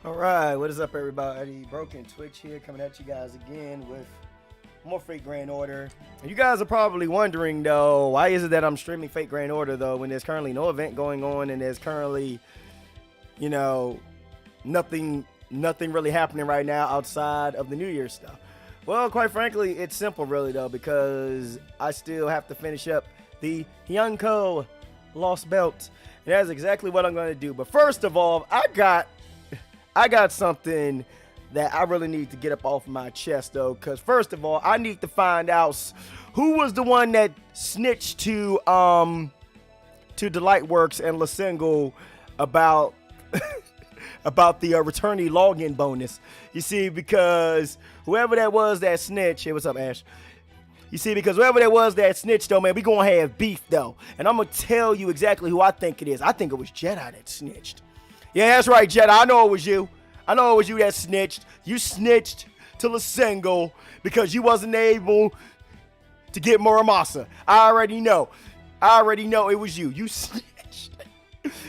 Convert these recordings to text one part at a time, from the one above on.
All right, what is up, everybody? Broken Twitch here, coming at you guys again with more Fate Grand Order. And you guys are probably wondering, though, why is it that I'm streaming Fate Grand Order, though, when there's currently no event going on and there's currently, you know, nothing really happening right now outside of the New Year's stuff? Well, quite frankly, it's simple, really, though, because I still have to finish up the Heian Kyo Lostbelt. And that's exactly what I'm going to do. But first of all, I got something that I really need to get up off my chest, though, because first of all, I need to find out who was the one that snitched to Delightworks and La Single about about the returnee login bonus. You see, because whoever that was that snitched, hey, what's up, Ash? You see, because whoever that was that snitched, though, man, we gonna have beef, though, and I'm gonna tell you exactly who I think it is. I think it was Jedi that snitched. Yeah, that's right, Jedi. I know it was you. I know it was you that snitched. You snitched to La Single because you wasn't able to get Muramasa. I already know it was you. You snitched.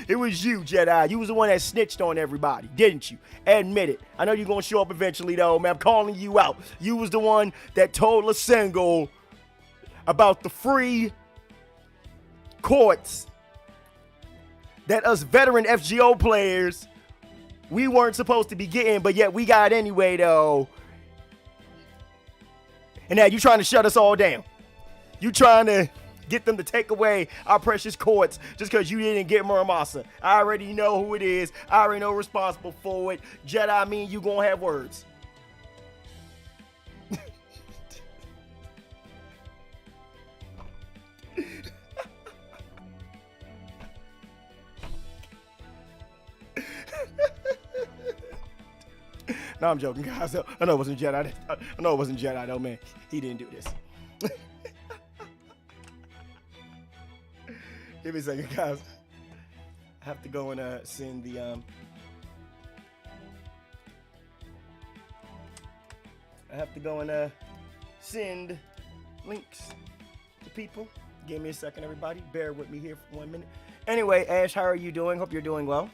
It was you, Jedi. You was the one that snitched on everybody, didn't you? Admit it. I know you're going to show up eventually, though, man. I'm calling you out. You was the one that told La Single about the free courts that us veteran FGO players, we weren't supposed to be getting, but yet we got anyway, though. And now you trying to shut us all down. You trying to get them to take away our precious courts just because you didn't get Muramasa. I already know who it is. I already know responsible for it. Jedi, me and you gonna have words. No, I'm joking, guys. I know it wasn't Jedi. I know it wasn't Jedi, though, man. He didn't do this. Give me a second, guys. I have to go and send the I have to go and send links to people. Give me a second, everybody. Bear with me here for 1 minute. Anyway, Ash, how are you doing? Hope you're doing well.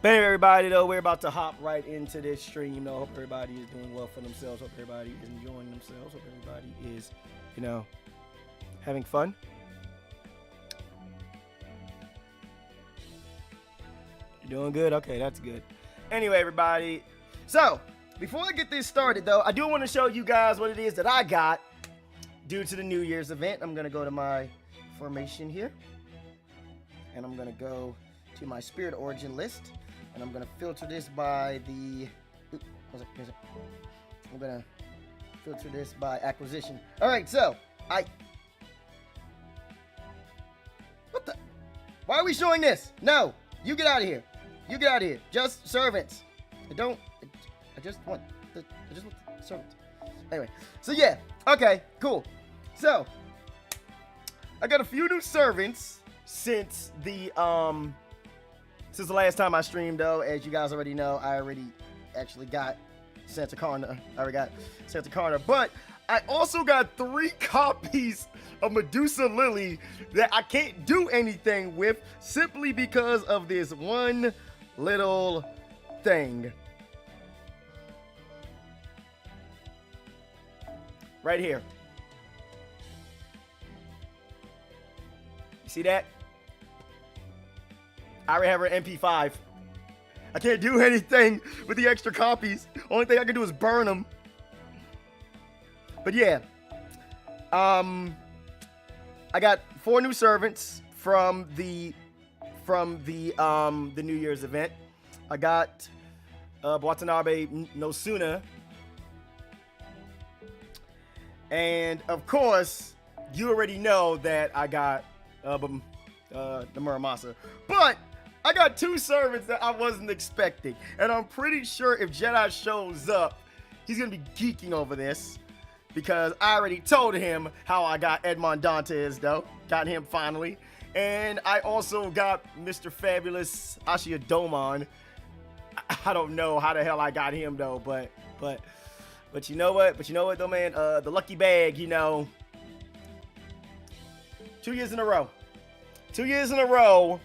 But anyway, everybody, though, we're about to hop right into this stream. Hope everybody is doing well for themselves. Hope everybody is enjoying themselves. Hope everybody is, having fun. You're doing good? Okay, that's good. Anyway, everybody. So, before I get this started, though, I do want to show you guys what it is that I got due to the New Year's event. I'm going to go to my formation here. And I'm going to go to my Spirit Origin list. And I'm going to filter this by the... I'm going to filter this by acquisition. All right, so what the? Why are we showing this? No, you get out of here. You get out of here. Just servants. I just want the servants. Anyway, so yeah. Okay, cool. So, I got a few new servants since the last time I streamed, though. As you guys already know, I already actually got Santa Carna. But I also got 3 copies of Medusa Lily that I can't do anything with simply because of this one little thing. Right here. You see that? I already have her MP5. I can't do anything with the extra copies. Only thing I can do is burn them. But yeah. I got 4 new servants from the New Year's event. I got Watanabe no Suna. And of course, you already know that I got the Muramasa. But I got 2 servants that I wasn't expecting, and I'm pretty sure if Jedi shows up, he's gonna be geeking over this because I already told him how I got Edmond Dantes, though. Got him finally, and I also got Mr. Fabulous Ashia Douman. I don't know how the hell I got him though, but you know what? But you know what though, man? The lucky bag, you know. 2 years in a row. 2 years in a row.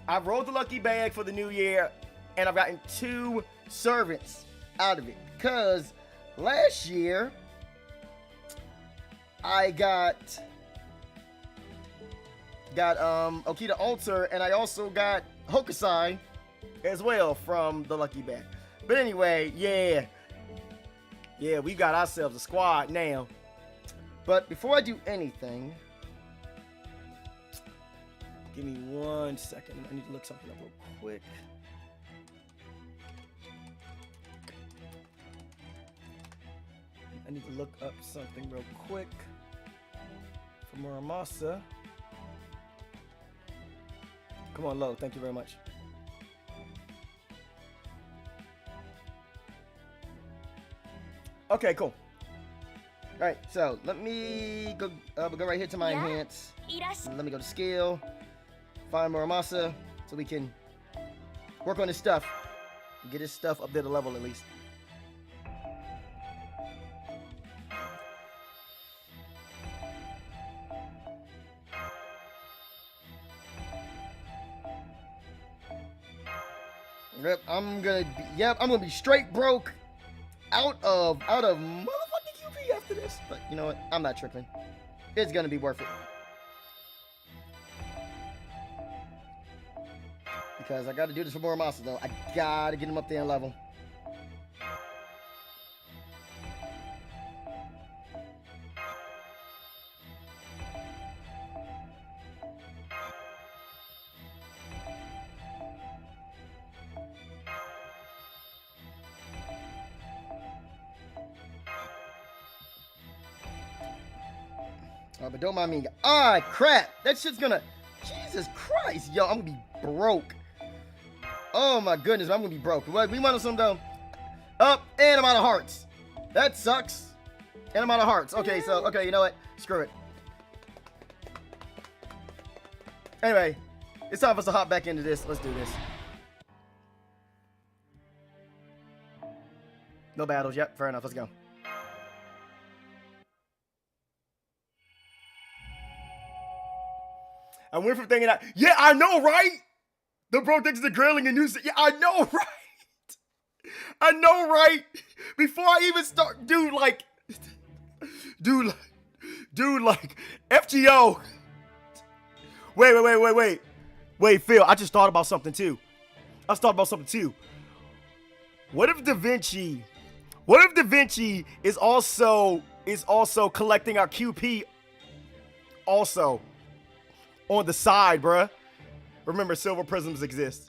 I've rolled the lucky bag for the new year, and I've gotten 2 servants out of it. Because last year, I got Okita Alter, and I also got Hokusai as well from the lucky bag. But anyway, yeah, we got ourselves a squad now. But before I do anything, give me 1 second. I need to look something up real quick. I need to look up something real quick for Muramasa. Come on, low. Thank you very much. Okay, cool. All right, so let me go right here to my enhance. Let me go to skill, find Muramasa, so we can work on his stuff, get his stuff up there to level at least. Yep, I'm gonna be straight broke out of motherfucking QP after this. But you know what? I'm not tripping. It's gonna be worth it. Because I gotta do this for Muramasa though. I gotta get him up there in level. Oh, but don't mind me. Ah, crap. That shit's gonna... Jesus Christ. Yo, I'm gonna be broke. Oh, my goodness. I'm gonna be broke. What? We want some, though. Up, and I'm out of hearts. That sucks. And I'm out of hearts. Okay, so... Okay, you know what? Screw it. Anyway. It's time for us to hop back into this. Let's do this. No battles. Yep, fair enough. Let's go. I went from thinking that, yeah, I know, right? The bro thinks the grilling and news. Yeah, I know, right? I know, right? Before I even start, dude, like, FGO. Wait, Phil, I just thought about something too. What if Da Vinci is also collecting our QP also? On the side, bruh. Remember, silver prisms exist.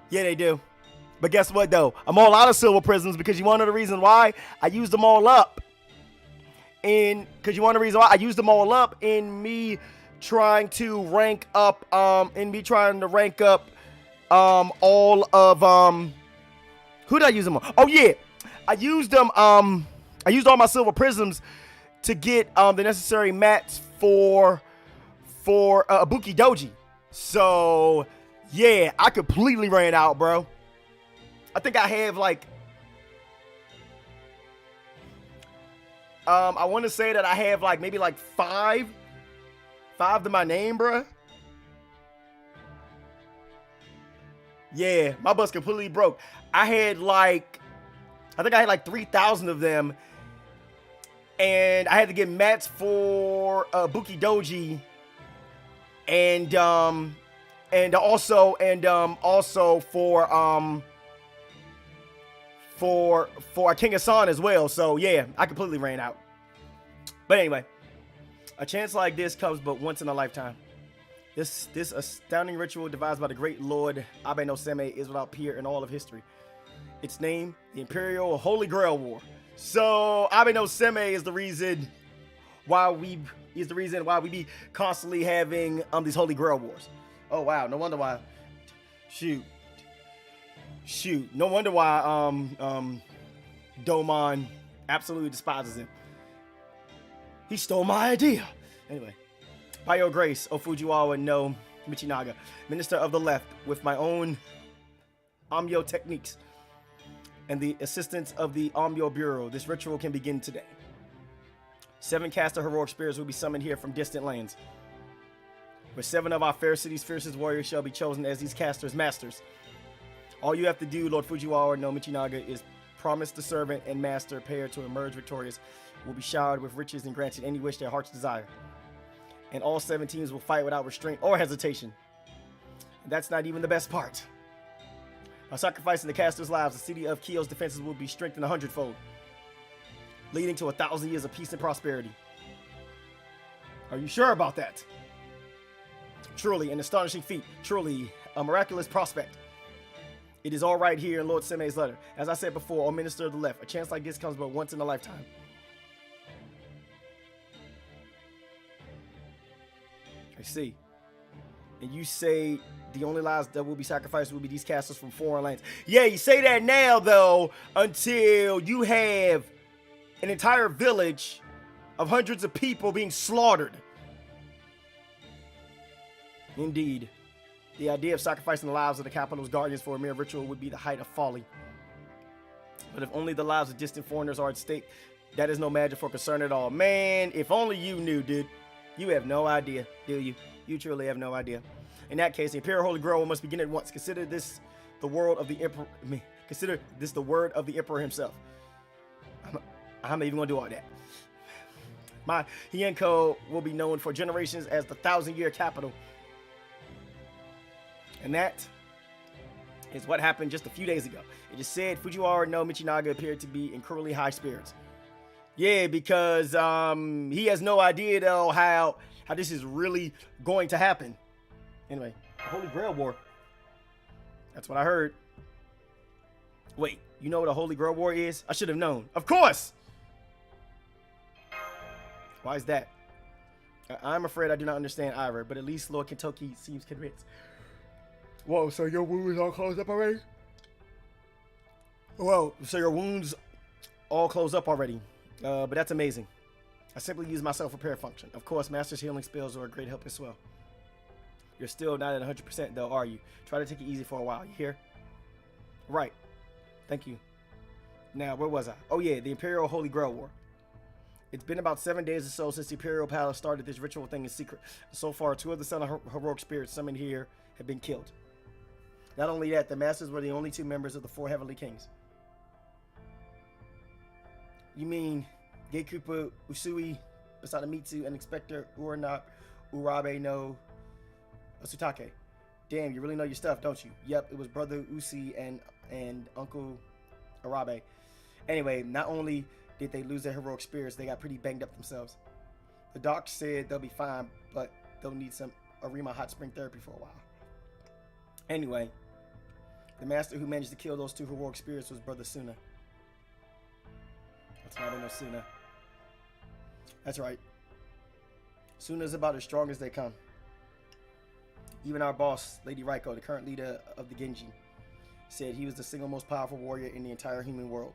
Yeah, they do. But guess what, though? I'm all out of silver prisms because you want to know the reason why? I used them all up. In me trying to rank up, all of, who did I use them on? Oh, yeah. I used all my silver prisms to get, the necessary mats for Ibuki Doji. So, yeah, I completely ran out, bro. I think I have, like... I want to say that I have, like, maybe, like, 5 to my name, bro. Yeah, my bus completely broke. I think I had, like, 3,000 of them. And I had to get mats for Ibuki Doji. And also for King Hassan as well. So yeah, I completely ran out. But anyway, a chance like this comes but once in a lifetime. This astounding ritual devised by the great Lord Abe no Seme is without peer in all of history. Its name, the Imperial Holy Grail War. So Abe no Seme is the reason He's the reason why we be constantly having these Holy Grail wars. Oh wow, no wonder why. Shoot. No wonder why Douman absolutely despises him. He stole my idea. Anyway, by your grace, O Fujiwara no Michinaga, Minister of the Left, with my own Amyo techniques and the assistance of the Amyo Bureau, this ritual can begin today. 7 caster heroic spirits will be summoned here from distant lands, where 7 of our fair city's fiercest warriors shall be chosen as these casters' masters. All you have to do, Lord Fujiwara no Michinaga, is promise the servant and master pair to emerge victorious, will be showered with riches and granted any wish their hearts desire. And all 7 teams will fight without restraint or hesitation. And that's not even the best part. By sacrificing the casters' lives, the city of Kyo's defenses will be strengthened 100-fold, leading to 1,000 years of peace and prosperity. Are you sure about that? Truly an astonishing feat. Truly a miraculous prospect. It is all right here in Lord Seme's letter. As I said before, O Minister of the Left, a chance like this comes but once in a lifetime. I see. And you say the only lives that will be sacrificed will be these castles from foreign lands. Yeah, you say that now, though, until you have an entire village of hundreds of people being slaughtered. Indeed. The idea of sacrificing the lives of the capital's guardians for a mere ritual would be the height of folly. But if only the lives of distant foreigners are at stake, that is no matter for concern at all. Man, if only you knew, dude. You have no idea, do you? You truly have no idea. In that case, the Imperial Holy Grail must begin at once. Consider this the word of the Emperor. Consider this the word of the Emperor himself. I'm not even gonna do all that. My Heian Kyo will be known for generations as the 1,000-year capital. And that is what happened just a few days ago. It just said Fujiwara no Michinaga appeared to be in cruelly high spirits. Yeah, because he has no idea though how this is really going to happen. Anyway, the Holy Grail War. That's what I heard. Wait, you know what a Holy Grail War is? I should have known. Of course! Why is that? I'm afraid I do not understand either, but at least Lord Kentucky seems convinced. Whoa, so your wounds all closed up already? Whoa, so your wounds all closed up already. But that's amazing. I simply use my self-repair function. Of course, Master's healing spells are a great help as well. You're still not at 100% though, are you? Try to take it easy for a while, you hear? Right. Thank you. Now, where was I? Oh yeah, the Imperial Holy Grail War. It's been about 7 days or so since the Imperial Palace started this ritual thing in secret. So far, 2 of the 7 heroic spirits summoned here have been killed. Not only that, the Masters were the only 2 members of the 4 Heavenly Kings. You mean Geikupa Usui, Basadamitsu, and Inspector Urana Urabe no Asutake? Damn, you really know your stuff, don't you? Yep, it was Brother Usi and Uncle Urabe. Anyway, not only did they lose their heroic spirits, they got pretty banged up themselves. The doc said they'll be fine, but they'll need some Arima hot spring therapy for a while. Anyway, the master who managed to kill those 2 heroic spirits was Brother Suna. That's not enough Suna. That's right. Suna's about as strong as they come. Even our boss, Lady Raiko, the current leader of the Genji, said he was the single most powerful warrior in the entire human world.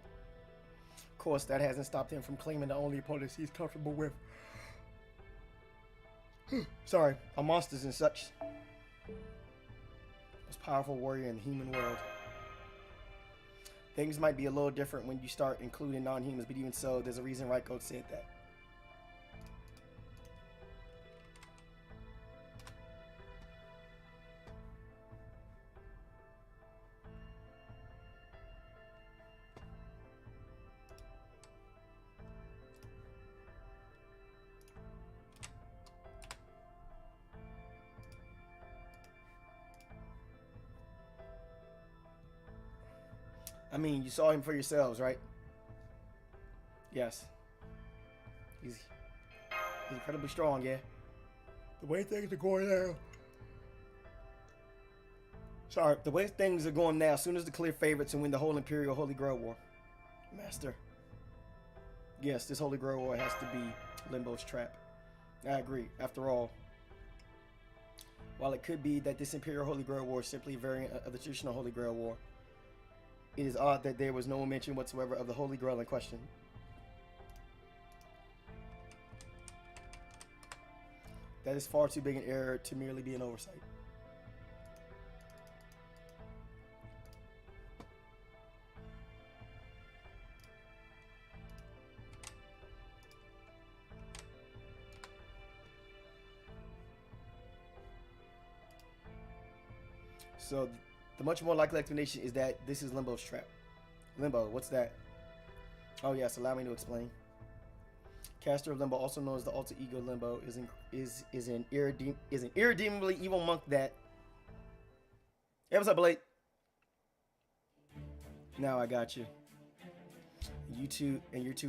Of course, that hasn't stopped him from claiming the only opponents he's comfortable with. Sorry, are monsters and such. Most powerful warrior in the human world. Things might be a little different when you start including non-humans, but even so, there's a reason Raiko said that. I mean, you saw him for yourselves, right? Yes. He's incredibly strong, yeah. The way things are going now. Sorry, the way things are going now, Suna's the clear favorite to win the whole Imperial Holy Grail War. Master. Yes, this Holy Grail War has to be Limbo's trap. I agree. After all, while it could be that this Imperial Holy Grail War is simply a variant of the traditional Holy Grail War, it is odd that there was no mention whatsoever of the Holy Grail in question. That is far too big an error to merely be an oversight. So the much more likely explanation is that this is Limbo's trap. Limbo, what's that? Oh yes, allow me to explain. Caster of Limbo, also known as the alter ego Limbo, is an irredeemably evil monk that. Hey, what's up, Blake? Now I got you. You two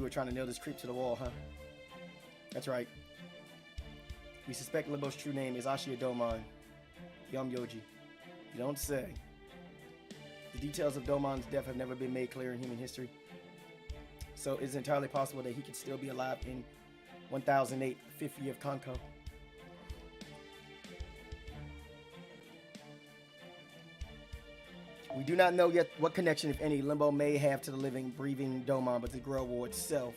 are trying to nail this creep to the wall, huh? That's right. We suspect Limbo's true name is Ashiya Douman, Yum Yoji. You don't say. The details of Douman's death have never been made clear in human history. So it's entirely possible that he could still be alive in 1008, 5th year of Kanko. We do not know yet what connection, if any, Limbo may have to the living, breathing Douman, but the Grail War itself.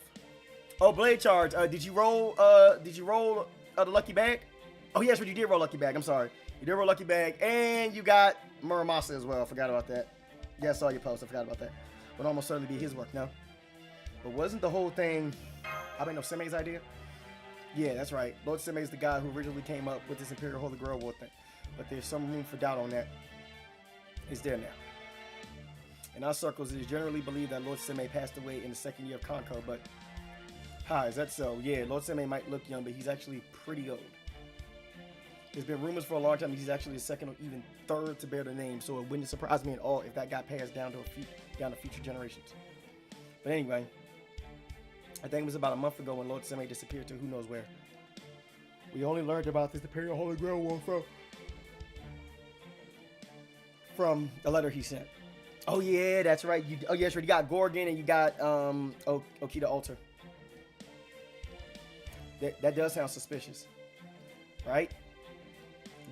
Oh, Blade Charge. Did you roll the lucky bag? Oh yes, but you did roll lucky bag. I'm sorry. You did roll lucky bag, and you got Muramasa as well. I forgot about that. Yeah, I saw your post. I forgot about that. Would almost certainly be his work, no? But wasn't the whole thing Seimei's idea? Yeah, that's right. Lord Seimei's the guy who originally came up with this Imperial Holy Grail War thing. But there's some room for doubt on that. It's there now. In our circles, it is generally believed that Lord Seimei passed away in the 2nd year of Kanko, but... Hi, is that so? Yeah, Lord Seimei might look young, but he's actually pretty old. There's been rumors for a long time that he's actually the 2nd or even 3rd to bear the name, so it wouldn't surprise me at all if that got passed down to future generations. But anyway, I think it was about a month ago when Lord Seimei disappeared to who knows where. We only learned about this Imperial Holy Grail War from the letter he sent. Oh yeah, that's right. You got Gorgon and you got Okita Alter. That does sound suspicious, right?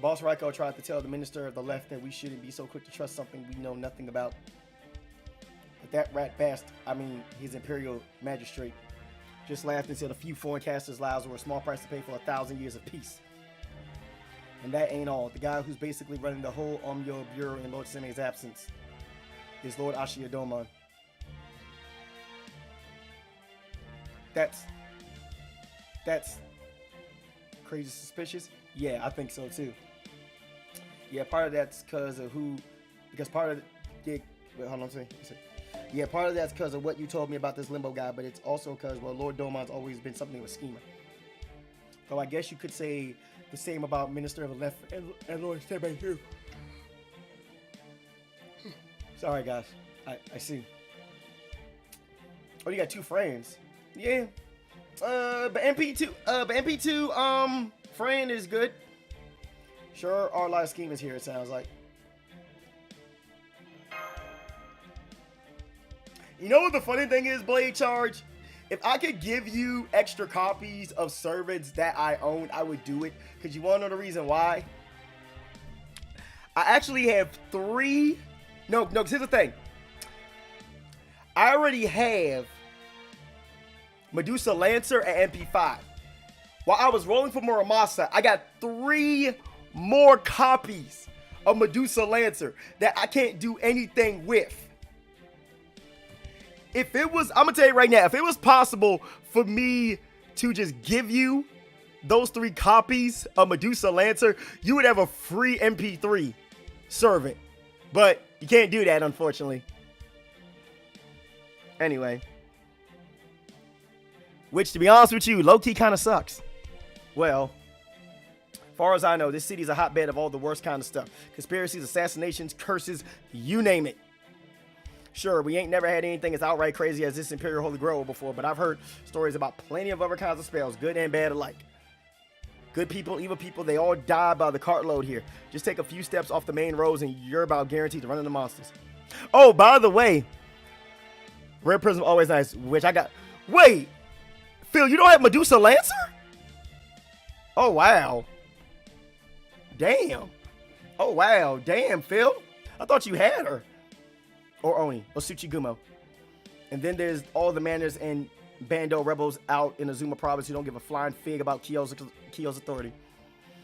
Boss Raiko tried to tell the Minister of the Left that we shouldn't be so quick to trust something we know nothing about. But that rat bast, his Imperial Magistrate, just laughed and said a few foreign casters' lives were a small price to pay for 1,000 years of peace. And that ain't all. The guy who's basically running the whole Omyo Bureau in Lord Seimei's absence is Lord Ashiya Douman. That's crazy suspicious. Yeah, I think so too. Yeah, part of that's because of part of that's because of what you told me about this Limbo guy, but it's also because, well, Lord Douman's always been something of a schemer. So I guess you could say the same about Minister of the Left and Lord Seimei too. Sorry guys, I see. Oh, you got 2 friends. Yeah. But MP2 friend is good. Sure are a lot of schemers here, it sounds like. You know what the funny thing is, Blade Charge? If I could give you extra copies of servants that I own, I would do it. Because you want to know the reason why? I actually have 3. No, because here's the thing. I already have Medusa Lancer at MP5. While I was rolling for Muramasa, I got 3 more copies of Medusa Lancer that I can't do anything with. If it was, I'm gonna tell you right now, if it was possible for me to just give you those 3 copies of Medusa Lancer, you would have a free MP3 servant. But you can't do that, unfortunately. Anyway. Which, to be honest with you, low-key kind of sucks. Well, as far as I know, this city is a hotbed of all the worst kind of stuff. Conspiracies, assassinations, curses, you name it. Sure, we ain't never had anything as outright crazy as this Imperial Holy Grail before, but I've heard stories about plenty of other kinds of spells, good and bad alike. Good people, evil people, they all die by the cartload here. Just take a few steps off the main roads and you're about guaranteed to run into monsters. Oh, by the way, Red Prism always nice, which I got. Wait! Phil, you don't have Medusa Lancer? Oh, wow. Damn. Oh, wow. Damn, Phil. I thought you had her. Or Oni. Or Tsuchigumo. And then there's all the Manners and Bando rebels out in Azuma province who don't give a flying fig about Kyo's authority.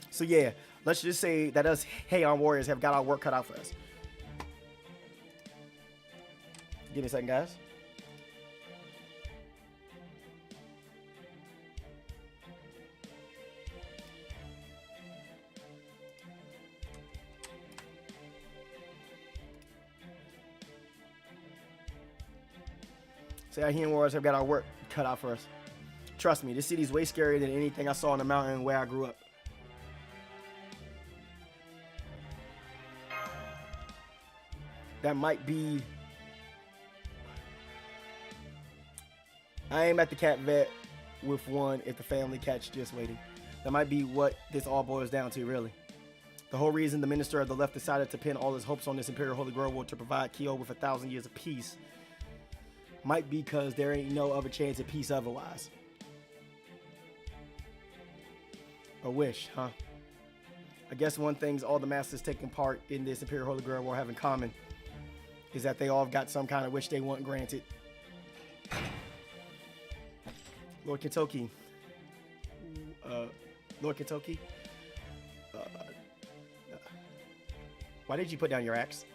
So, yeah. Let's just say that us Heian warriors have got our work cut out for us. Give me a second, guys. Say our Heian warriors have got our work cut out for us. Trust me, this city's way scarier than anything I saw on the mountain where I grew up. That might be... I aim at the cat vet with one if the family cat's just waiting. That might be what this all boils down to, really. The whole reason the minister of the left decided to pin all his hopes on this Imperial Holy Grail war to provide Kyo with 1,000 years of peace might be because there ain't no other chance of peace otherwise. A wish, huh? I guess one thing all the masters taking part in this Imperial Holy Grail war have in common is that they all have got some kind of wish they want granted. Lord Kentucky. Lord Kentucky. Why did you put down your axe?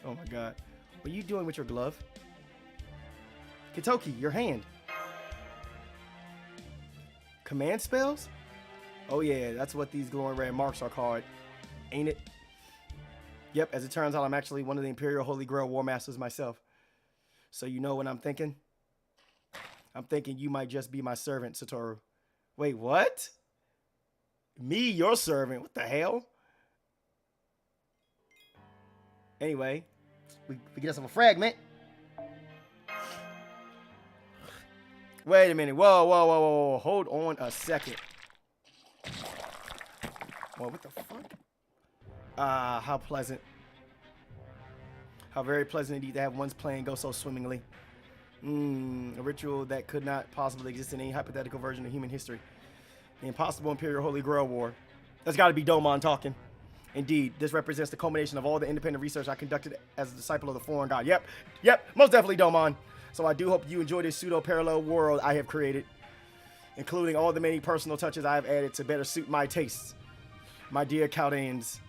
Oh my god. What are you doing with your glove? Kentucky, your hand. Command spells? Oh yeah, that's what these glowing red marks are called. Ain't it? Yep, as it turns out, I'm actually one of the Imperial Holy Grail War Masters myself. So you know what I'm thinking? I'm thinking you might just be my servant, Satoru. Wait, what? Me, your servant? What the hell? Anyway, we get us a fragment. Wait a minute. Whoa, whoa, whoa, whoa, whoa. Hold on a second. Whoa, what the fuck? Ah, how pleasant. How very pleasant indeed to have one's plan go so swimmingly. A ritual that could not possibly exist in any hypothetical version of human history. The impossible Imperial Holy Grail War. That's got to be Douman talking. Indeed, this represents the culmination of all the independent research I conducted as a disciple of the foreign god. Yep, most definitely Douman. So I do hope you enjoy this pseudo-parallel world I have created, including all the many personal touches I have added to better suit my tastes. My dear Chaldeans,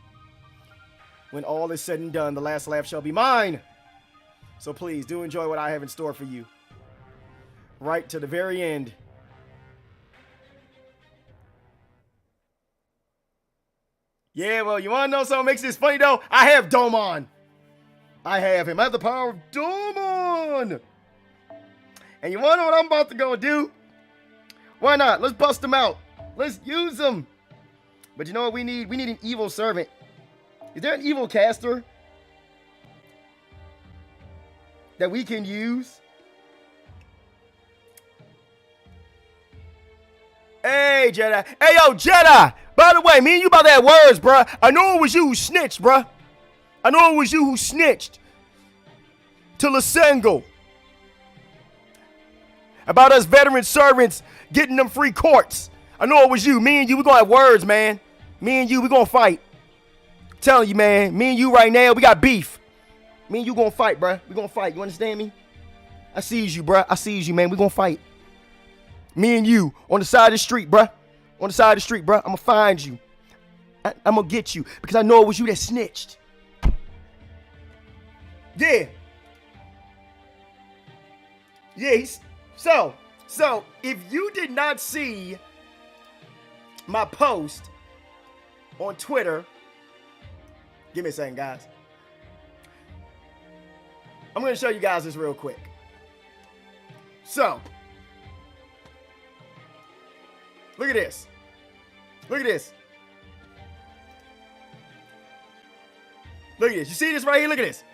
when all is said and done, the last laugh shall be mine. So please, do enjoy what I have in store for you. Right to the very end. Yeah, well, you want to know something makes this funny, though? I have Douman. I have him. I have the power of Douman. And you want to know what I'm about to go do? Why not? Let's bust him out. Let's use him. But you know what we need? We need an evil servant. Is there an evil caster that we can use? Hey, Jedi. Hey, yo, Jedi. By the way, me and you about to have words, bruh. I know it was you who snitched, bruh. I know it was you who snitched to Lysengo about us veteran servants getting them free courts. I know it was you. Me and you, we gonna have words, man. Me and you, we gonna fight. I'm telling you, man. Me and you right now, we got beef. Me and you gonna fight, bruh. We gonna fight. You understand me? I sees you, bruh. I sees you, man. We gonna fight. Me and you on the side of the street, bruh. On the side of the street, bruh. I'm gonna find you. I'm gonna get you because I know it was you that snitched. Yeah. Yeah. So if you did not see my post on Twitter, give me a second, guys. I'm gonna show you guys this real quick. So, look at this. Look at this. Look at this. You see this right here? Look at this.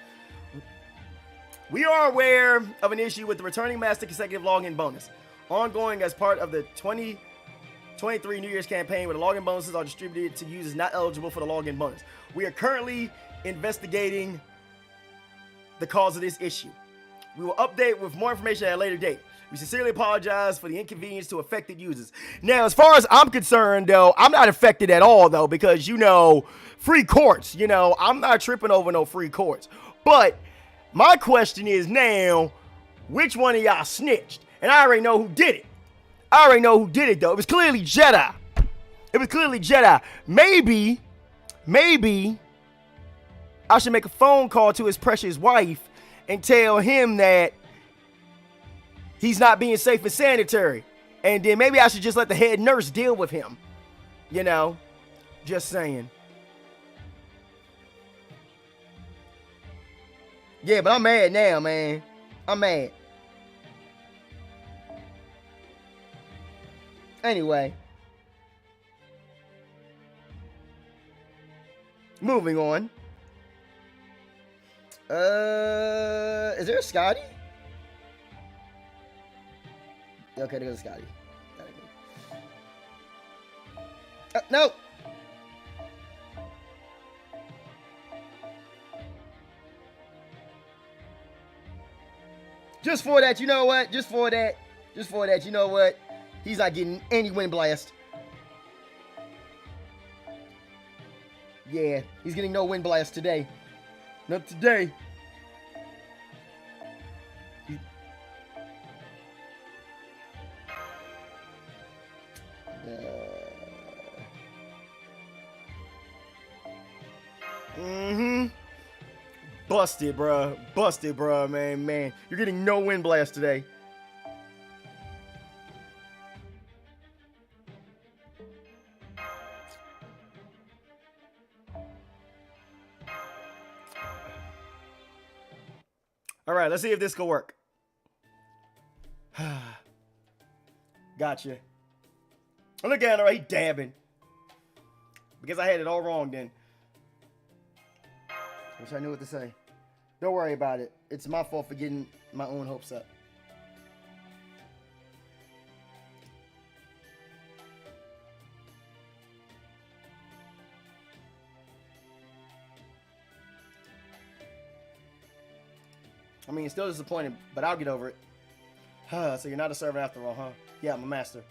We are aware of an issue with the returning master consecutive login bonus, ongoing as part of the 2023 New Year's campaign, where the login bonuses are distributed to users not eligible for the login bonus. We are currently investigating the cause of this issue. We will update with more information at a later date. We sincerely apologize for the inconvenience to affected users. Now, as far as I'm concerned, though, I'm not affected at all, though, because, free courts. I'm not tripping over no free courts. But my question is now, which one of y'all snitched? And I already know who did it. Though. It was clearly Jedi. Maybe I should make a phone call to his precious wife and tell him that he's not being safe and sanitary. And then maybe I should just let the head nurse deal with him. Just saying. Yeah, but I'm mad now, man. I'm mad. Anyway. Moving on. Is there a Scotty? Okay, there goes Scotty. No. Just for that, you know what? You know what? He's not getting any wind blast. Yeah, he's getting no wind blast today. Not today. Busted, bruh, man. You're getting no wind blast today. All right, let's see if this could work. Gotcha. Look at her, he dabbing. Because I had it all wrong then. Wish I knew what to say. Don't worry about it. It's my fault for getting my own hopes up. I mean, it's still disappointing, but I'll get over it. So you're not a servant after all, huh? Yeah, I'm a master.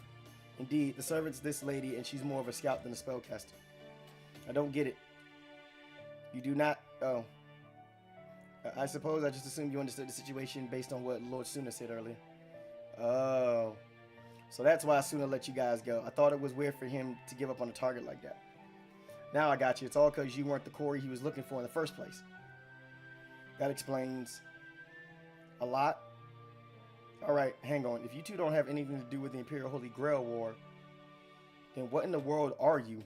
Indeed, the servant's this lady, and she's more of a scout than a spellcaster. I don't get it. You do not... Oh. I suppose I just assumed you understood the situation based on what Lord Suna said earlier. Oh. So that's why Suna let you guys go. I thought it was weird for him to give up on a target like that. Now I got you. It's all because you weren't the Corey he was looking for in the first place. That explains a lot. Alright, hang on. If you two don't have anything to do with the Imperial Holy Grail War, then what in the world are you?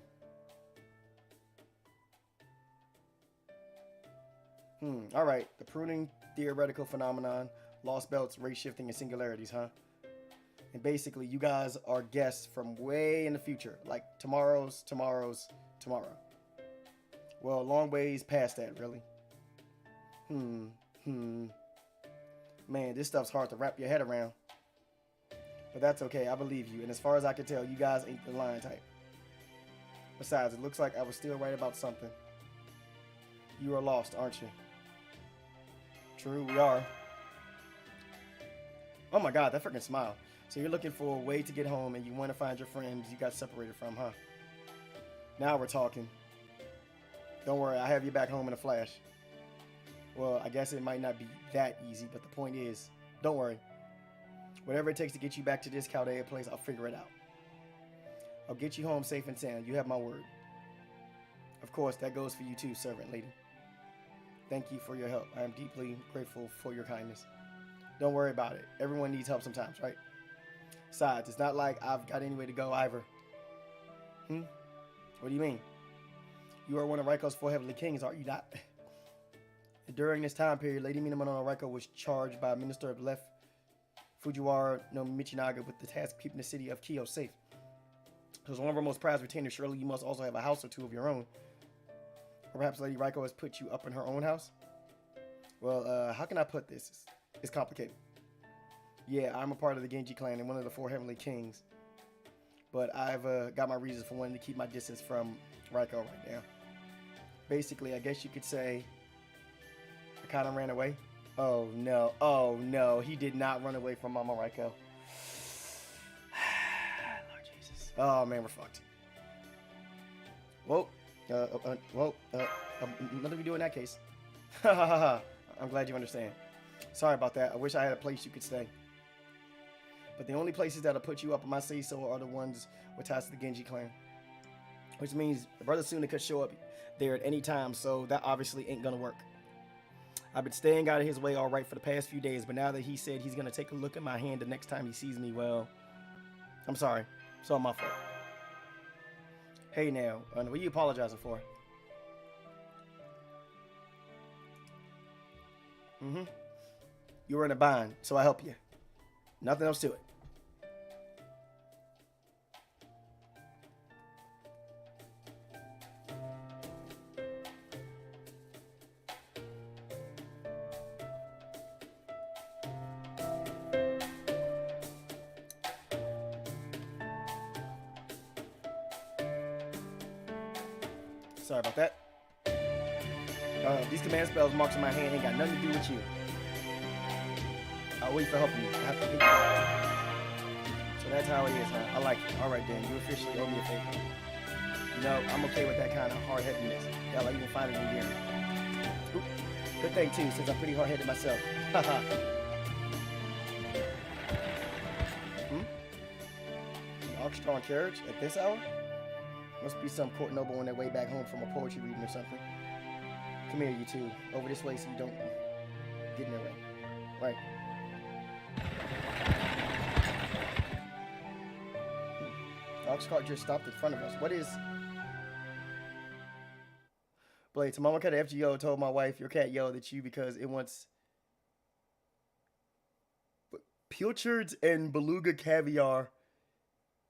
Alright. The pruning theoretical phenomenon, lost belts, race shifting, and singularities, huh? And basically, you guys are guests from way in the future. Like tomorrow's tomorrow. Well, long ways past that, really. Man, this stuff's hard to wrap your head around. But that's okay, I believe you. And as far as I can tell, you guys ain't the lion type. Besides, it looks like I was still right about something. You are lost, aren't you? True, we are. Oh my god, that freaking smile. So you're looking for a way to get home and you want to find your friends you got separated from, huh? Now we're talking. Don't worry, I have you back home in a flash. Well, I guess it might not be that easy, but the point is, don't worry. Whatever it takes to get you back to this Chaldea place, I'll figure it out. I'll get you home safe and sound. You have my word. Of course, that goes for you too, servant lady. Thank you for your help. I am deeply grateful for your kindness. Don't worry about it. Everyone needs help sometimes, right? Besides, it's not like I've got anywhere to go either. What do you mean? You are one of Raiko's 4 heavenly kings, are you not? During this time period, Lady Minamono Raiko was charged by Minister of Left Fujiwara no Michinaga with the task of keeping the city of Kyo safe. As one of our most prized retainers, surely you must also have a house or two of your own. Or perhaps Lady Raiko has put you up in her own house? Well, how can I put this? It's complicated. Yeah, I'm a part of the Genji clan and one of the 4 heavenly kings. But I've got my reasons for wanting to keep my distance from Raiko right now. Basically, I guess you could say I kind of ran away. Oh no. Oh no. He did not run away from Mama Raiko. Lord Jesus. Oh man, we're fucked. Whoa. Nothing we do in that case. I'm glad you understand. Sorry about that. I wish I had a place you could stay. But the only places that'll put you up on my say-so are the ones with ties to the Genji clan. Which means Brother Suna could show up there at any time, so that obviously ain't gonna work. I've been staying out of his way all right for the past few days, but now that he said he's gonna take a look at my hand the next time he sees me, well, I'm sorry. It's all my fault. Hey now, what are you apologizing for? You were in a bind, so I help you. Nothing else to it. Sorry about that. These command spells marks in my hand ain't got nothing to do with you. I'll wait for helping you. I have to hit you. So that's how it is, huh? I like it. All right, then. You officially owe me a favor. You know, I'm okay with that kind of hard-headedness. Hell, I even find it endearing. Oop. Good thing, too, since I'm pretty hard-headed myself. Haha. An ox-drawn carriage at this hour? Must be some court noble on their way back home from a poetry reading or something. Come here, you two. Over this way so you don't get in their way. Right. The ox cart just stopped in front of us. What is... Blade, so Mama Cat FGO told my wife your cat yelled at you because it wants... pilchards and beluga caviar.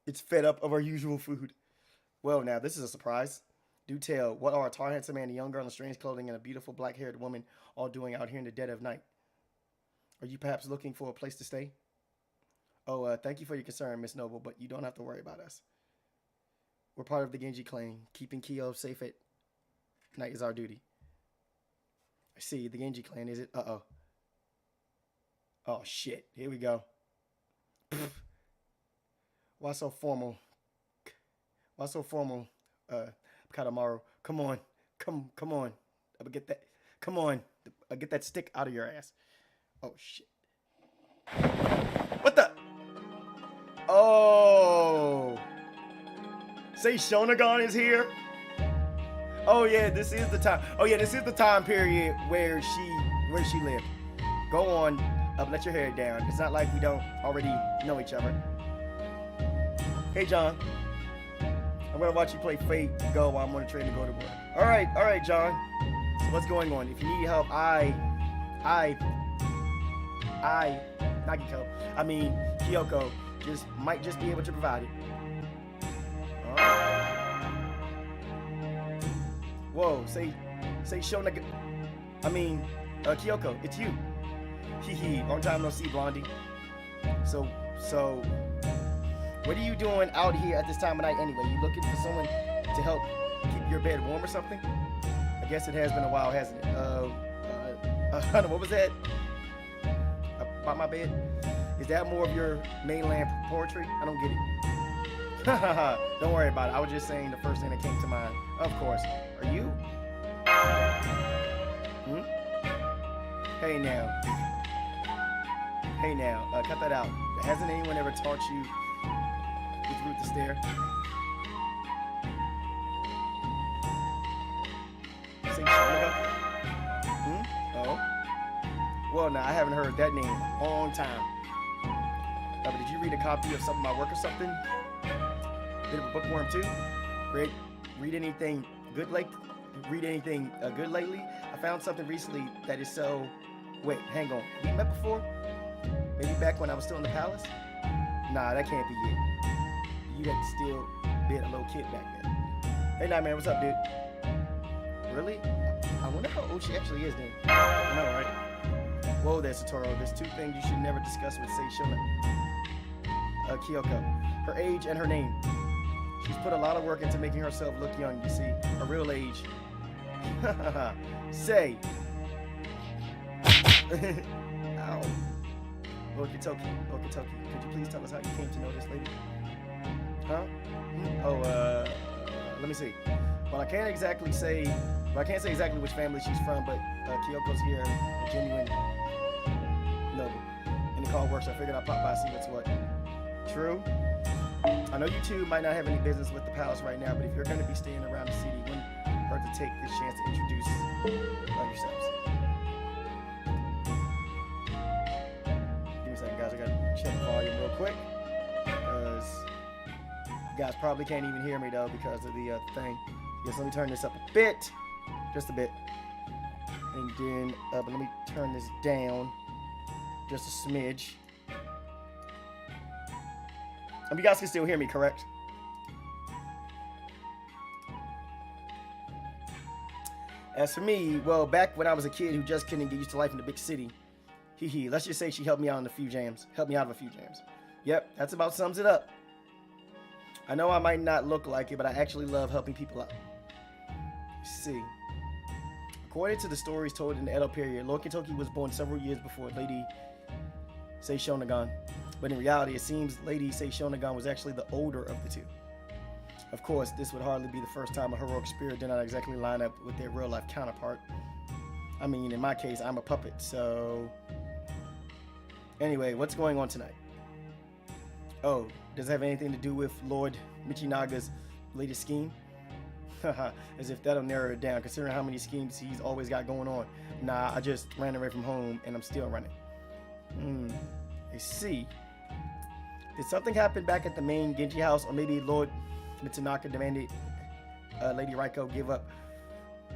It's fed up of our usual food. Well, now, this is a surprise. Do tell, what are a tall, handsome man, a young girl in strange clothing, and a beautiful black-haired woman all doing out here in the dead of night? Are you perhaps looking for a place to stay? Oh, thank you for your concern, Miss Noble, but you don't have to worry about us. We're part of the Genji clan. Keeping Kyo safe at night is our duty. I see, the Genji clan, is it? Uh-oh. Oh, shit. Here we go. Why so formal? Why so formal, Kadamaru? Come on. Come on. I'll get that. Come on. I'll get that stick out of your ass. Oh, shit. What the? Oh. Say Shonagon is here? Oh, yeah, this is the time. Oh, yeah, this is the time period where she lived. Go on. Let your hair down. It's not like we don't already know each other. Hey, John. I'm gonna watch you play Fate Go while I'm on the train to go to work. All right, John. So what's going on? If you need help, Nagiko, I mean Kyoko, might just be able to provide it. Whoa, say Shonaga. I mean, Kyoko, it's you. Hee, long time no see, Blondie. So. What are you doing out here at this time of night anyway? You looking for someone to help keep your bed warm or something? I guess it has been a while, hasn't it? What was that? About my bed? Is that more of your mainland poetry? I don't get it. Don't worry about it. I was just saying the first thing that came to mind. Of course. Are you? Hey now. Cut that out. Hasn't anyone ever taught you which route to stare? Say Shonaga? Oh. Well, now I haven't heard that name in a long time. But did you read a copy of some of my work or something? Bit of a bookworm too? Great. Read anything good lately? I found something recently that is so... Wait, hang on. We met before? Maybe back when I was still in the palace? Nah, that can't be it. You had to still be a little kid back then. Hey, Nightmare, what's up, dude? Really? I wonder how old she actually is then. I know, right? Whoa there, Satoru. There's two things you should never discuss with Seishona. Kyoko. Her age and her name. She's put a lot of work into making herself look young, you see. Her real age. Say. Ow. Lord Kentucky, could you please tell us how you came to know this lady? Huh? Oh, let me see. Well, I can't say exactly which family she's from, but Kyoko's here, a genuine noble. And the call works, so I figured I'd pop by, see what's what. True. I know you two might not have any business with the palace right now, but if you're going to be staying around the city, wouldn't hurt to take this chance to introduce yourselves. Give me a second, guys. I got to check the volume real quick, because you guys probably can't even hear me, though, because of the thing. Yes, let me turn this up a bit. Just a bit. And then, but let me turn this down just a smidge. You guys can still hear me, correct? As for me, well, back when I was a kid who just couldn't get used to life in the big city, let's just say she helped me out of a few jams. Yep, that's about sums it up. I know I might not look like it, but I actually love helping people out. See, according to the stories told in the Edo period, Lord Kentucky was born several years before Lady Seishonagon. But in reality, it seems Lady Seishonagon was actually the older of the two. Of course, this would hardly be the first time a heroic spirit did not exactly line up with their real-life counterpart. I mean, in my case, I'm a puppet, so... Anyway, what's going on tonight? Oh, does it have anything to do with Lord Michinaga's latest scheme? Haha, as if that'll narrow it down, considering how many schemes he's always got going on. Nah, I just ran away from home, and I'm still running. I see. Did something happen back at the main Genji house, or maybe Lord Mitsunaka demanded Lady Raiko give up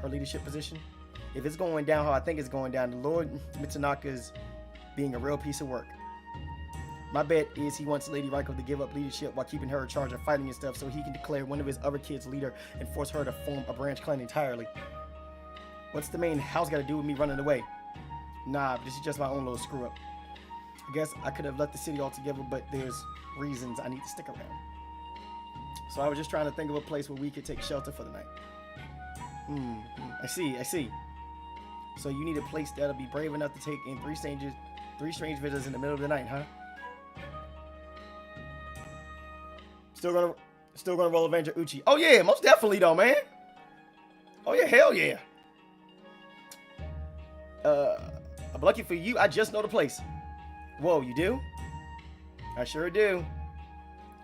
her leadership position? If it's going down how I think it's going down, the Lord Mitsunaka's being a real piece of work. My bet is he wants Lady Raiko to give up leadership while keeping her in charge of fighting and stuff, so he can declare one of his other kids leader and force her to form a branch clan entirely. What's the main house got to do with me running away? Nah, this is just my own little screw up. I guess I could have left the city altogether, but there's reasons I need to stick around. So I was just trying to think of a place where we could take shelter for the night. I see. So you need a place that'll be brave enough to take in three strange visitors in the middle of the night, huh? Still gonna roll Avenger Uchi. Oh yeah, most definitely though, man. Oh yeah, hell yeah. I'm lucky for you, I just know the place. Whoa, you do? I sure do.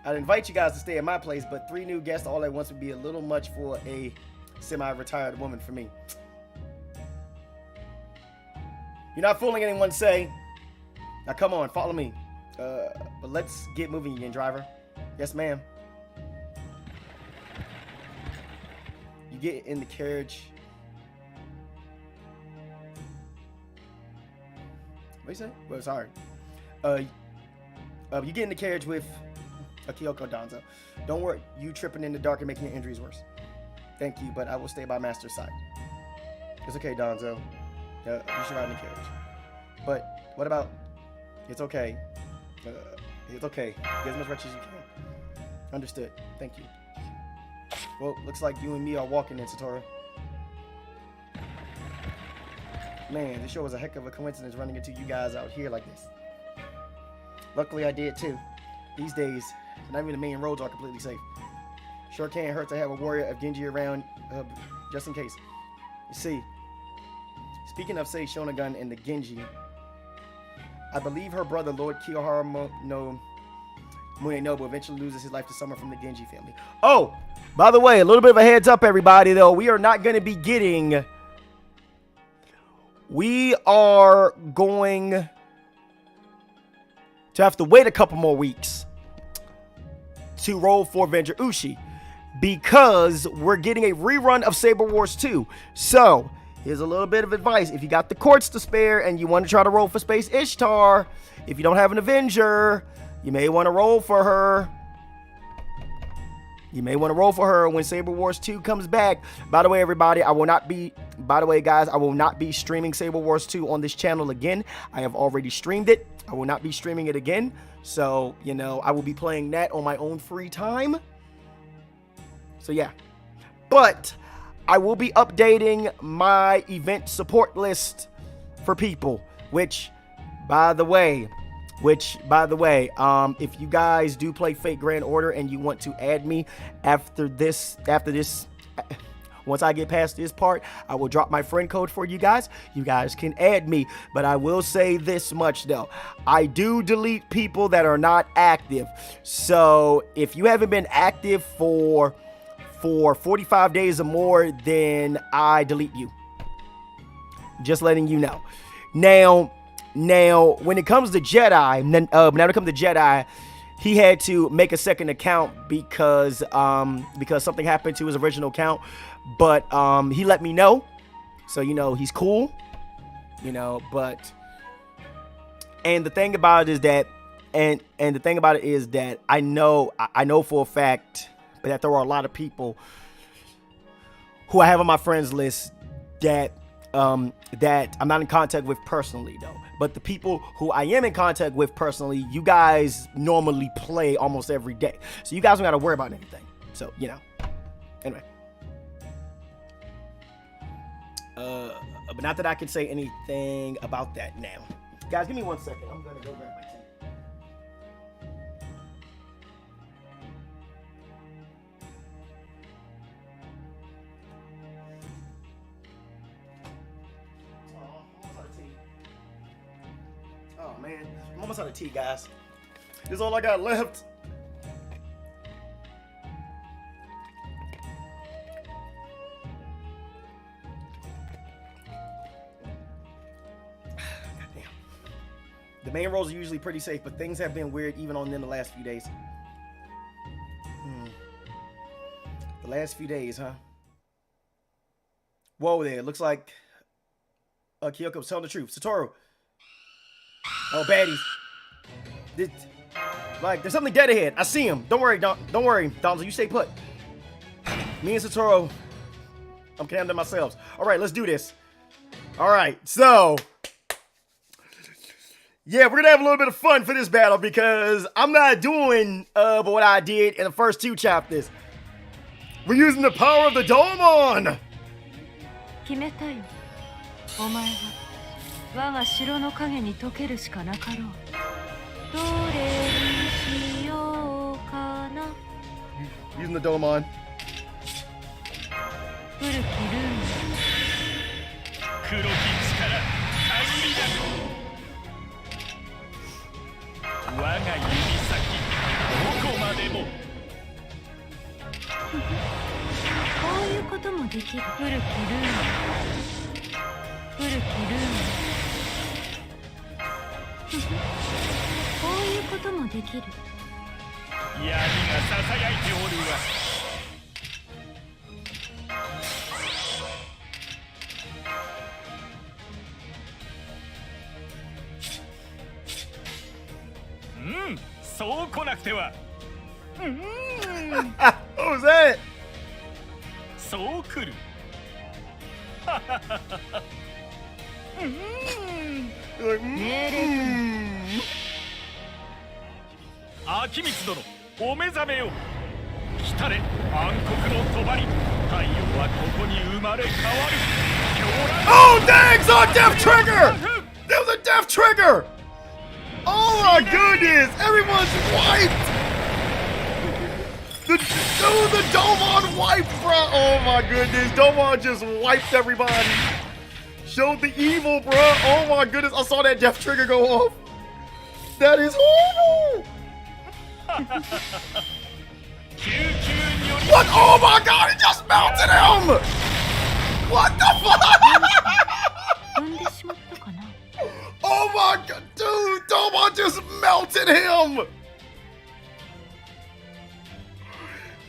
I'd invite you guys to stay at my place, but 3 new guests all at once would be a little much for a semi-retired woman for me. You're not fooling anyone, say. Now come on, follow me. But let's get moving again, driver. Yes, ma'am. You get in the carriage. What you say? Well, sorry. You get in the carriage with Kyoko Danzo. Don't worry, you tripping in the dark and making your injuries worse. Thank you, but I will stay by Master's side. It's okay, Danzo. You should ride in the carriage. But what about? It's okay. It's okay. Get as much rest as you can. Understood. Thank you. Well, looks like you and me are walking in, Satoru. Man, this sure was a heck of a coincidence running into you guys out here like this. Luckily, I did too. These days, not even the main roads are completely safe. Sure can't hurt to have a warrior of Genji around, just in case. You see, speaking of Sei Shonagon and the Genji, I believe her brother, Lord Kiyohara no Munenobu, eventually loses his life to someone from the Genji family. Oh, by the way, a little bit of a heads up, everybody, though. We are not going to be getting... We are going to have to wait a couple more weeks to roll for Avenger Uchi, because we're getting a rerun of Saber Wars 2. So, here's a little bit of advice. If you got the quartz to spare and you want to try to roll for Space Ishtar, if you don't have an Avenger, you may want to roll for her. You may want to roll for her when Saber Wars 2 comes back. By the way, everybody, guys, I will not be streaming Saber Wars 2 on this channel again. I have already streamed it. I will not be streaming it again. So, you know, I will be playing that on my own free time. So, yeah. But I will be updating my event support list for people. which, by the way, if you guys do play Fate Grand Order and you want to add me after this, once I get past this part, I will drop my friend code for you guys. You guys can add me, but I will say this much though. I do delete people that are not active. So if you haven't been active for 45 days or more, then I delete you. Just letting you know. Now, when it comes to Jedi, he had to make a second account because something happened to his original account. But he let me know, so he's cool. But and the thing about it is that I know for a fact that there are a lot of people who I have on my friends list that I'm not in contact with personally though. But the people who I am in contact with personally, you guys normally play almost every day. So you guys don't got to worry about anything. So, anyway. But not that I can say anything about that now. Guys, give me 1 second. I'm going to go grab my tea. Oh, man. I'm almost out of tea, guys. This is all I got left. Goddamn. The main roles are usually pretty safe, but things have been weird even on them the last few days. The last few days, huh? Whoa there. Looks like Kyoko's telling the truth. Satoru. Oh, baddies. There's something dead ahead. I see him. Don't worry, Donzo. You stay put. Me and Satoru, I'm condemned to ourselves. All right, let's do this. All right, so yeah, we're gonna have a little bit of fun for this battle because I'm not doing what I did in the first 2 chapters. We're using the power of the Douman. 決めたよ。お前は我が城の影に溶けるしかなかろう。どれにしようかな。Using the Douman. 古きルーム。黒き力、限りなく。我が指先、どこまでも。こういうこともできる。古きルーム。古きルーム。こういうこともできる。闇がささやいておるわ。そう来なくては。What was that? そう来る。秋光殿、お目覚めよ。来たれ、暗黒の帳。太陽はここに生まれ変わる。Oh, dang! Saw a death trigger! There was a death trigger! Oh my goodness! Everyone's wiped! The Douman wiped, bro! Oh my goodness! Douman just wiped everybody! Showed the evil, bro! Oh my goodness! I saw that death trigger go off! That is horrible! What? Oh my god! It just melted him! What the fuck? Oh my god, dude! Douman just melted him!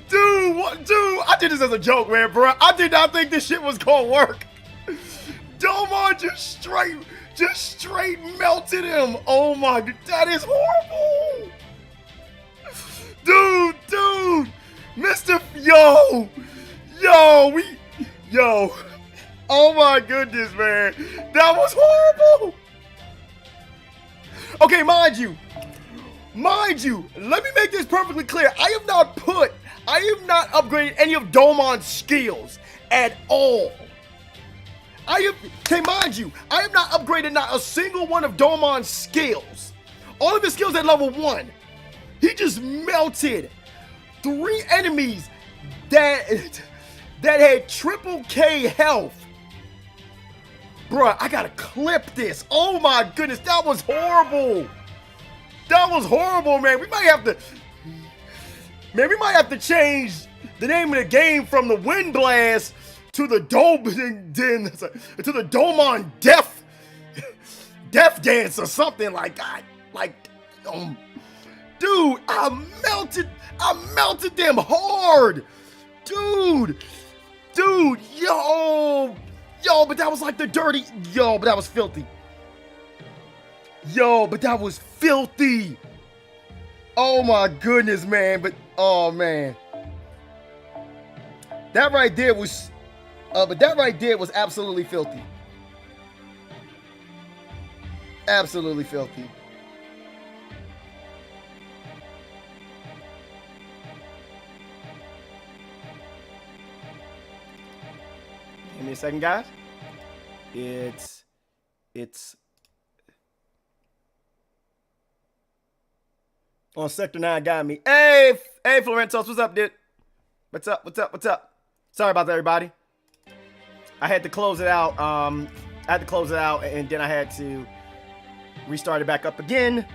Dude, what? Dude, I did this as a joke, man, bro. I did not think this shit was gonna work. Douman just straight melted him. Oh my god, that is horrible! Dude, Mr. Yo. Oh my goodness, man. That was horrible. Okay, mind you, let me make this perfectly clear. I have not upgraded any of Douman's skills at all. mind you, I have not upgraded not a single one of Douman's skills. All of his skills at level 1. He just melted 3 enemies that had triple K health. Bruh, I gotta clip this. Oh my goodness, that was horrible. That was horrible, man. We might have to change the name of the game from the Wind Blast to the Douman Death Dance or something like that. Dude, I melted them hard. Dude, yo, but that was like the dirty, but that was filthy. But that was filthy. Oh my goodness, man. But oh man, that right there was absolutely filthy. Absolutely filthy. Give me a second, guys. It's on Sector 9 got me. Hey, Florentos, what's up, dude? What's up? Sorry about that, everybody. I had to close it out. And then I had to restart it back up again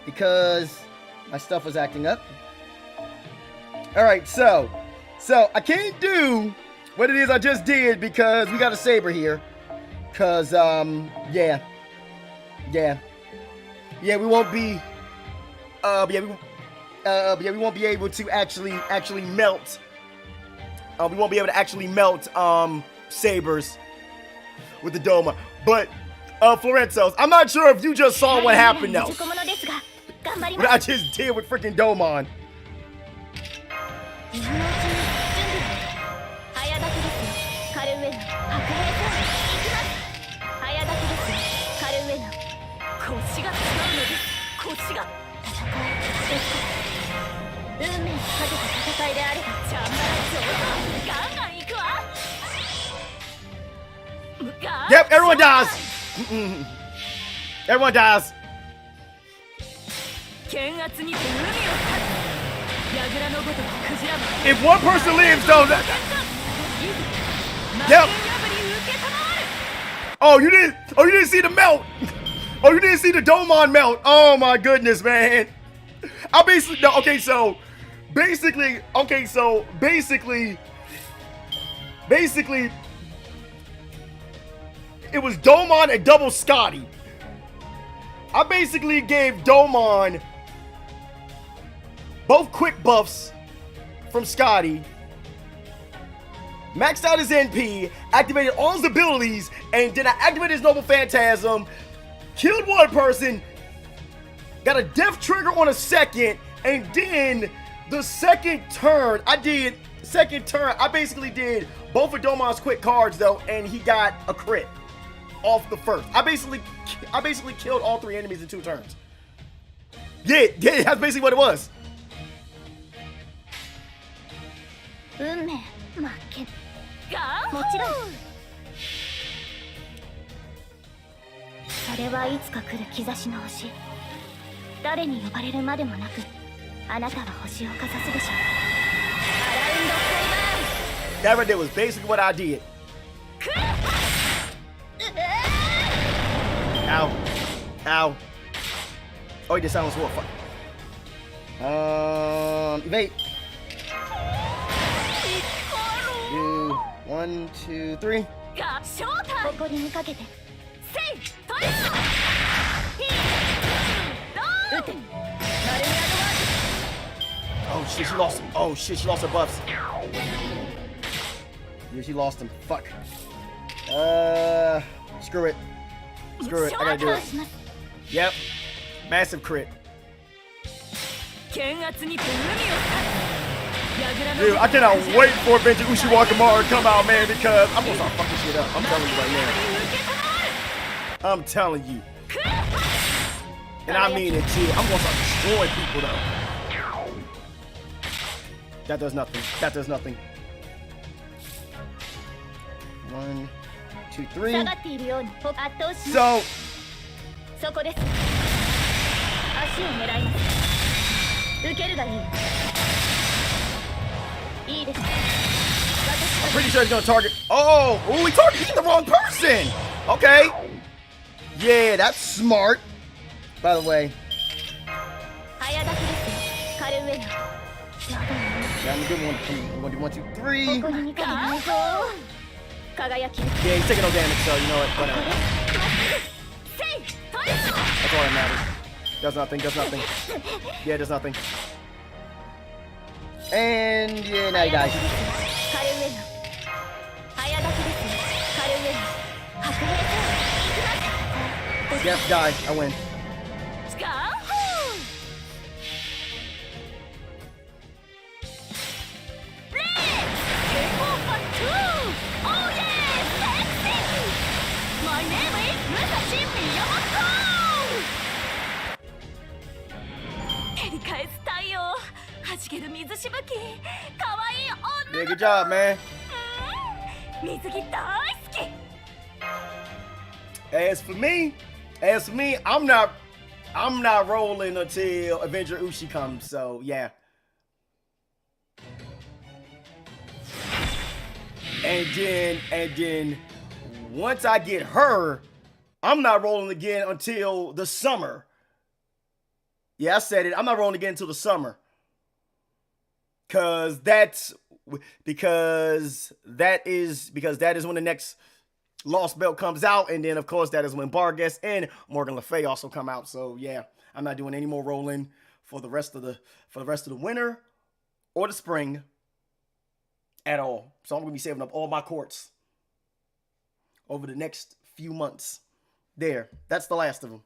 because my stuff was acting up. All right, so I can't do what it is I just did because we got a saber here. Cause yeah, we won't be we won't be able to actually melt. We won't be able to actually melt sabers with the Douman. But Florentos, I'm not sure if you just saw what happened though. What I just did with freaking Douman. Yep, everyone dies. Everyone dies. If one person lives, though, yep. Oh, you didn't see the melt. Oh, you didn't see the Douman melt. Oh my goodness, man. Basically, it was Douman and double Scotty. I basically gave Douman both quick buffs from Scotty, maxed out his NP, activated all his abilities, and then I activated his Noble Phantasm, killed one person, got a death trigger on a second, and then the second turn, I basically did both of Douman's quick cards though, and he got a crit off the first. I basically killed all 3 enemies in 2 turns. Yeah, that's basically what it was. That right there was basically what I did. Ow. Oh, he did silence war. Fuck. Evade. 1, 2, 3. Oh shit, she lost him. Oh shit, she lost her buffs. Yeah, she lost him. Fuck. Screw it. I gotta do it. Yep. Massive crit. Dude, I cannot wait for Benji Ushiwakamaru to come out, man, because I'm gonna start fucking shit up. I'm telling you right now. I'm telling you. And I mean it, too. I'm gonna start destroying people, though. That does nothing. 1, 2, 3. 下がっているように圧倒します。 So そこです。足を狙います。受けるがいい。いいです。 I'm pretty sure he's gonna target. Oh, he targeted the wrong person. Okay. Yeah, that's smart. By the way. 早炊きです。カルウェナ。 Yeah, I'm gonna do 1, 2, 3. ここに2回内臓。輝き。 Yeah, he's taking no damage, so you know what? Whatever. That's all that matters. Does nothing, does nothing. Yeah, does nothing. And yeah, now he dies. カルウェナ。早炊きです。カルウェナ。白兵戦。 Yep, die. I win. スカーホー。レッツゴーファットゥー。オーイエーセクシー。My name is 武蔵宮本。照り返す太陽。弾ける水しぶき。可愛い女。 Yeah, good job, man. 水着大好き。 As for me, I'm not rolling until Avenger Ushi comes. So yeah. And then once I get her, I'm not rolling again until the summer. Yeah, I said it. I'm not rolling again until the summer. Because that is when the next Lostbelt comes out, and then of course that is when Barguest and Morgan Le Fay also come out. So yeah, I'm not doing any more rolling for the rest of the winter or the spring at all. So I'm gonna be saving up all my courts over the next few months. There, that's the last of them.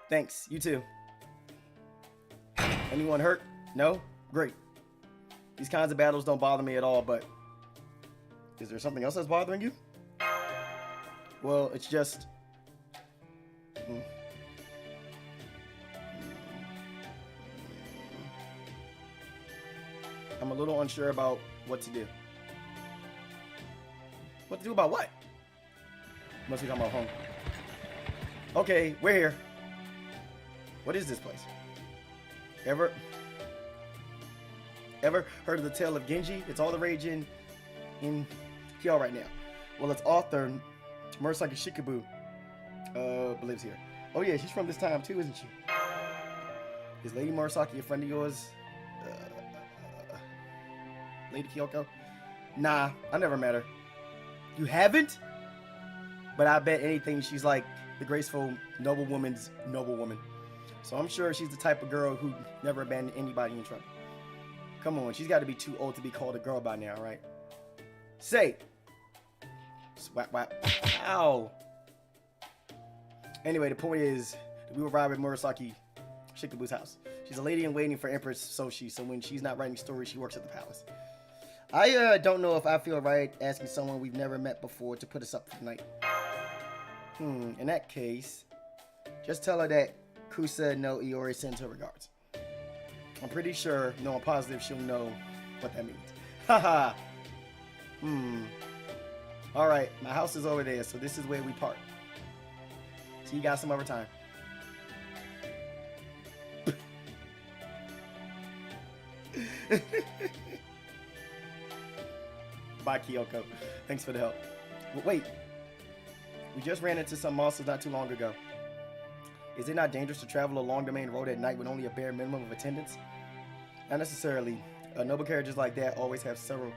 Thanks. You too. Anyone hurt? No? Great. These kinds of battles don't bother me at all, but is there something else that's bothering you? Well, it's just... I'm a little unsure about what to do. What to do about what? Must be talking about home. Okay, we're here. What is this place? Ever heard of the tale of Genji? It's all the rage in Kyo right now. Well, its author, Murasaki Shikabu, lives here. Oh yeah, she's from this time too, isn't she? Is Lady Murasaki a friend of yours? Lady Kyoko? Nah, I never met her. You haven't? But I bet anything she's like the graceful noblewoman's noblewoman. So I'm sure she's the type of girl who never abandoned anybody in trouble. Come on, she's got to be too old to be called a girl by now, right? Say. Swap, wap. Ow. Anyway, the point is, we arrived at Murasaki Shikabu's house. She's a lady in waiting for Empress Soshi, so when she's not writing stories, she works at the palace. I don't know if I feel right asking someone we've never met before to put us up for the night. In that case, just tell her that Kusa no Iori sends her regards. I'm pretty sure, no, I'm positive she'll know what that means. Haha. Alright, my house is over there, so this is where we park. See you guys some other time. Bye, Kyoko. Thanks for the help. But wait. We just ran into some monsters not too long ago. Is it not dangerous to travel along the main road at night with only a bare minimum of attendants? Not necessarily. Noble carriages like that always have several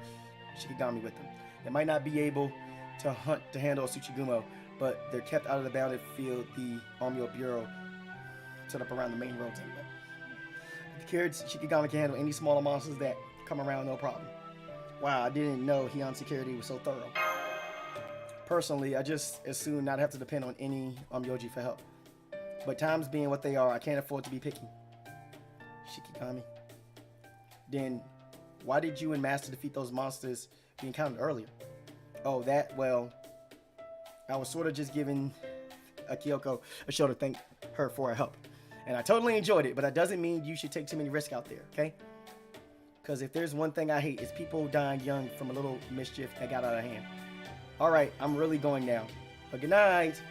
Shikigami with them. They might not be able to hunt to handle a Tsuchigumo, but they're kept out of the bounded field the Onmyo Bureau set up around the main roads anyway. The carriage Shikigami can handle any smaller monsters that come around, no problem. Wow, I didn't know Heian security was so thorough. Personally, I just as soon not have to depend on any Onmyoji for help. But times being what they are, I can't afford to be picky. Shikigami. Then, why did you and Master defeat those monsters we encountered earlier? Oh, that, well, I was sort of just giving Kyoko a show to thank her for her help. And I totally enjoyed it, but that doesn't mean you should take too many risks out there, okay? Because if there's one thing I hate, it's people dying young from a little mischief that got out of hand. Alright, I'm really going now. But good night.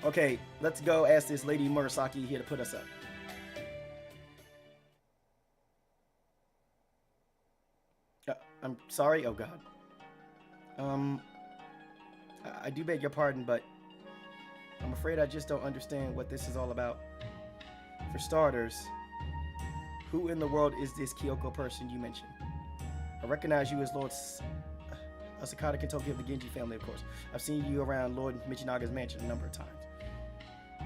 Okay, let's go ask this Lady Murasaki here to put us up. I'm sorry? Oh, God. I do beg your pardon, but I'm afraid I just don't understand what this is all about. For starters, who in the world is this Kyoko person you mentioned? I recognize you as Lord Asakata Kentoki of the Genji family, of course. I've seen you around Lord Michinaga's mansion a number of times.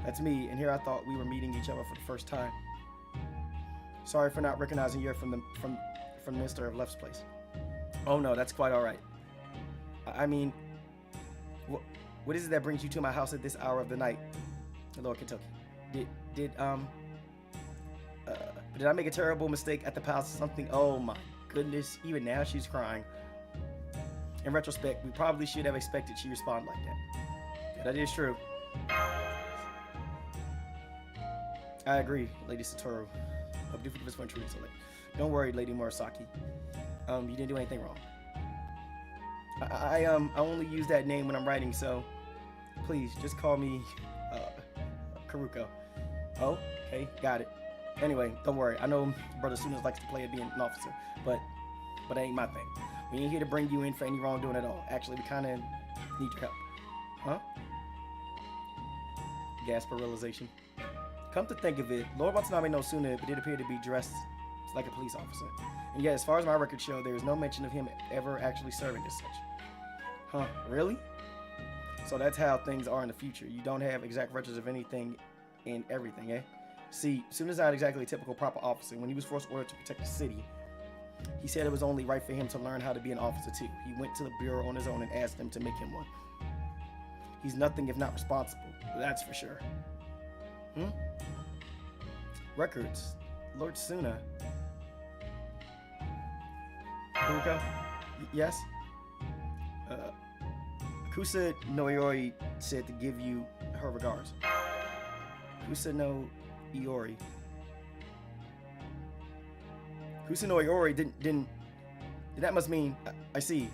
That's me, and here I thought we were meeting each other for the first time. Sorry for not recognizing you from the Minister of Left's place. Oh no, that's quite alright. I mean, what is it that brings you to my house at this hour of the night, Lord Kentucky? Did I make a terrible mistake at the palace or something? Oh my goodness, even now she's crying. In retrospect, we probably should have expected she respond like that. Yeah, that is true. I agree, Lady Satoru. Don't worry, Lady Murasaki. You didn't do anything wrong. I only use that name when I'm writing, so please just call me Karuko. Oh, okay, got it. Anyway, don't worry. I know Brother Sunas likes to play at being an officer, but that ain't my thing. We ain't here to bring you in for any wrongdoing at all. Actually, we kind of need your help. Huh? Gasp for realization. Come to think of it, Lord Watanabe no Suna did appear to be dressed like a police officer. And yet, as far as my records show, there is no mention of him ever actually serving as such. Huh, really? So that's how things are in the future. You don't have exact records of anything and everything, eh? See, Suna's not exactly a typical proper officer. When he was forced ordered to protect the city, he said it was only right for him to learn how to be an officer too. He went to the bureau on his own and asked them to make him one. He's nothing if not responsible, that's for sure. Records. Lord Suna. Kuruko? Yes? Kusa no Iori said to give you her regards. Kusa no Iori. Kusa no Iori didn't that must mean I see.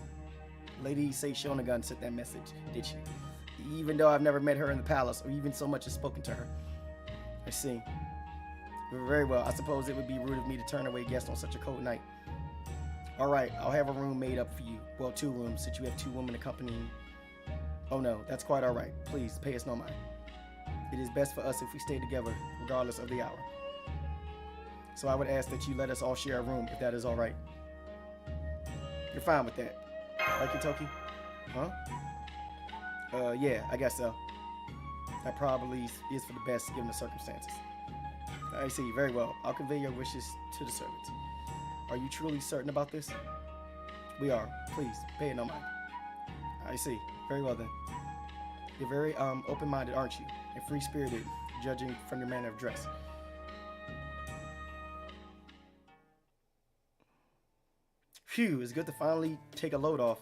Lady Sei Shonagon sent that message, did she? Even though I've never met her in the palace or even so much as spoken to her. I see. Very well. I suppose it would be rude of me to turn away guests on such a cold night. Alright, I'll have a room made up for you. Well, 2 rooms, since you have 2 women accompanying. Oh no, that's quite alright. Please, pay us no mind. It is best for us if we stay together, regardless of the hour. So I would ask that you let us all share a room, if that is alright. You're fine with that. Right, Kentucky? Huh? Yeah, I guess so. That probably is for the best, given the circumstances. I see, very well. I'll convey your wishes to the servants. Are you truly certain about this? We are. Please, pay it no mind. I see. Very well then. You're very open-minded, aren't you? And free-spirited, judging from your manner of dress. Phew, it's good to finally take a load off.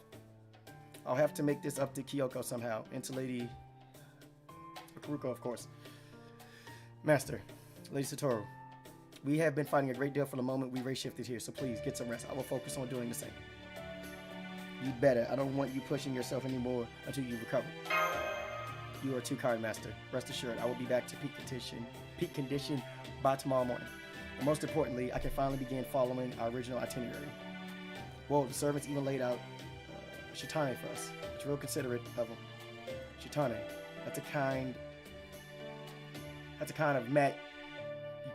I'll have to make this up to Kyoko somehow, and to Lady Karuko, of course. Master, Lady Satoru, we have been fighting a great deal for the moment we race shifted here, so please get some rest. I will focus on doing the same. You better. I don't want you pushing yourself anymore until you recover. You are too kind, Master. Rest assured, I will be back to peak condition by tomorrow morning. And most importantly, I can finally begin following our original itinerary. Well, the servants even laid out Shitane for us. It's real considerate of them. Shitane, that's a kind of mat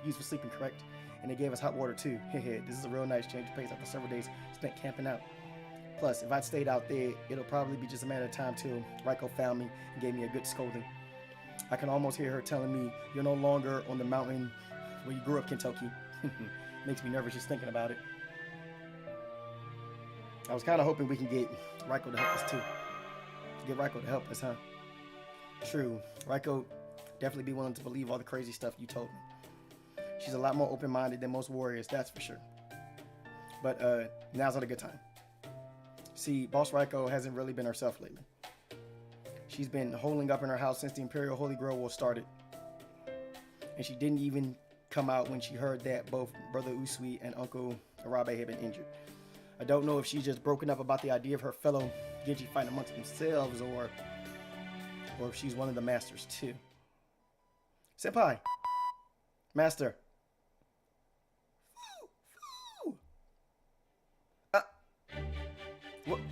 used for sleeping, correct? And they gave us hot water too. This is a real nice change of pace after several days spent camping out. Plus, if I'd stayed out there, it'll probably be just a matter of time till Raiko found me and gave me a good scolding. I can almost hear her telling me, "You're no longer on the mountain where you grew up, Kentucky." Makes me nervous just thinking about it. I was kind of hoping we can get Raiko to help us too. Get Raiko to help us, huh? True. Raiko definitely be willing to believe all the crazy stuff you told me. She's a lot more open-minded than most warriors, that's for sure. But now's not a good time. See, Boss Raiko hasn't really been herself lately. She's been holding up in her house since the Imperial Holy Grail War started. And she didn't even come out when she heard that both Brother Usui and Uncle Arabe had been injured. I don't know if she's just broken up about the idea of her fellow Genji fighting amongst themselves, or if she's one of the masters too. Senpai! Master!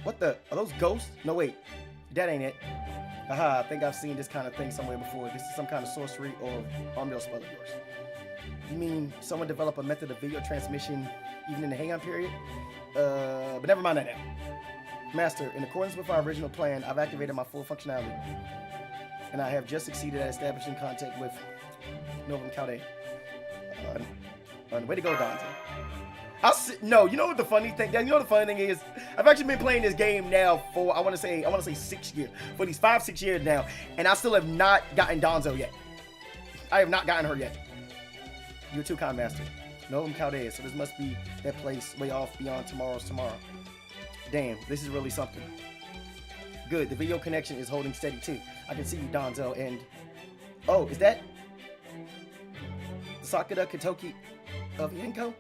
What the? Are those ghosts? No, wait. That ain't it. Haha, I think I've seen this kind of thing somewhere before. This is some kind of sorcery or armor spell of yours. You mean someone developed a method of video transmission even in the Heian period? But never mind that now. Master, in accordance with our original plan, I've activated my full functionality. And I have just succeeded at establishing contact with No.5.5. Way to go, Dante. No, you know what the funny thing? You know what the funny thing is? I've actually been playing this game now for I want to say 6 years. For these 5-6 years now, and I still have not gotten Donzo yet. I have not gotten her yet. You're too kind, Master. No.5.5. So this must be that place way off beyond tomorrow's tomorrow. Damn, this is really something. Good. The video connection is holding steady too. I can see you, Donzo, and oh, is that Sakura Katoki of Heian Kyo?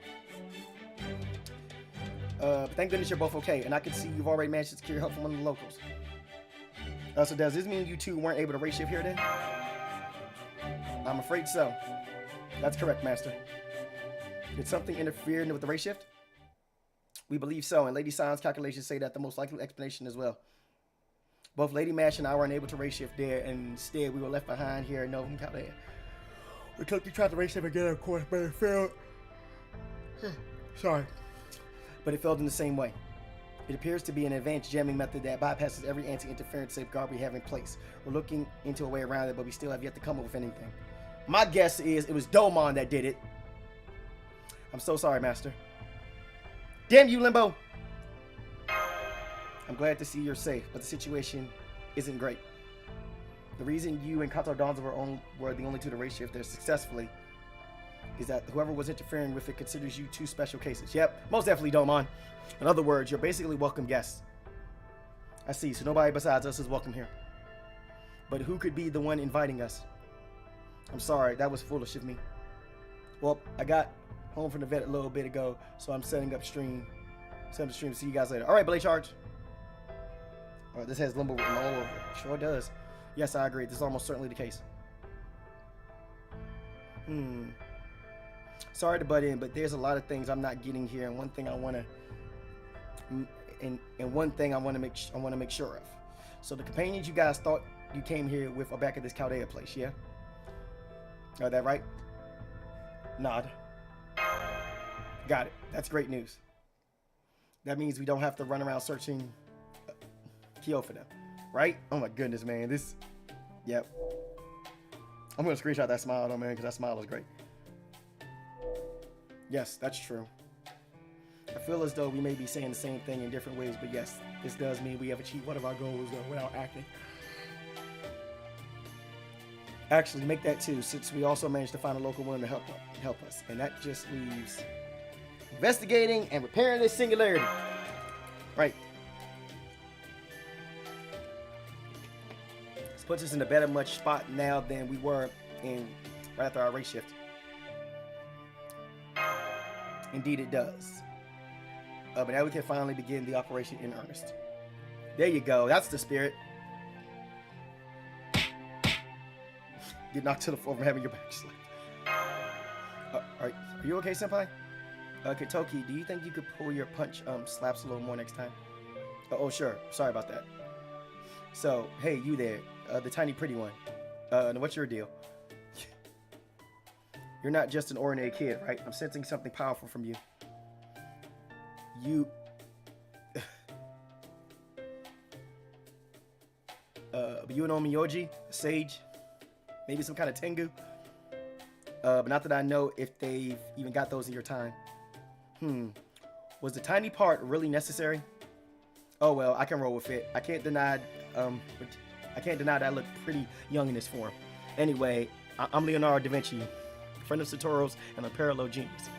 Thank goodness you're both okay, and I can see you've already managed to secure help from one of the locals. So does this mean you two weren't able to race shift here then? I'm afraid so. That's correct, Master. Did something interfere with the race shift? We believe so, and Lady San's calculations say that the most likely explanation as well. Both Lady Mash and I were unable to race shift there, and instead we were left behind here in No.5.5. We tried to race shift again, of course, but it failed. Sorry. But it failed in the same way. It appears to be an advanced jamming method that bypasses every anti-interference safeguard we have in place. We're looking into a way around it, but we still have yet to come up with anything. My guess is it was Douman that did it. I'm so sorry, Master. Damn you, Limbo! I'm glad to see you're safe, but the situation isn't great. The reason you and Kato Donzo were the only two to race shift there successfully is that whoever was interfering with it considers you two special cases. Yep, most definitely, Douman. In other words, you're basically welcome guests. I see, so nobody besides us is welcome here. But who could be the one inviting us? I'm sorry, that was foolish of me. Well, I got home from the vet a little bit ago, so I'm setting up stream. See you guys later. All right, Blade Charge. All right, this has Limbo written all over it. Sure does. Yes, I agree. This is almost certainly the case. Sorry to butt in, but there's a lot of things I'm not getting here, and one thing I want to, make sure of. So the companions you guys thought you came here with are back at this Chaldea place, yeah? Are that right? Nod. Got it. That's great news. That means we don't have to run around searching Kyo for them, right? Oh my goodness, man. Yep. I'm gonna screenshot that smile though, man, because that smile is great. Yes, that's true. I feel as though we may be saying the same thing in different ways, but yes, this does mean we have achieved one of our goals without acting. Actually, make that too, since we also managed to find a local woman to help us, and that just leaves investigating and repairing this singularity. Right. This puts us in a better much spot now than we were in right after our race shift. Indeed it does. But now we can finally begin the operation in earnest. There you go. That's the spirit. Get knocked to the floor from having your back slapped. Are you okay, Senpai? Katoki, do you think you could pull your punch slaps a little more next time? Oh, sure. Sorry about that. So, hey, you there. The tiny pretty one. What's your deal? You're not just an ordinary kid, right? I'm sensing something powerful from you. You know Miyoji, a sage, maybe some kind of Tengu. But not that I know if they've even got those in your time. Was the tiny part really necessary? Oh well, I can roll with it. I can't deny that I look pretty young in this form. Anyway, I'm Leonardo da Vinci, friend of Satoru's and a parallel genius.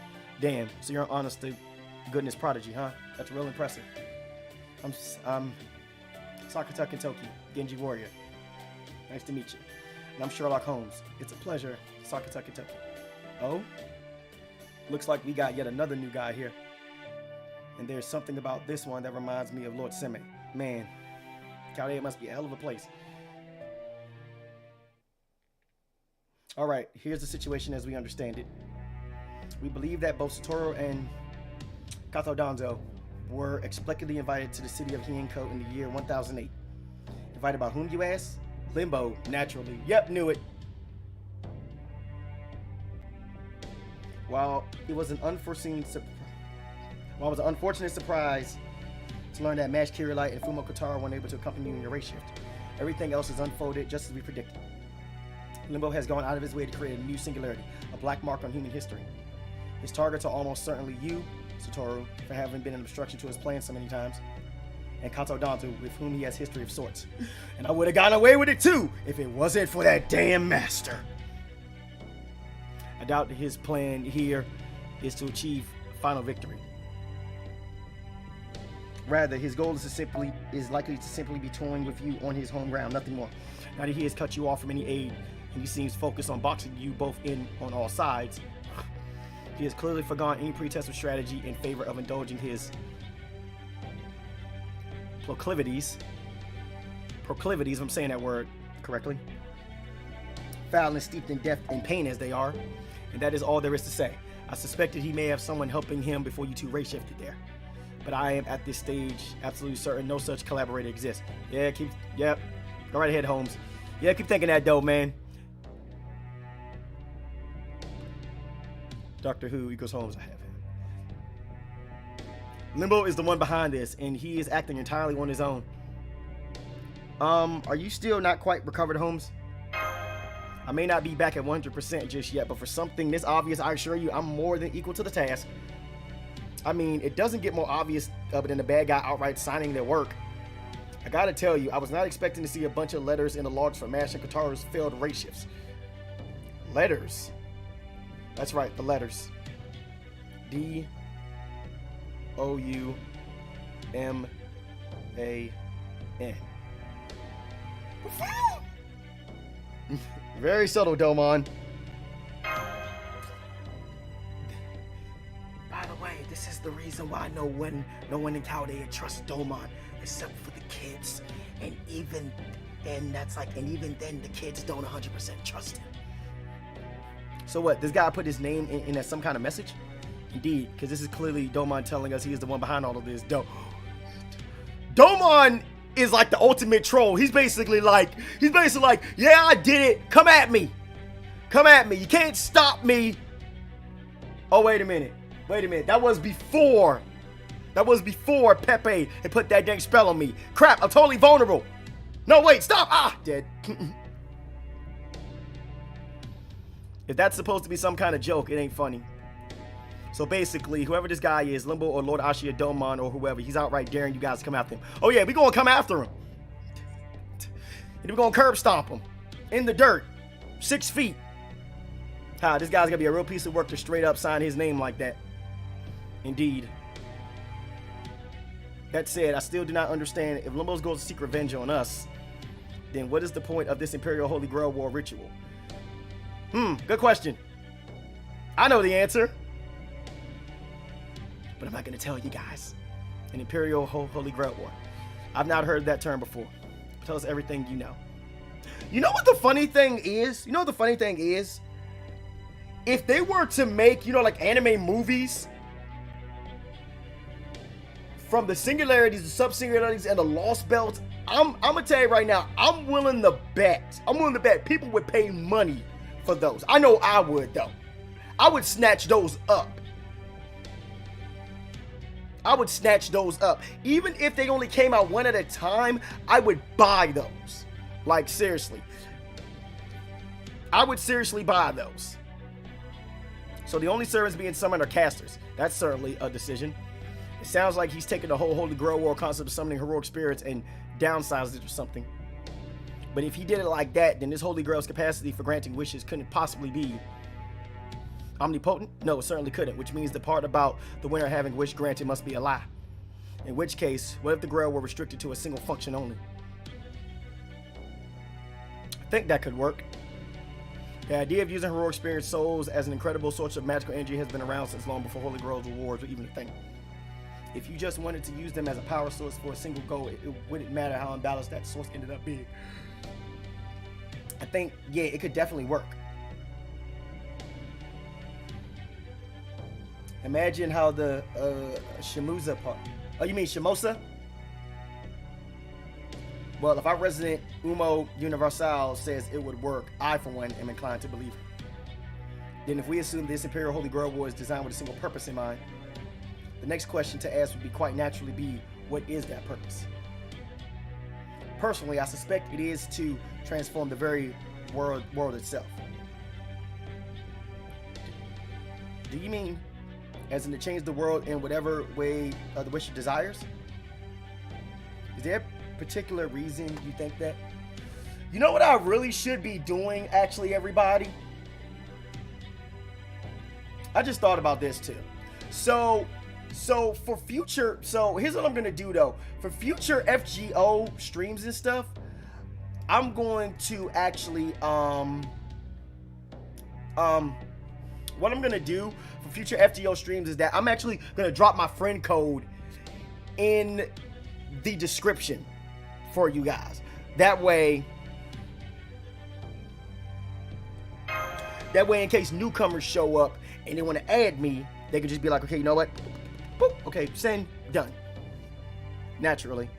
Damn, so you're an honest to goodness prodigy, huh? That's real impressive. I'm Sakata Kentoki, Genji warrior. Nice to meet you. And I'm Sherlock Holmes. It's a pleasure, Sakata Kentoki. Oh, looks like we got yet another new guy here. And there's something about this one that reminds me of Lord Seme. Man, Chaldea must be a hell of a place. All right, here's the situation as we understand it. We believe that both Satoru and Kato Danzo were explicitly invited to the city of Heian Kyo in the year 1008. Invited by whom, you ask? Limbo, naturally. Yep, knew it. While it was an unfortunate surprise to learn that Mash Kirillite and Fumo Kotaro weren't able to accompany you in your race shift, everything else is unfolded just as we predicted. Limbo has gone out of his way to create a new singularity, a black mark on human history. His targets are almost certainly you, Satoru, for having been an obstruction to his plans so many times, and Kato Danzo, with whom he has history of sorts. And I would have gotten away with it too, if it wasn't for that damn master. I doubt that his plan here is to achieve final victory. Rather, his goal is likely to simply be toying with you on his home ground, nothing more. Now that he has cut you off from any aid, and he seems focused on boxing you both in on all sides, he has clearly forgone any pretense of strategy in favor of indulging his proclivities, if I'm saying that word correctly, foul and steeped in death and pain as they are, and that is all there is to say. I suspected he may have someone helping him before you two race shifted there, but I am at this stage absolutely certain no such collaborator exists. Go right ahead, Holmes. Yeah, keep thinking that though, man. Doctor Who equals Holmes, I have him. Limbo is the one behind this, and he is acting entirely on his own. Are you still not quite recovered, Holmes? I may not be back at 100% just yet, but for something this obvious, I assure you, I'm more than equal to the task. I mean, it doesn't get more obvious than the bad guy outright signing their work. I gotta tell you, I was not expecting to see a bunch of letters in the logs for Mash and Kotaro's failed race shifts. Letters? That's right, the letters. D-O-U-M-A-N. Very subtle, Douman. By the way, this is the reason why no one in Chaldea trusts Douman except for the kids. And even then the kids don't 100% trust him. So what, this guy put his name in as some kind of message? Indeed, because this is clearly Douman telling us he is the one behind all of this. Douman is like the ultimate troll. He's basically like, yeah, I did it. Come at me. You can't stop me. Oh, wait a minute. That was before Pepe had put that dang spell on me. Crap, I'm totally vulnerable. No, wait, stop. Ah, dead. If that's supposed to be some kind of joke, it ain't funny. So basically, whoever this guy is, Limbo or Lord Ashia Douman or whoever, he's outright daring you guys to come after him. Oh yeah, we gonna come after him. And we're gonna curb stomp him. In the dirt. 6 feet. This guy's gonna be a real piece of work to straight up sign his name like that. Indeed. That said, I still do not understand if Limbo's goal is to seek revenge on us, then what is the point of this Imperial Holy Grail War ritual? Good question. I know the answer. But I'm not going to tell you guys. An Imperial Holy Grail War. I've not heard that term before. Tell us everything you know. You know what the funny thing is? If they were to make, like anime movies from the singularities, the sub-singularities, and the Lostbelt, I'm going to tell you right now, I'm willing to bet people would pay money for those. I know I would, though. I would snatch those up. Even if they only came out one at a time, I would buy those. Like, seriously. I would seriously buy those. So the only servants being summoned are casters. That's certainly a decision. It sounds like he's taken the whole Holy Grail War concept of summoning heroic spirits and downsized it or something. But if he did it like that, then this Holy Grail's capacity for granting wishes couldn't possibly be omnipotent? No, it certainly couldn't, which means the part about the winner having wish granted must be a lie. In which case, what if the Grail were restricted to a single function only? I think that could work. The idea of using heroic spirit souls as an incredible source of magical energy has been around since long before Holy Grail rewards were even a thing. If you just wanted to use them as a power source for a single goal, it wouldn't matter how imbalanced that source ended up being. I think, yeah, it could definitely work. Imagine how the Shimusa part. Oh, you mean Shimosa? Well, if our resident Umo Universal says it would work, I, for one, am inclined to believe it. Then if we assume this Imperial Holy Grail War is designed with a single purpose in mind, the next question to ask would be quite naturally be, what is that purpose? Personally, I suspect it is to transform the very world itself. Do you mean as in to change the world in whatever way the wisher desires? Is there a particular reason you think that? You know what I really should be doing, actually, everybody? I just thought about this too. So for future, here's what I'm gonna do though. For future FGO streams and stuff, I'm going to actually what I'm gonna do for future FGO streams is that I'm actually gonna drop my friend code in the description for you guys. That way, in case newcomers show up and they want to add me, they can just be like, okay, you know what? Boop, okay, send, done. Naturally.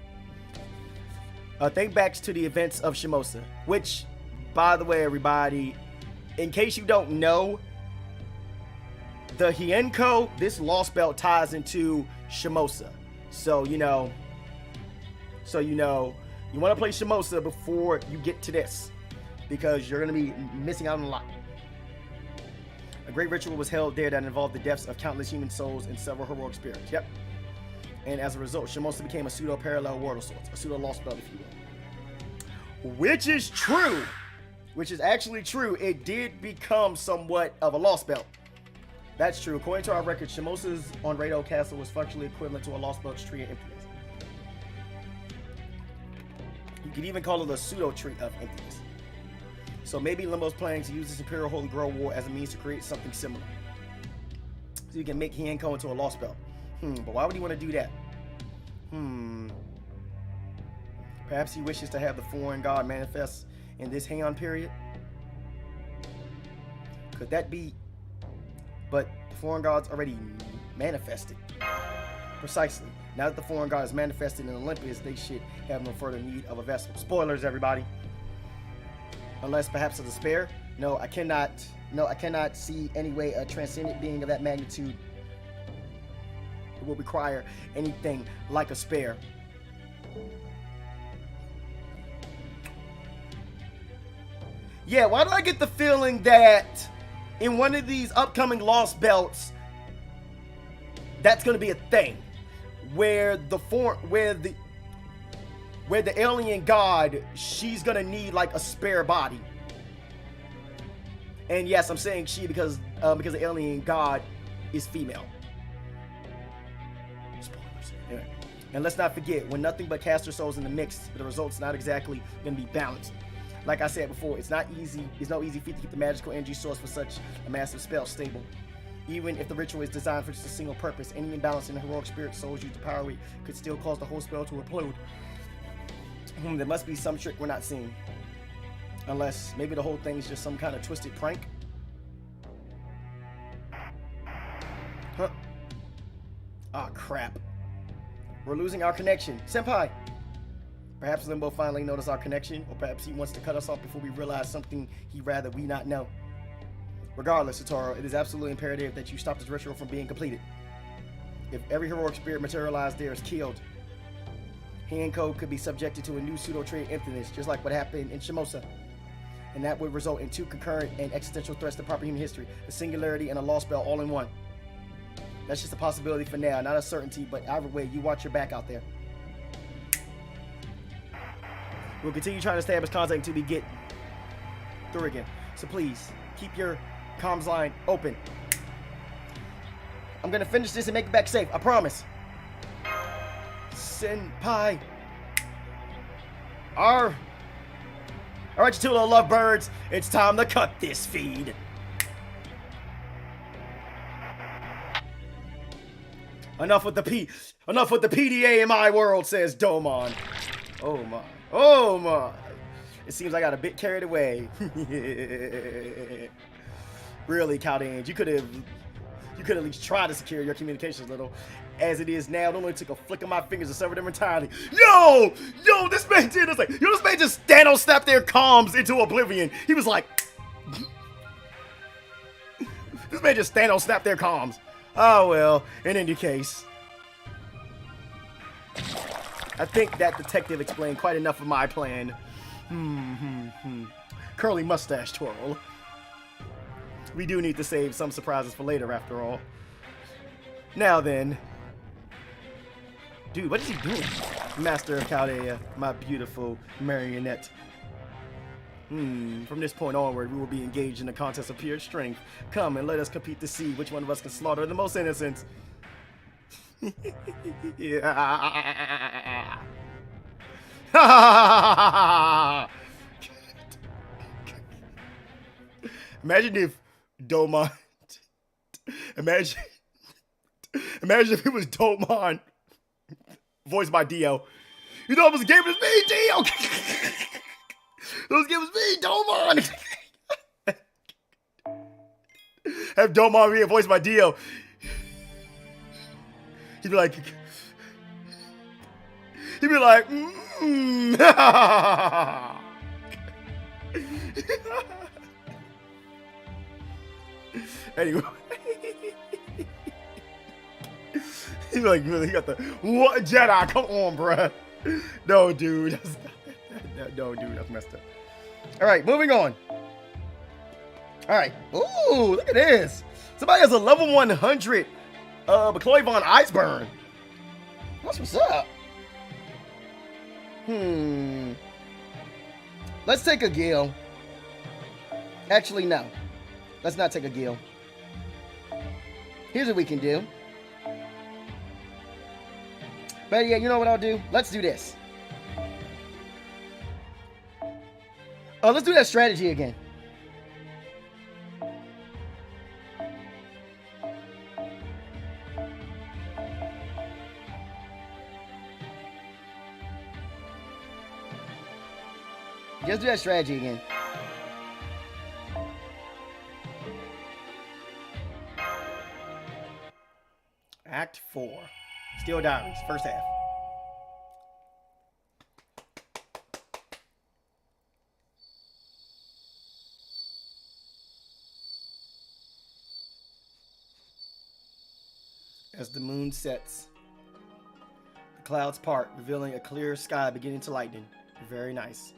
Think back to the events of Shimosa, which, by the way, everybody, in case you don't know, the Heian Kyo, this Lostbelt ties into Shimosa. So you want to play Shimosa before you get to this, because you're going to be missing out on a lot. A great ritual was held there that involved the deaths of countless human souls and several heroic spirits. Yep. And as a result, Shimosa became a pseudo-parallel world of sorts, a pseudo-Lostbelt, if you will. Which is true. Which is actually true. It did become somewhat of a Lostbelt. That's true. According to our record, Shimosa's on Rado Castle was functionally equivalent to a Lostbelt's tree of emptiness. You could even call it a pseudo-tree of emptiness. So maybe Limbo's planning to use this Imperial Holy Grail War as a means to create something similar. So you can make Heian Kyo into a Lostbelt. But why would he want to do that? Perhaps he wishes to have the foreign god manifest in this Heian period? Could that be? But the foreign god's already manifested. Precisely. Now that the foreign god is manifested in Olympus, they should have no further need of a vessel. Spoilers, everybody. Unless perhaps a despair. No, I cannot see any way a transcendent being of that magnitude will require anything like a spare. Yeah, why do I get the feeling that in one of these upcoming Lostbelts, that's going to be a thing, where the alien god, she's going to need like a spare body. And yes, I'm saying she because the alien god is female. Spoilers. Anyway. And let's not forget, when nothing but caster souls in the mix, the result's not exactly going to be balanced. Like I said before, it's no easy feat to keep the magical energy source for such a massive spell stable. Even if the ritual is designed for just a single purpose, any imbalance in the heroic spirit souls used to power it could still cause the whole spell to implode. There must be some trick we're not seeing. Unless maybe the whole thing is just some kind of twisted prank. Huh. Ah, crap. We're losing our connection. Senpai! Perhaps Limbo finally noticed our connection, or perhaps he wants to cut us off before we realize something he'd rather we not know. Regardless, Satoru, it is absolutely imperative that you stop this ritual from being completed. If every heroic spirit materialized there is killed, Heian Kyo could be subjected to a new pseudo-tree of emptiness, just like what happened in Shimosa. And that would result in two concurrent and existential threats to proper human history, a singularity and a Lostbelt all in one. That's just a possibility for now, not a certainty, but either way, you watch your back out there. We'll continue trying to establish contact until we get through again. So please, keep your comms line open. I'm gonna finish this and make it back safe, I promise. Senpai. All right, you two little lovebirds, it's time to cut this feed. Enough with the PDA in my world, says Douman. Oh my. Oh my. It seems I got a bit carried away. Really, Caldane, you could at least try to secure your communications a little. As it is now, it only took a flick of my fingers to sever them entirely. Yo, this man did this. Like, this man just Thanos snapped their comms into oblivion. He was like, this man just Thanos snapped their comms. Oh well, in any case, I think that detective explained quite enough of my plan. Curly mustache twirl. We do need to save some surprises for later, after all. Now then. Dude, what is he doing? Master of Chaldea, my beautiful marionette. From this point onward, we will be engaged in a contest of pure strength. Come and let us compete to see which one of us can slaughter the most innocents. Yeah. Imagine if Douman. Imagine if it was Douman, voiced by Dio. You know, it was a game with me, Dio. Those games me, Douman. Have Douman being voiced by Dio. He'd be like, Anyway. He's like, really, he got the, what, Jedi? Come on, bruh. No, dude. No, dude, that's messed up. All right, moving on. All right. Ooh, look at this. Somebody has a level 100 McCloy Von Iceburn. That's what's up. Let's take a Gil. Actually, no. Let's not take a Gil. Here's what we can do. But yeah, you know what I'll do? Let's do this. Let's do that strategy again. Let's do that strategy again. Act 4. Steel Diaries, first half. As the moon sets, the clouds part, revealing a clear sky beginning to lighten. Very nice.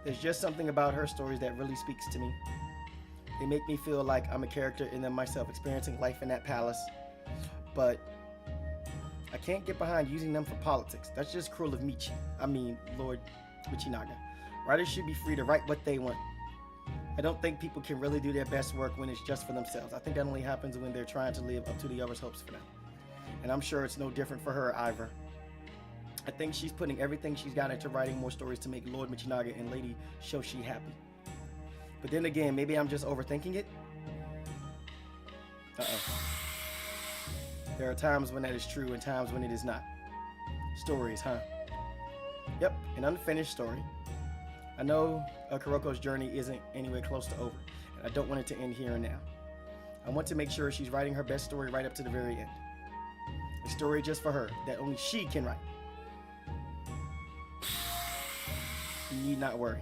There's just something about her stories that really speaks to me. They make me feel like I'm a character in them myself, experiencing life in that palace. But I can't get behind using them for politics. That's just cruel of Lord Michinaga. Writers should be free to write what they want. I don't think people can really do their best work when it's just for themselves. I think that only happens when they're trying to live up to the others' hopes for them. And I'm sure it's no different for her either. I think she's putting everything she's got into writing more stories to make Lord Michinaga and Lady Shoshi happy. But then again, maybe I'm just overthinking it. There are times when that is true and times when it is not. Stories, huh? Yep, an unfinished story. I know Kuroko's journey isn't anywhere close to over, and I don't want it to end here and now. I want to make sure she's writing her best story right up to the very end. A story just for her, that only she can write. You need not worry.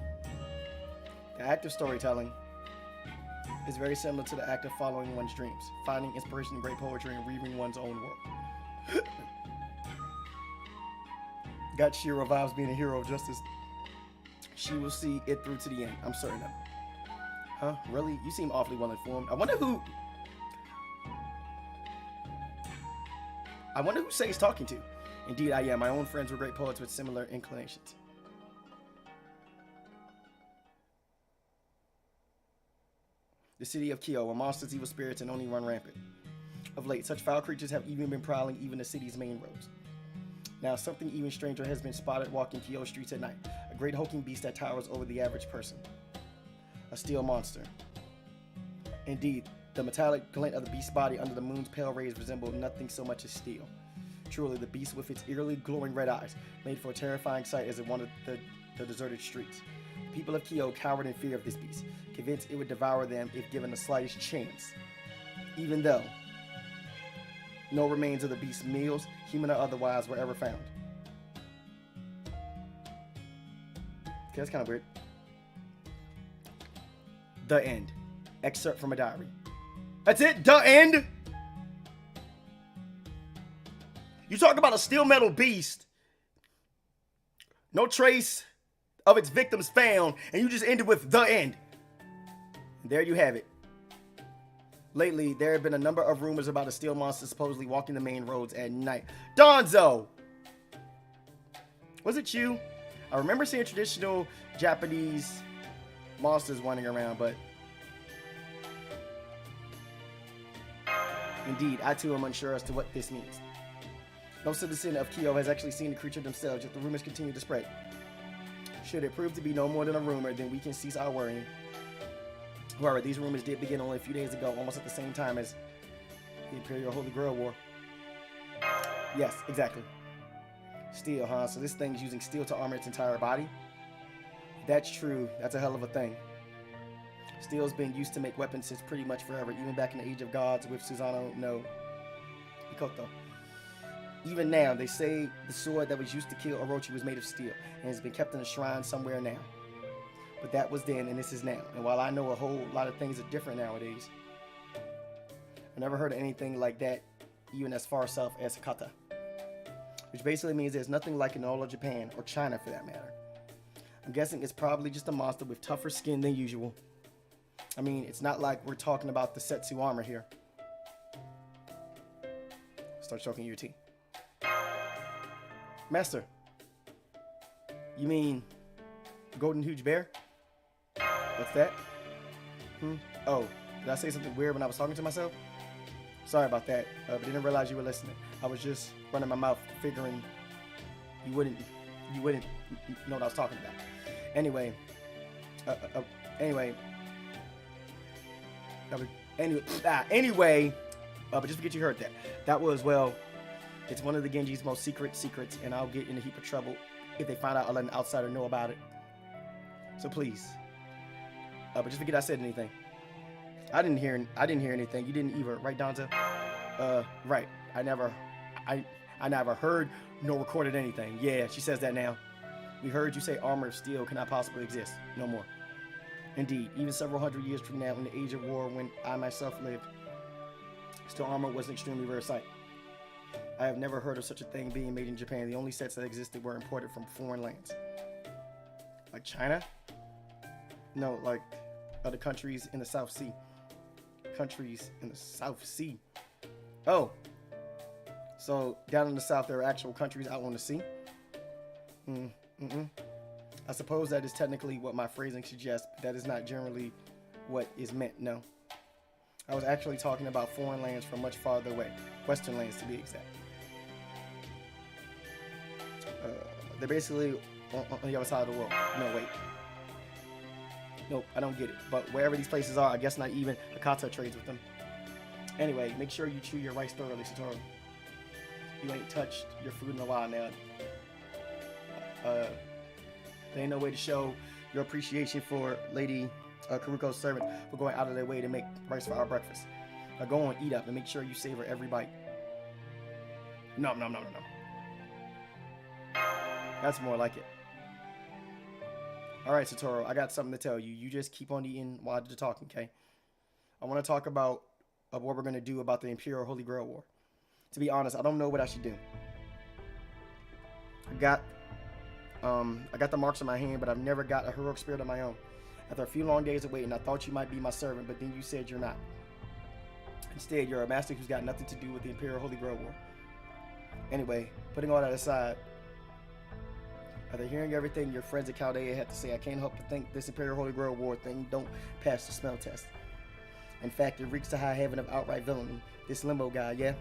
The act of storytelling is very similar to the act of following one's dreams, finding inspiration in great poetry and weaving one's own world. Got Shiro vibes being a hero of justice. She will see it through to the end. I'm certain of it. Huh? Really? You seem awfully well informed. I wonder who Say's talking to. Indeed, I am. My own friends were great poets with similar inclinations. The city of Kyo, where monsters, evil spirits, and only run rampant. Of late, such foul creatures have even been prowling even the city's main roads. Now, something even stranger has been spotted walking Kyo streets at night. A great hulking beast that towers over the average person. A steel monster. Indeed, the metallic glint of the beast's body under the moon's pale rays resembled nothing so much as steel. Truly, the beast with its eerily glowing red eyes made for a terrifying sight as it wandered the deserted streets. The people of Kyo cowered in fear of this beast, convinced it would devour them if given the slightest chance. Even though no remains of the beast's meals, human or otherwise, were ever found. Okay, that's kind of weird. The end. Excerpt from a diary. That's it? The end? You talk about a steel metal beast. No trace of its victims found, and you just ended with the end. And there you have it. Lately, there have been a number of rumors about a steel monster supposedly walking the main roads at night. Donzo! Was it you? I remember seeing traditional Japanese monsters wandering around, but indeed, I too am unsure as to what this means. No citizen of Kyo has actually seen the creature themselves, yet the rumors continue to spread. Should it prove to be no more than a rumor, then we can cease our worrying. However, these rumors did begin only a few days ago, almost at the same time as the Imperial Holy Grail War. Yes, exactly. Steel, huh? So this thing's using steel to armor its entire body? If that's true, that's a hell of a thing. Steel's been used to make weapons since pretty much forever, even back in the Age of Gods with Susanoo no Mikoto. Even now, they say the sword that was used to kill Orochi was made of steel, and has been kept in a shrine somewhere now. But that was then, and this is now. And while I know a whole lot of things are different nowadays, I never heard of anything like that, even as far south as Hakata. Which basically means there's nothing like it in all of Japan, or China for that matter. I'm guessing it's probably just a monster with tougher skin than usual. I mean, it's not like we're talking about the Setsu armor here. Start choking your tea. Master, you mean Golden Huge Bear? What's that? Oh, did I say something weird when I was talking to myself? Sorry about that, but didn't realize you were listening. I was just running my mouth, figuring you wouldn't know what I was talking about. Anyway, but just because you heard that. That was, well, it's one of the Genji's most secrets, and I'll get in a heap of trouble if they find out I'll let an outsider know about it. So please, but just forget I said anything. I didn't hear anything. You didn't either, right, Donza? Right. I never heard nor recorded anything. Yeah, she says that now. We heard you say armor of steel cannot possibly exist. No more. Indeed, even several hundred years from now, in the Age of War, when I myself lived, steel armor was an extremely rare sight. I have never heard of such a thing being made in Japan. The only sets that existed were imported from foreign lands. Like China? No, like other countries in the South Sea. Countries in the South Sea. Oh. So, down in the South, there are actual countries out on the sea? I suppose that is technically what my phrasing suggests, but that is not generally what is meant, no. I was actually talking about foreign lands from much farther away. Western lands, to be exact. They're basically on the other side of the world. No, wait. Nope, I don't get it. But wherever these places are, I guess not even Hakata trades with them. Anyway, make sure you chew your rice thoroughly, Satoru. You ain't touched your food in a while now. There ain't no way to show your appreciation for Lady Karuko's servant for going out of their way to make rice for our breakfast. Now go on, eat up, and make sure you savor every bite. No. That's more like it. Alright, Satoru, I got something to tell you. You just keep on eating while I do the talking, okay? I want to talk about what we're going to do about the Imperial Holy Grail War. To be honest, I don't know what I should do. I got the marks on my hand, but I've never got a heroic spirit of my own. After a few long days of waiting, I thought you might be my servant, but then you said you're not. Instead, you're a master who's got nothing to do with the Imperial Holy Grail War. Anyway, putting all that aside, after hearing everything your friends at Chaldea had to say, I can't help but think this Imperial Holy Grail War thing don't pass the smell test. In fact, it reeks to high heaven of outright villainy. This Limbo guy, yeah?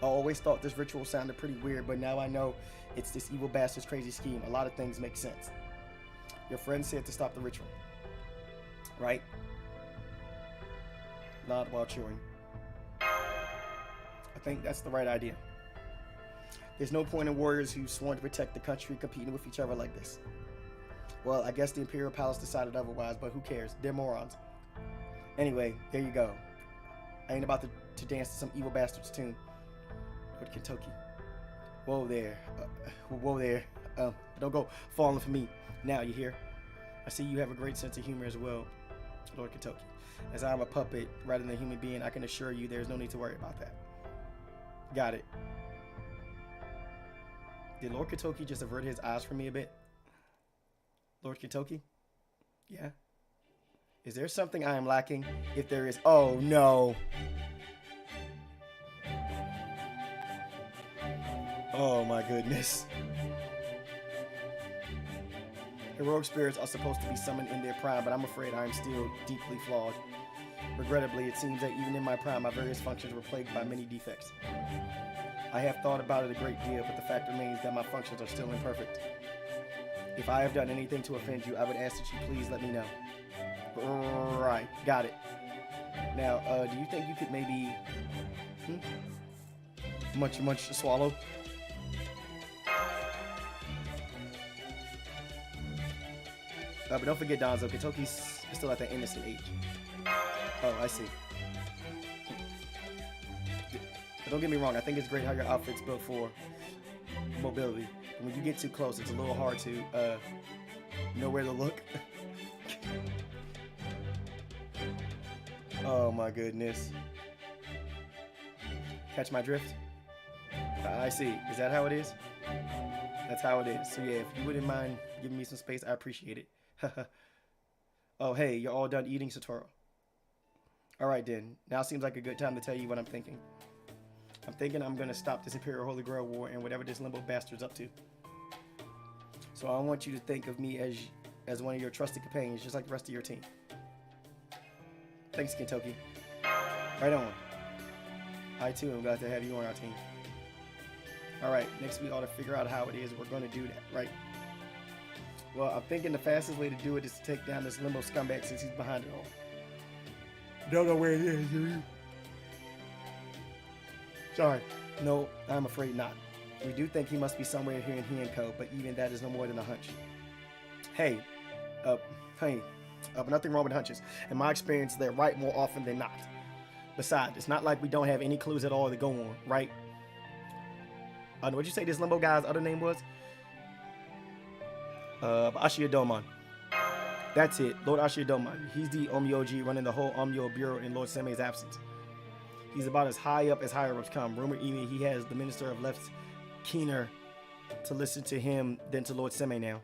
I always thought this ritual sounded pretty weird, but now I know it's this evil bastard's crazy scheme. A lot of things make sense. Your friend said to stop the ritual, right? Nod while chewing. I think that's the right idea. There's no point in warriors who've sworn to protect the country competing with each other like this. Well, I guess the Imperial Palace decided otherwise, but who cares? They're morons. Anyway, there you go. I ain't about to dance to some evil bastard's tune. Lord Kentucky. Whoa there. Whoa there. Don't go falling for me. Now, you hear? I see you have a great sense of humor as well, Lord Kentucky. As I'm a puppet rather than a human being, I can assure you there's no need to worry about that. Got it. Did Lord Kentucky just avert his eyes from me a bit? Lord Kentucky? Yeah? Is there something I am lacking? If there is... Oh, no. Oh, my goodness. Heroic spirits are supposed to be summoned in their prime, but I'm afraid I am still deeply flawed. Regrettably, it seems that even in my prime, my various functions were plagued by many defects. I have thought about it a great deal, but the fact remains that my functions are still imperfect. If I have done anything to offend you, I would ask that you please let me know. Right, got it. Now, do you think you could maybe... Munch, swallow? But don't forget, Donzo, Kentucky's still at that innocent age. Oh, I see. But don't get me wrong, I think it's great how your outfit's built for mobility. But when you get too close, it's a little hard to know where to look. Oh my goodness. Catch my drift? I see. Is that how it is? That's how it is. So yeah, if you wouldn't mind giving me some space, I appreciate it. Oh, hey, you're all done eating, Satoru. Alright then, now seems like a good time to tell you what I'm thinking. I'm thinking I'm gonna stop this Imperial Holy Grail War and whatever this limbo bastard's up to. So I want you to think of me as one of your trusted companions, just like the rest of your team. Thanks, Kentucky. Right on. I too am glad to have you on our team. Alright, next we ought to figure out how it is we're gonna do that, right? Well, I'm thinking the fastest way to do it is to take down this limbo scumbag since he's behind it all. Don't know where it is, do you? Sorry. No, I'm afraid not. We do think he must be somewhere here in Heian Kyo, but even that is no more than a hunch. Hey, but nothing wrong with hunches. In my experience, they're right more often than not. Besides, it's not like we don't have any clues at all to go on, right? What'd you say this limbo guy's other name was? Ashia Douman. That's it, Lord Ashia Douman. He's the Omyoji running the whole Omyo Bureau in Lord Semei's absence. He's about as high up as higher-ups come. Rumor even he has the Minister of Left keener to listen to him than to Lord Semei now.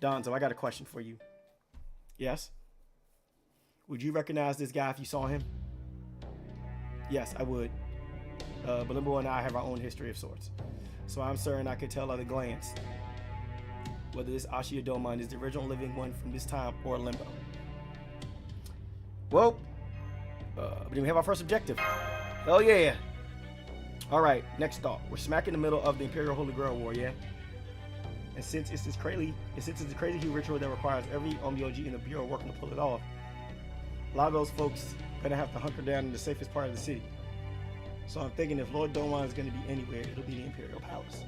Donzo, I got a question for you. Yes? Would you recognize this guy if you saw him? Yes, I would. But Limbo and I have our own history of sorts. So I'm certain I could tell at a glance whether this Ashia Douman is the original living one from this time or Limbo. Well, but then we have our first objective. Oh yeah. Alright, next stop. We're smack in the middle of the Imperial Holy Grail War, yeah? And since it's a crazy huge ritual that requires every Omyoji in the Bureau working to pull it off, a lot of those folks are gonna have to hunker down in the safest part of the city. So I'm thinking if Lord Douman is gonna be anywhere, it'll be the Imperial Palace.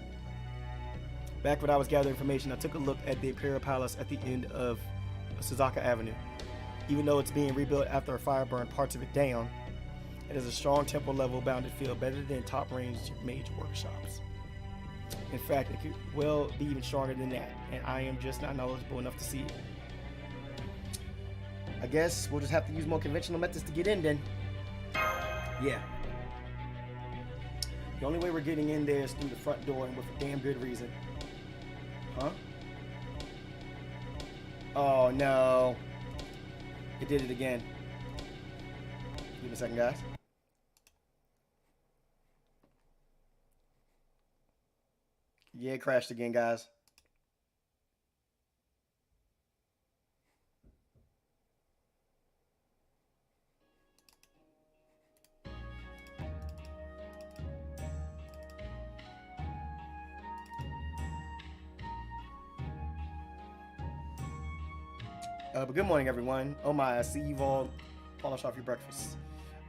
Back when I was gathering information, I took a look at the Imperial Palace at the end of Suzaka Avenue. Even though it's being rebuilt after a fire burned parts of it down, it is a strong temple level bounded field, better than top range major workshops. In fact, it could well be even stronger than that, and I am just not knowledgeable enough to see it. I guess we'll just have to use more conventional methods to get in then. Yeah. The only way we're getting in there is through the front door, and with a damn good reason. Huh? Oh no. It did it again. Give me a second, guys. Yeah, it crashed again, guys. But good morning, everyone. Oh my, I see you've all polished off your breakfast.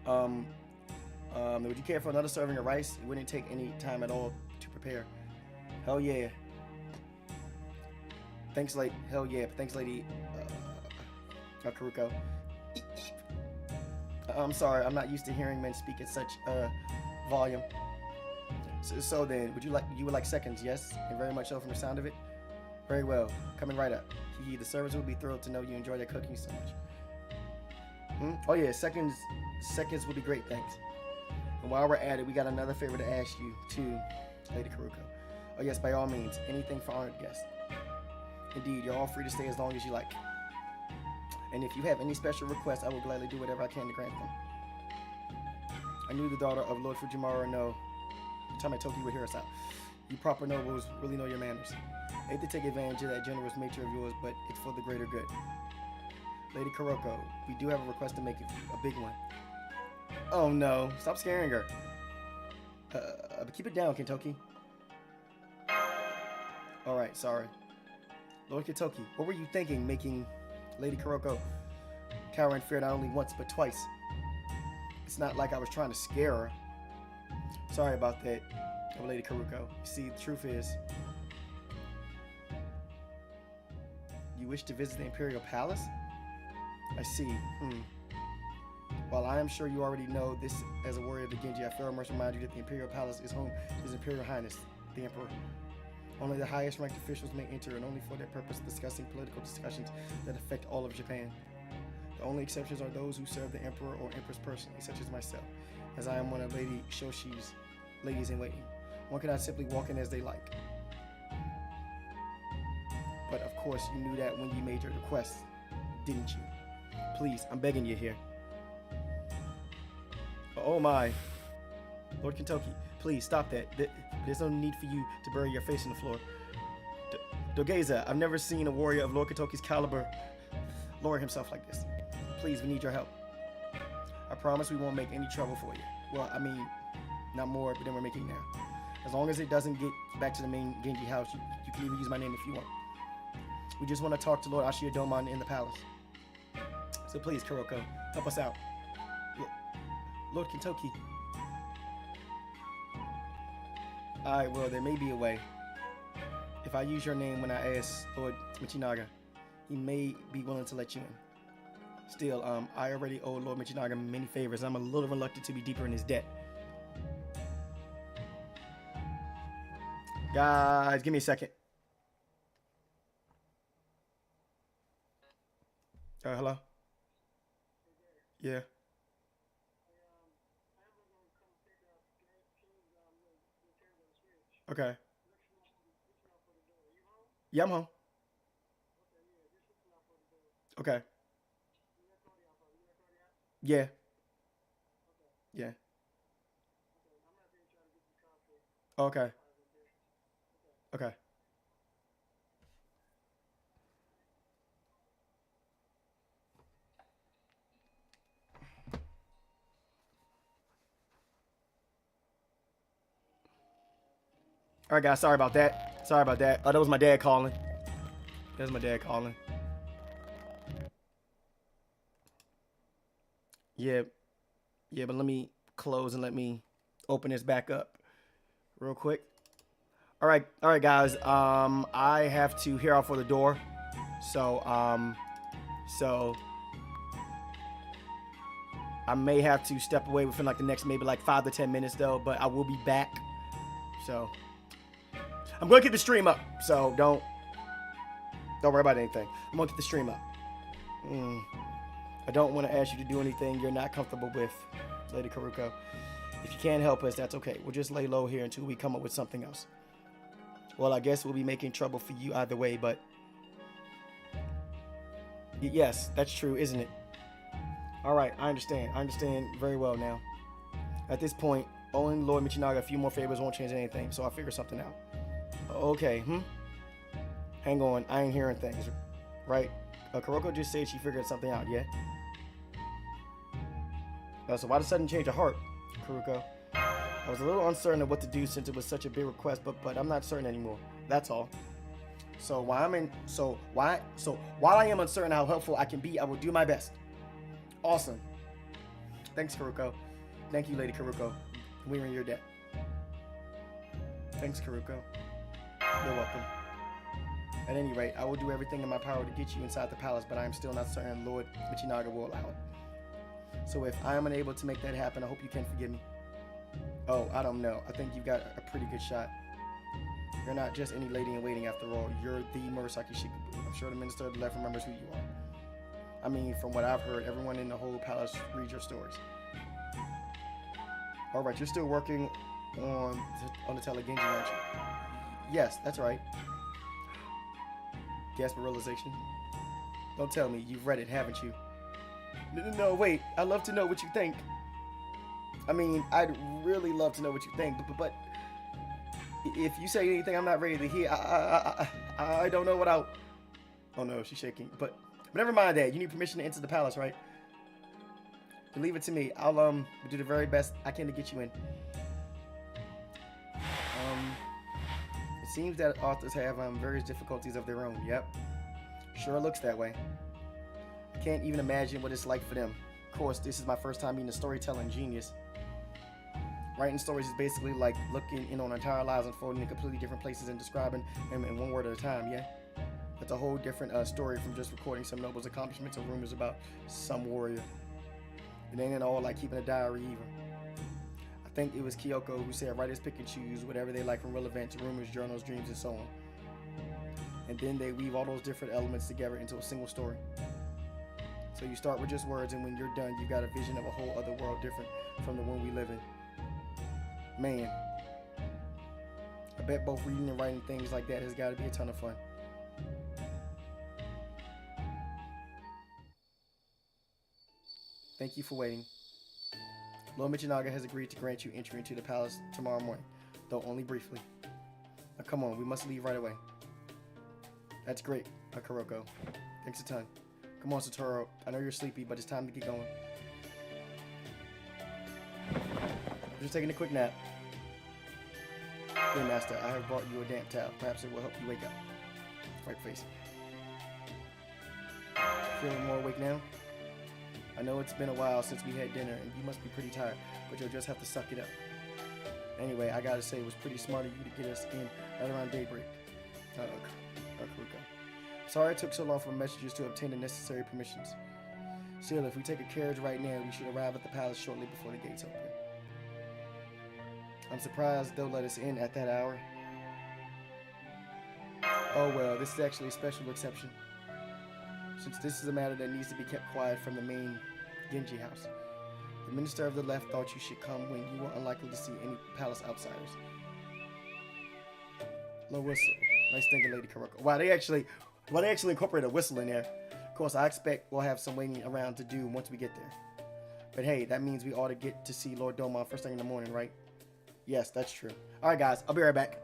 Would you care for another serving of rice? It wouldn't take any time at all to prepare. Hell yeah. Thanks, lady. Hell yeah. Thanks, lady. Karuko. I'm sorry, I'm not used to hearing men speak at such volume. So then, you would like seconds? Yes, and very much so from the sound of it. Very well, coming right up. The servers will be thrilled to know you enjoy their cooking so much. Oh yeah, seconds will be great, thanks. And while we're at it, we got another favor to ask you too, Lady Karuko. Oh yes, by all means, anything for honored guests. Indeed, you're all free to stay as long as you like. And if you have any special requests, I will gladly do whatever I can to grant them. I knew the daughter of Lord Fujiwara no Tametoki would hear us out. You proper nobles really know your manners. I hate to take advantage of that generous nature of yours, but it's for the greater good. Lady Kuroko, we do have a request to make of you, a big one. Oh no, stop scaring her. Keep it down, Kentoki. Alright, sorry. Lord Kentoki, what were you thinking making Lady Kuroko cower in fear not only once but twice? It's not like I was trying to scare her. Sorry about that, Lady Karuko. You see, the truth is, you wish to visit the Imperial Palace? I see. While I am sure you already know this as a warrior of the Genji, I fail must remind you that the Imperial Palace is home to His Imperial Highness, the Emperor. Only the highest ranked officials may enter, and only for that purpose discussing political discussions that affect all of Japan. The only exceptions are those who serve the Emperor or Empress personally, such as myself, as I am one of Lady Shoshi's ladies in waiting. One cannot simply walk in as they like. But of course you knew that when you made your request, didn't you? Please, I'm begging you here. Oh my. Lord Kentoki, please stop that. There's no need for you to bury your face in the floor. Dogeza, I've never seen a warrior of Lord Kentoki's caliber lower himself like this. Please, we need your help. I promise we won't make any trouble for you. Well, I mean, not more than we're making now. As long as it doesn't get back to the main Genji house, you can even use my name if you want. We just want to talk to Lord Ashiya Douman in the palace. So please, Kuroko, help us out. Lord Kentoki. Alright, well, there may be a way. If I use your name when I ask Lord Michinaga, he may be willing to let you in. Still, I already owe Lord Michinaga many favors. I'm a little reluctant to be deeper in his debt. Guys, give me a second. Hello? Yeah. Okay. Yeah, I'm home. Okay. Yeah. Yeah. Okay. Okay. All right, guys. Sorry about that. Sorry about that. Oh, that was my dad calling. That was my dad calling. Yeah. Yeah, but let me close and let me open this back up real quick. All right, guys. I have to hear out for the door. So I may have to step away within like the next maybe like 5 to 10 minutes though, but I will be back. So I'm gonna keep the stream up. So don't worry about anything. I'm gonna keep the stream up. I don't want to ask you to do anything you're not comfortable with, Lady Karuko. If you can't help us, that's okay. We'll just lay low here until we come up with something else. Well, I guess we'll be making trouble for you either way, but yes, that's true, isn't it? All right, I understand. I understand very well now. At this point, owing Lord Michinaga a few more favors won't change anything, so I'll figure something out. Okay, Hang on, I ain't hearing things, right? Kuroko just said she figured something out, yeah? So why the sudden change of heart, Kuroko? I was a little uncertain of what to do since it was such a big request, but I'm not certain anymore. That's all. So while I am uncertain how helpful I can be, I will do my best. Awesome. Thanks, Karuko. Thank you, Lady Karuko. We're in your debt. Thanks, Karuko. You're welcome. At any rate, I will do everything in my power to get you inside the palace, but I am still not certain Lord Michinaga will allow it. So if I am unable to make that happen, I hope you can forgive me. Oh, I don't know. I think you've got a pretty good shot. You're not just any lady in waiting after all. You're the Murasaki Shikabu. I'm sure the Minister of the Left remembers who you are. I mean, from what I've heard, everyone in the whole palace reads your stories. Alright, you're still working on the Telegenji, aren't you? Yes, that's right. Gasp of realization. Don't tell me, you've read it, haven't you? No, wait. I'd love to know what you think. I mean, I'd really love to know what you think, but if you say anything I'm not ready to hear, I don't know what I'll... Oh no, she's shaking. But never mind that. You need permission to enter the palace, right? Leave it to me. I'll do the very best I can to get you in. It seems that authors have various difficulties of their own. Yep. Sure looks that way. I can't even imagine what it's like for them. Of course, this is my first time being a storytelling genius. Writing stories is basically like looking in on entire lives unfolding in completely different places and describing them in one word at a time, yeah? That's a whole different story from just recording some noble's accomplishments or rumors about some warrior. It ain't at all like keeping a diary either. I think it was Kyoko who said writers pick and choose whatever they like from relevant to rumors, journals, dreams, and so on. And then they weave all those different elements together into a single story. So you start with just words, and when you're done, you've got a vision of a whole other world different from the one we live in. Man, I bet both reading and writing things like that has got to be a ton of fun. Thank you for waiting. Lord Michinaga has agreed to grant you entry into the palace tomorrow morning, though only briefly. Now come on, we must leave right away. That's great, Kuroko. Thanks a ton. Come on, Satoru. I know you're sleepy, but it's time to get going. Just taking a quick nap. Here, Master, I have brought you a damp towel. Perhaps it will help you wake up. Right face. Feeling more awake now? I know it's been a while since we had dinner, and you must be pretty tired, but you'll just have to suck it up. Anyway, I gotta say, it was pretty smart of you to get us in right around daybreak. Karuko. Sorry it took so long for messages to obtain the necessary permissions. Still, if we take a carriage right now, we should arrive at the palace shortly before the gates open. I'm surprised they'll let us in at that hour. Oh well, this is actually a special exception, since this is a matter that needs to be kept quiet from the main Genji house. The Minister of the Left thought you should come when you were unlikely to see any palace outsiders. Low whistle. Nice thinking, Lady Kuroko. Wow, they actually incorporate a whistle in there. Of course, I expect we'll have some waiting around to do once we get there. But hey, that means we ought to get to see Lord Douman first thing in the morning, right? Yes, that's true. Alright guys, I'll be right back.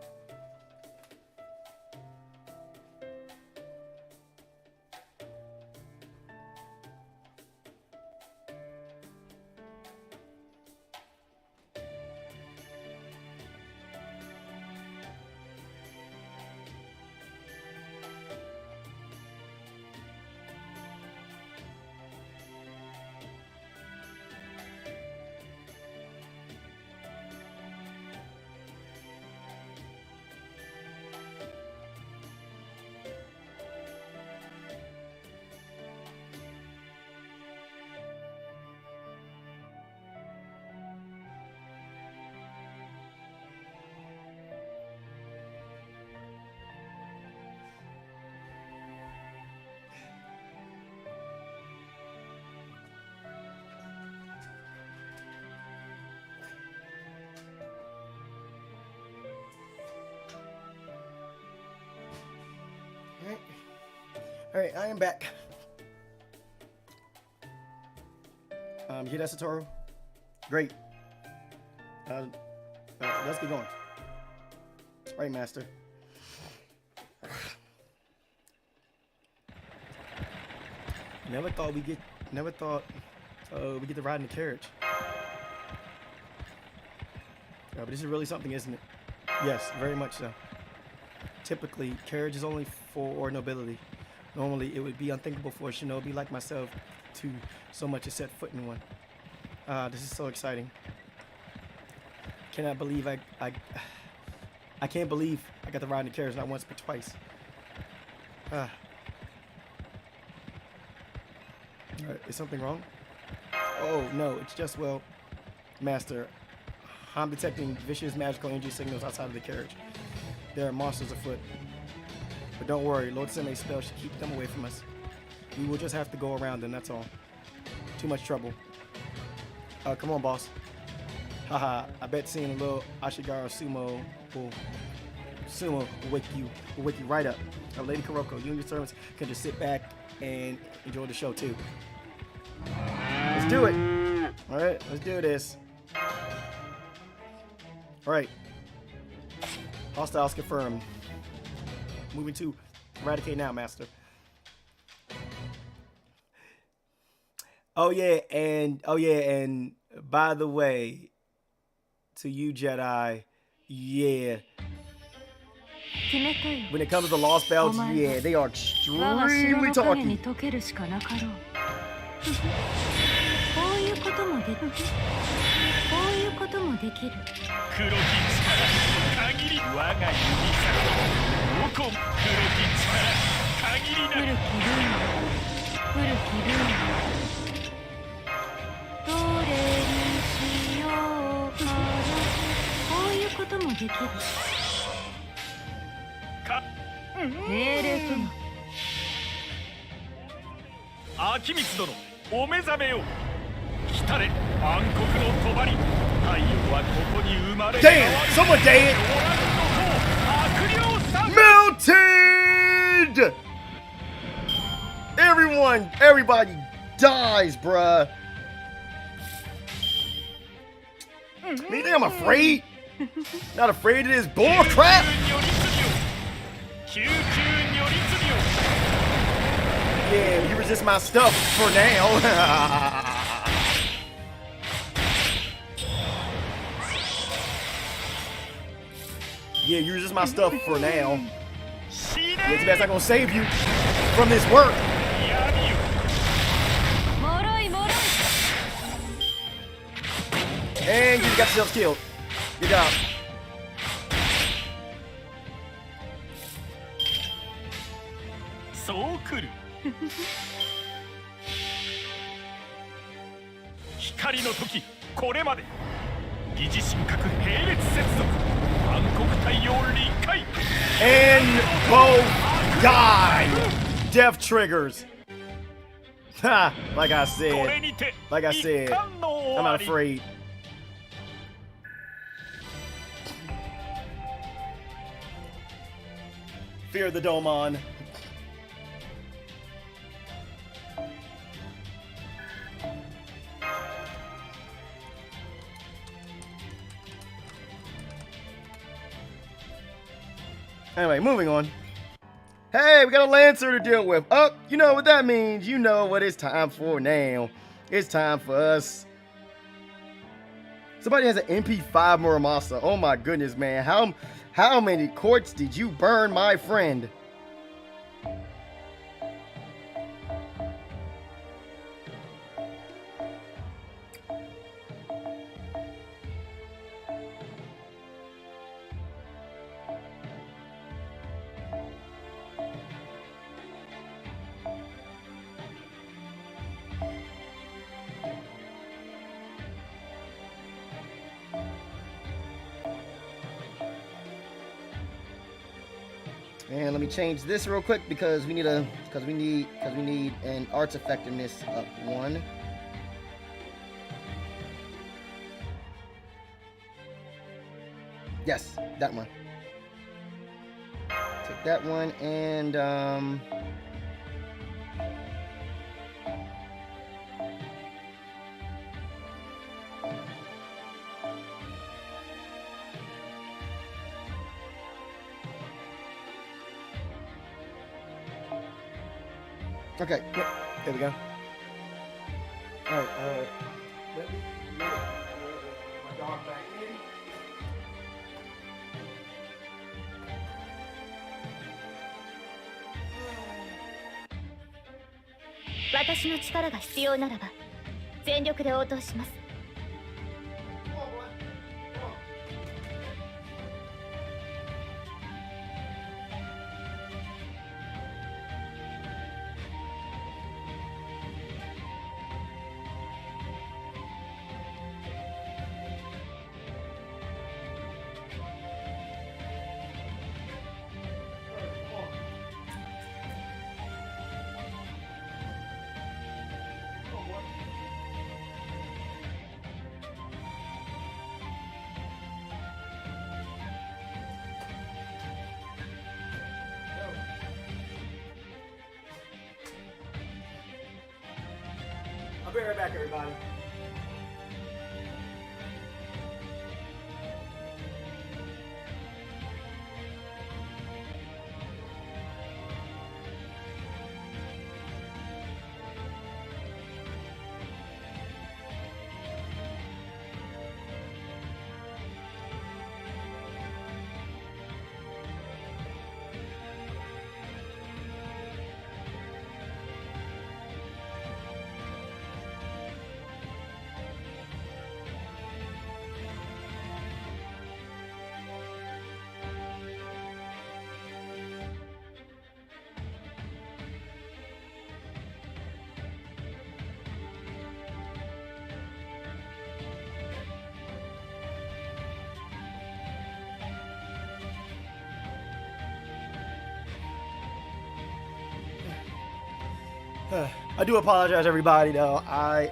Alright, I am back. You hear that, Satoru? Great. Let's get going. Right, Master. Never thought we get to ride in the carriage. But this is really something, isn't it? Yes, very much so. Typically, carriage is only for nobility. Normally, it would be unthinkable for a shinobi like myself to so much as set foot in one. This is so exciting. Cannot believe I can't believe I got to ride in the carriage not once but twice. Alright, is something wrong? Oh no, it's just, well, Master, I'm detecting vicious magical energy signals outside of the carriage. There are monsters afoot. But don't worry, Lord Seme's spell should keep them away from us. We will just have to go around them, that's all. Too much trouble. Come on, boss. Haha, I bet seeing a little Ashigara sumo will wake you right up. Lady Kuroko, you and your servants can just sit back and enjoy the show too. Let's do it. All right, let's do this. All right. Hostiles confirmed. Moving to eradicate now, Master. Oh yeah, and by the way, to you Jedi, yeah. When it comes to the Lostbelt, yeah, they are extremely talky. Damn, someone dead. Melted. Everybody dies, bruh. Me think I'm afraid? Not afraid of this bull crap. Yeah, you resist my stuff for now. Yeah, you resist my stuff for now. Yeah, too bad it's not gonna save you from this work. And you got yourself killed. Good job. And both die. Death triggers. Ha! Like I said, I'm not afraid. Fear the Douman. Anyway, moving on. Hey, we got a Lancer to deal with. Oh, you know what that means. You know what it's time for now. It's time for us. Somebody has an MP5 Muramasa. Oh my goodness, man. How many courts did you burn, my friend? And let me change this real quick because we need an arts effectiveness up 1. Yes, that one. Take that one and okay, there we go. Alright, let me get my dog back in. 私の力が必要ならば全力で応答します。 I'll be right back, everybody. I do apologize, everybody. Though I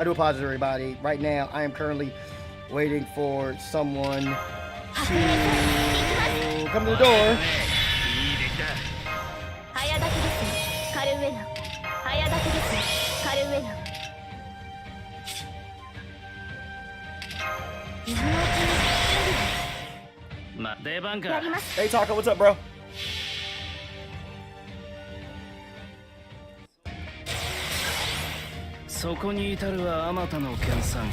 do apologize, everybody. Right now, I am currently waiting for someone to come to the door. 早炊きですね、カルウェナ。早炊きですね、カルウェナ。今のうちに準備ま、出番か。やります。 Hey, Taka, what's up, bro? そこに至るはあまたの研鑽。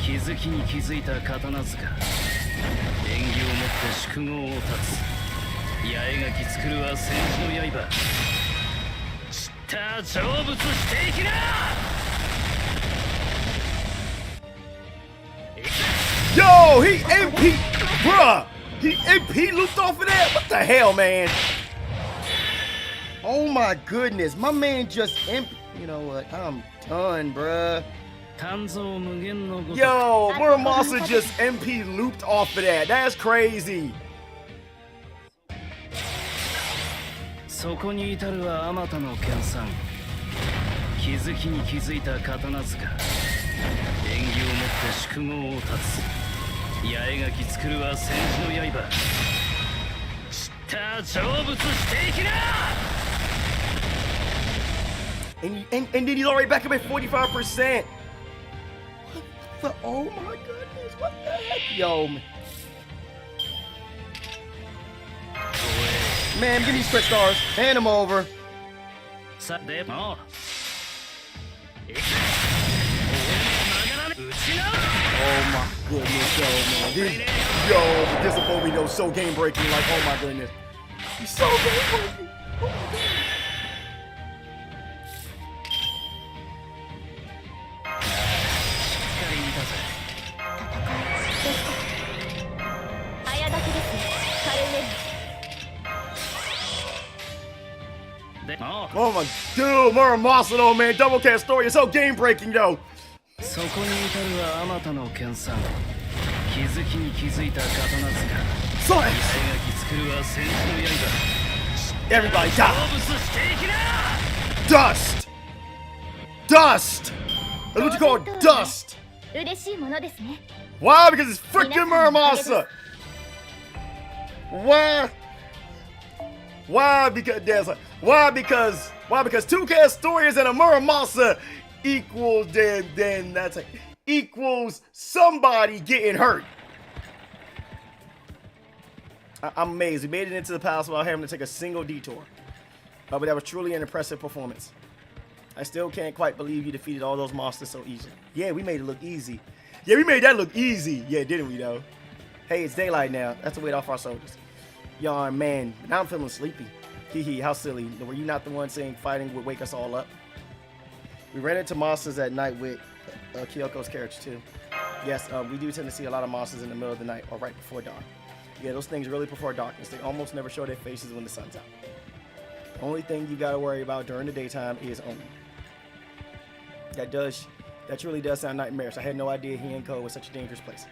気づきに気づいた刀塚。縁起をもって宿業を断つ。八重垣作るは戦士の刃。知った成仏していきな。 Yo, he MP, bruh. He MP looped off of that. What the hell, man? Oh my goodness, my man just MP. You know what? I'm done, bruh. 鍛造無限のごとく。 Yo, Muramasa just MP looped off of that. That's crazy. そこに至るはあまたの研鑽。気づきに気づいた刀塚。縁起をもって宿業を断つ。八重垣作るは戦士の刃。知った成仏していきな。 And then he's already back up at 45%. What the? Oh my goodness! What the heck? Yo, man, give me stretch stars. Hand him over. さでも。 Oh my goodness, yo, man. Yo, this will be though so game breaking. Like, oh my goodness, he's so game breaking. Oh my goodness. 早炊きですね、カルウェナ。 でも。 Oh my dude, Muramasa though, man. Double cat story is so game breaking, though. そこに至るはあまたの研鑽。気づきに気づいた刀塚。 So 八重垣作るは戦士の刃。 everybody 成 die. 仏していきな。 Dust. Dust. That's what you call dust. 嬉しいものですね。 Why? Because it's freaking Muramasa. Why? Why? Because there's a why? Because two cat stories and a Muramasa equals then that's equals somebody getting hurt. I'm amazed. We made it into the palace without having to take a single detour. But that was truly an impressive performance. I still can't quite believe you defeated all those monsters so easily. Yeah, we made it look easy. Yeah, we made that look easy. Yeah, didn't we, though? Hey, it's daylight now. That's to wait off our soldiers. Yawn, man. Now I'm feeling sleepy. Hee hee, how silly. Were you not the one saying fighting would wake us all up? We ran into monsters at night with Kyoko's character too. Yes, we do tend to see a lot of monsters in the middle of the night or right before dawn. Yeah, those things really prefer darkness. They almost never show their faces when the sun's out. The only thing you gotta worry about during the daytime is Oni. That truly does sound nightmarish. I had no idea Heian Kyo was such a dangerous place.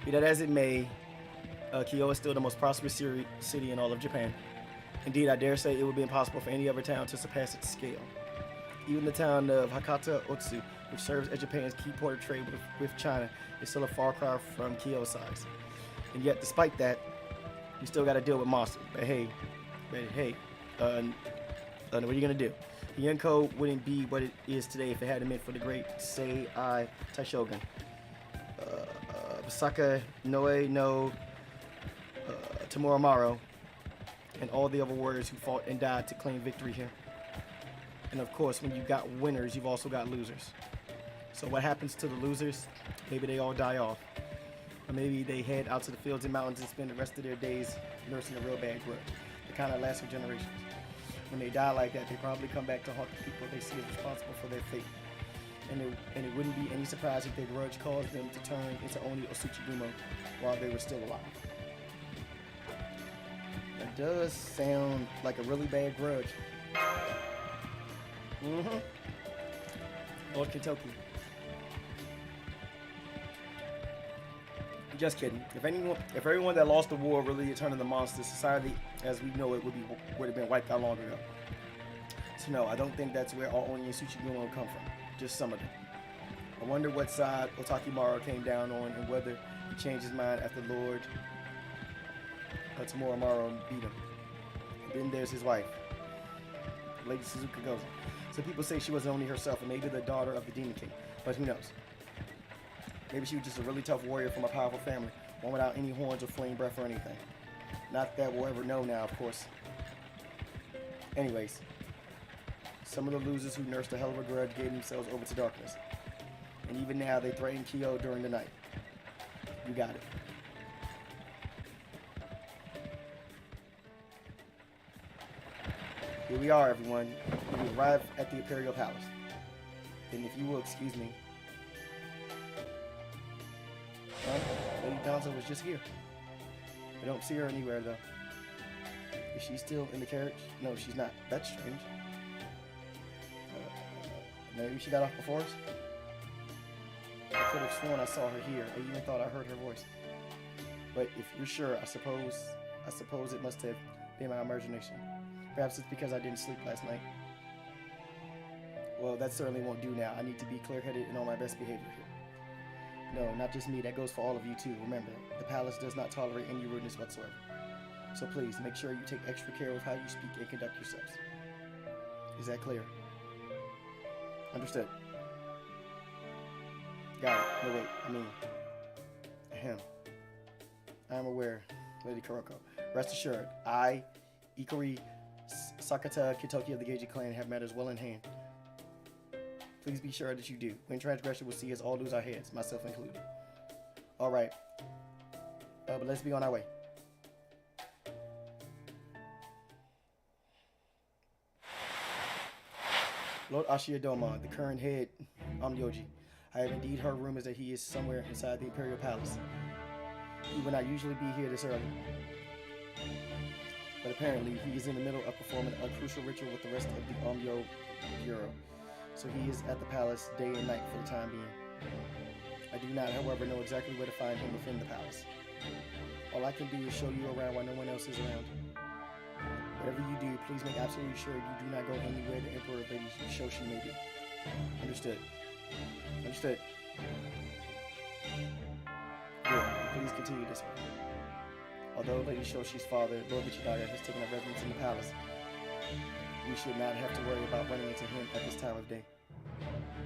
Be that as it may, Kyo is still the most prosperous city in all of Japan. Indeed, I dare say it would be impossible for any other town to surpass its scale. Even the town of Hakata Otsu, which serves as Japan's key port of trade with China, is still a far cry from Kyo's size. And yet, despite that, we still got to deal with monsters. But hey, what are you gonna do? Heian Kyo wouldn't be what it is today if it hadn't been for the great Sei-ai Taishogun, Basaka Noe no Tamura, and all the other warriors who fought and died to claim victory here. And of course, when you got winners, you've also got losers. So what happens to the losers? Maybe they all die off. Or maybe they head out to the fields and mountains and spend the rest of their days nursing a real bad grudge. The kind that lasts for generations. When they die like that, they probably come back to haunt the people they see as responsible for their fate. And it wouldn't be any surprise if their grudge caused them to turn into Oni or Tsuchigumo while they were still alive. That does sound like a really bad grudge. Lord Kentucky. Just kidding. If everyone that lost the war really turned into monsters, society as we know it would have been wiped out long ago. So no, I don't think that's where all Oni and Tsuchigumo will come from. Just some of them. I wonder what side Otakimaru came down on and whether he changed his mind after Lord Tamura beat him. And then there's his wife, Lady Suzuka Gozen. So people say she wasn't only herself and maybe the daughter of the Demon King, but who knows? Maybe she was just a really tough warrior from a powerful family, one without any horns or flame breath or anything. Not that we'll ever know now, of course. Anyways, some of the losers who nursed a hell of a grudge gave themselves over to darkness. And even now, they threaten Kyo during the night. You got it. Here we are, everyone. We arrived at the Imperial Palace. And if you will excuse me, Lady Danzo was just here. I don't see her anywhere, though. Is she still in the carriage? No, she's not. That's strange. Maybe she got off before us? I could have sworn I saw her here. I even thought I heard her voice. But if you're sure, I suppose it must have been my imagination. Perhaps it's because I didn't sleep last night. Well, that certainly won't do now. I need to be clear-headed and on my best behavior here. No, not just me. That goes for all of you, too. Remember, the palace does not tolerate any rudeness whatsoever. So please, make sure you take extra care with how you speak and conduct yourselves. Is that clear? Understood. Got it. No, wait. Ahem. I am aware, Lady Kuroko. Rest assured, I, Ikari Sakata Kitoki of the Geiji clan, have matters well in hand. Please be sure that you do. When transgression will see us all lose our heads, myself included. Alright. But let's be on our way. Lord Ashia Douman, the current head Yoji. I have indeed heard rumors that he is somewhere inside the Imperial Palace. He would not usually be here this early. But apparently, he is in the middle of performing a crucial ritual with the rest of the Bureau. So he is at the palace day and night for the time being. I do not, however, know exactly where to find him within the palace. All I can do is show you around while no one else is around. Whatever you do, please make absolutely sure you do not go anywhere the Emperor Lady Shoshi may be. Understood. Understood. Good. Please continue this way. Although Lady Shoshi's father, Lord Michinaga, has taken up residence in the palace, we should not have to worry about running into him at this time of day.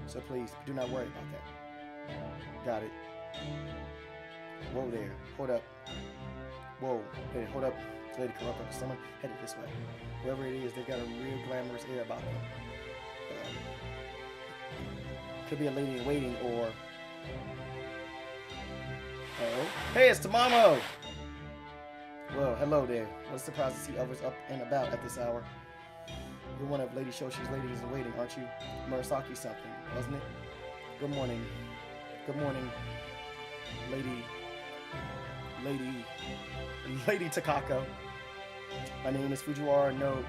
So please, do not worry about that. Got it. Whoa there. Hold up. Whoa. Hey, hold up. Lady Kuroko. Someone headed this way. Whoever it is, they've got a real glamorous air about them. Could be a lady in waiting or... Oh. Hey, it's Tamamo! Well, hello there. What a surprise to see others up and about at this hour. You're one of Lady Shoshi's ladies in waiting, aren't you? Murasaki something, wasn't it? Good morning. Good morning, Lady Takako. My name is Fujiwara no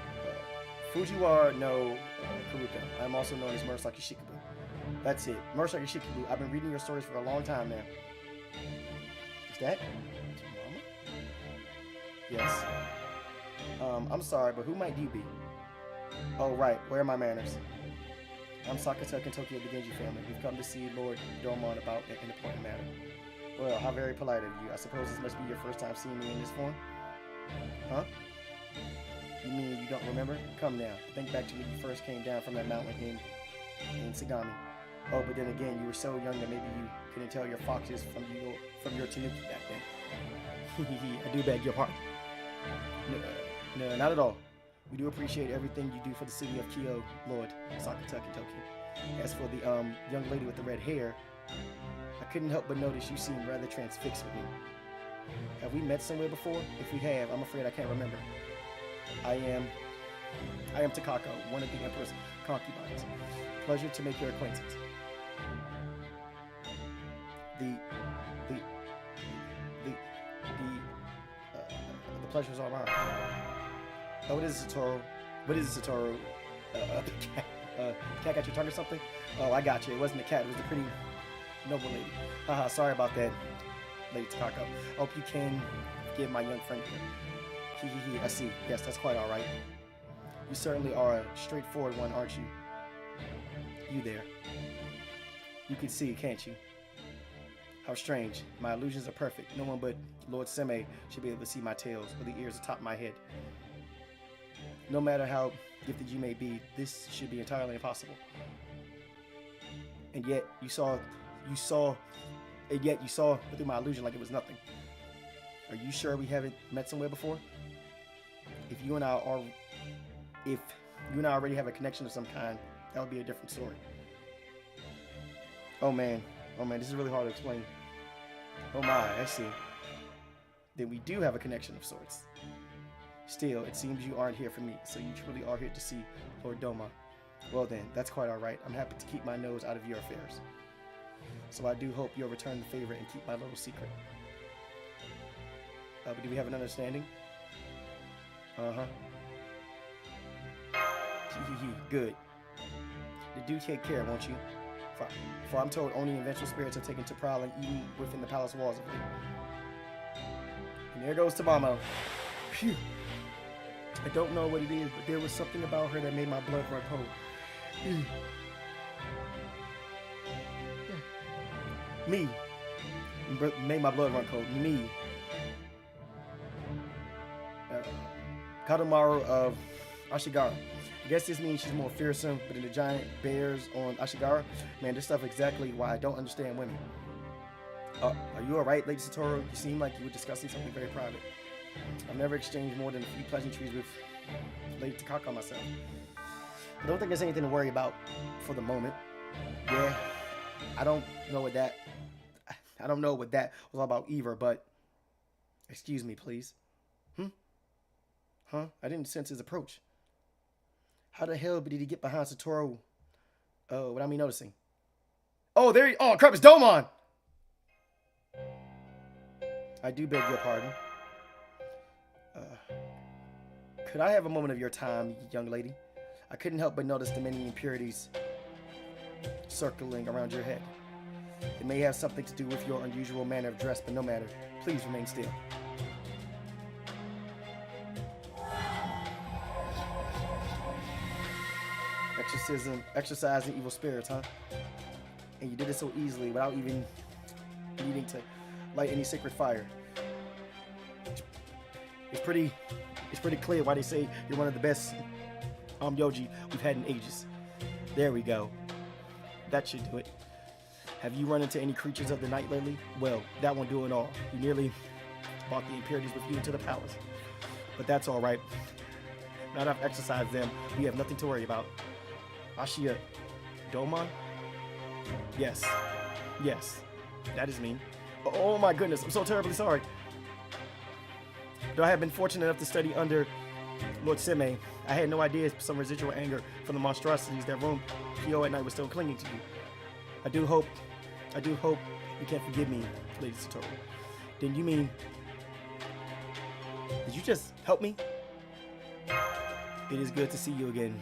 Karuka. I'm also known as Murasaki Shikabu. That's it. Murasaki Shikabu. I've been reading your stories for a long time now. Is that Mama? Yes. I'm sorry, but who might you be? Oh, right. Where are my manners? I'm Sakata Kentoki of the Genji family. We've come to see Lord Douman about an important matter. Well, how very polite of you. I suppose this must be your first time seeing me in this form? Huh? You mean you don't remember? Come now. Think back to when you first came down from that mountain in Sagami. Oh, but then again, you were so young that maybe you couldn't tell your foxes from your tanuki back then. I do beg your pardon. No, not at all. We do appreciate everything you do for the city of Kyo, Lord Sakata Kentoki. As for the young lady with the red hair, I couldn't help but notice you seem rather transfixed with me. Have we met somewhere before? If we have, I'm afraid I can't remember. I am Takako, one of the Emperor's concubines. Pleasure to make your acquaintance. The pleasure's all mine. Oh, what is it, Satoru? What is it, Satoru? Cat got your tongue or something? Oh, I got you. It wasn't the cat. It was the pretty noble lady. Haha, sorry about that, Lady Takako. Hope you can forgive my young friend here. I see. Yes, that's quite all right. You certainly are a straightforward one, aren't you? You there. You can see, can't you? How strange. My illusions are perfect. No one but Lord Seme should be able to see my tails or the ears atop my head. No matter how gifted you may be, this should be entirely impossible. And yet you saw through my illusion like it was nothing. Are you sure we haven't met somewhere before? If you and I already have a connection of some kind, that would be a different story. Oh man, this is really hard to explain. Oh my, I see. Then we do have a connection of sorts. Still, it seems you aren't here for me, so you truly are here to see Lord Douman. Well then, that's quite alright. I'm happy to keep my nose out of your affairs. So I do hope you'll return the favor and keep my little secret. But do we have an understanding? Uh-huh. Good. Do take care, won't you? For I'm told only eventual spirits are taken to prowling even within the palace walls of it. And there goes Tamamo. Phew. I don't know what it is, but there was something about her that made my blood run cold. Me. Made my blood run cold. Me. Kadomaru of Ashigara. I guess this means she's more fearsome, but in the giant bears on Ashigara, man, this stuff exactly why I don't understand women. Are you alright, Lady Satoru? You seem like you were discussing something very private. I've never exchanged more than a few pleasantries with Lady Takako myself. I don't think there's anything to worry about for the moment. Yeah, I don't know what that was all about either, but excuse me, please. Huh? I didn't sense his approach. How the hell did he get behind Satoru without me noticing? Oh, oh crap, it's Douman! I do beg your pardon. Could I have a moment of your time, young lady? I couldn't help but notice the many impurities circling around your head. It may have something to do with your unusual manner of dress, but no matter. Please remain still. Exorcising evil spirits, huh? And you did it so easily without even needing to light any sacred fire. It's pretty clear why they say you're one of the best Yoji we've had in ages. There we go. That should do it. Have you run into any creatures of the night lately? Well, that won't do it all. You nearly brought the impurities with you into the palace. But that's all right. Now that I've exorcised them, we have nothing to worry about. Ashia Douman? Yes, that is me. Oh my goodness, I'm so terribly sorry. Though I have been fortunate enough to study under Lord Seme, I had no idea some residual anger from the monstrosities that roamed Kyo at night was still clinging to you. I do hope you can forgive me, Lady Satoru. Then you mean, did you just help me? It is good to see you again,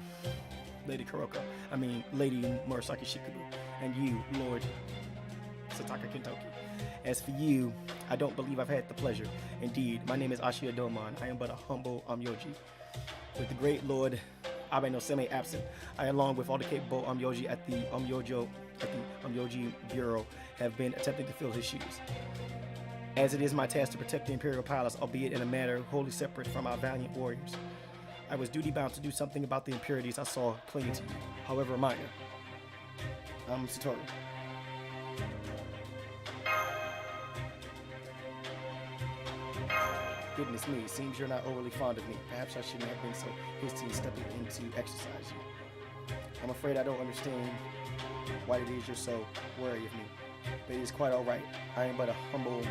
Lady Kuroko. I mean, Lady Murasaki Shikubu. And you, Lord Sataka Kentoki. As for you, I don't believe I've had the pleasure. Indeed, my name is Ashia Douman. I am but a humble Amyoji. With the great Lord Abe no Seme absent, I, along with all the capable Amyoji at the Amyoji Bureau, have been attempting to fill his shoes. As it is my task to protect the Imperial Palace, albeit in a manner wholly separate from our valiant warriors, I was duty-bound to do something about the impurities I saw clinging to you, however minor. I'm Satoru. Goodness me, it seems you're not overly fond of me. Perhaps I shouldn't have been so hasty in stepping in to exercise you. I'm afraid I don't understand why it is you're so wary of me. But it is quite alright. I am but a humble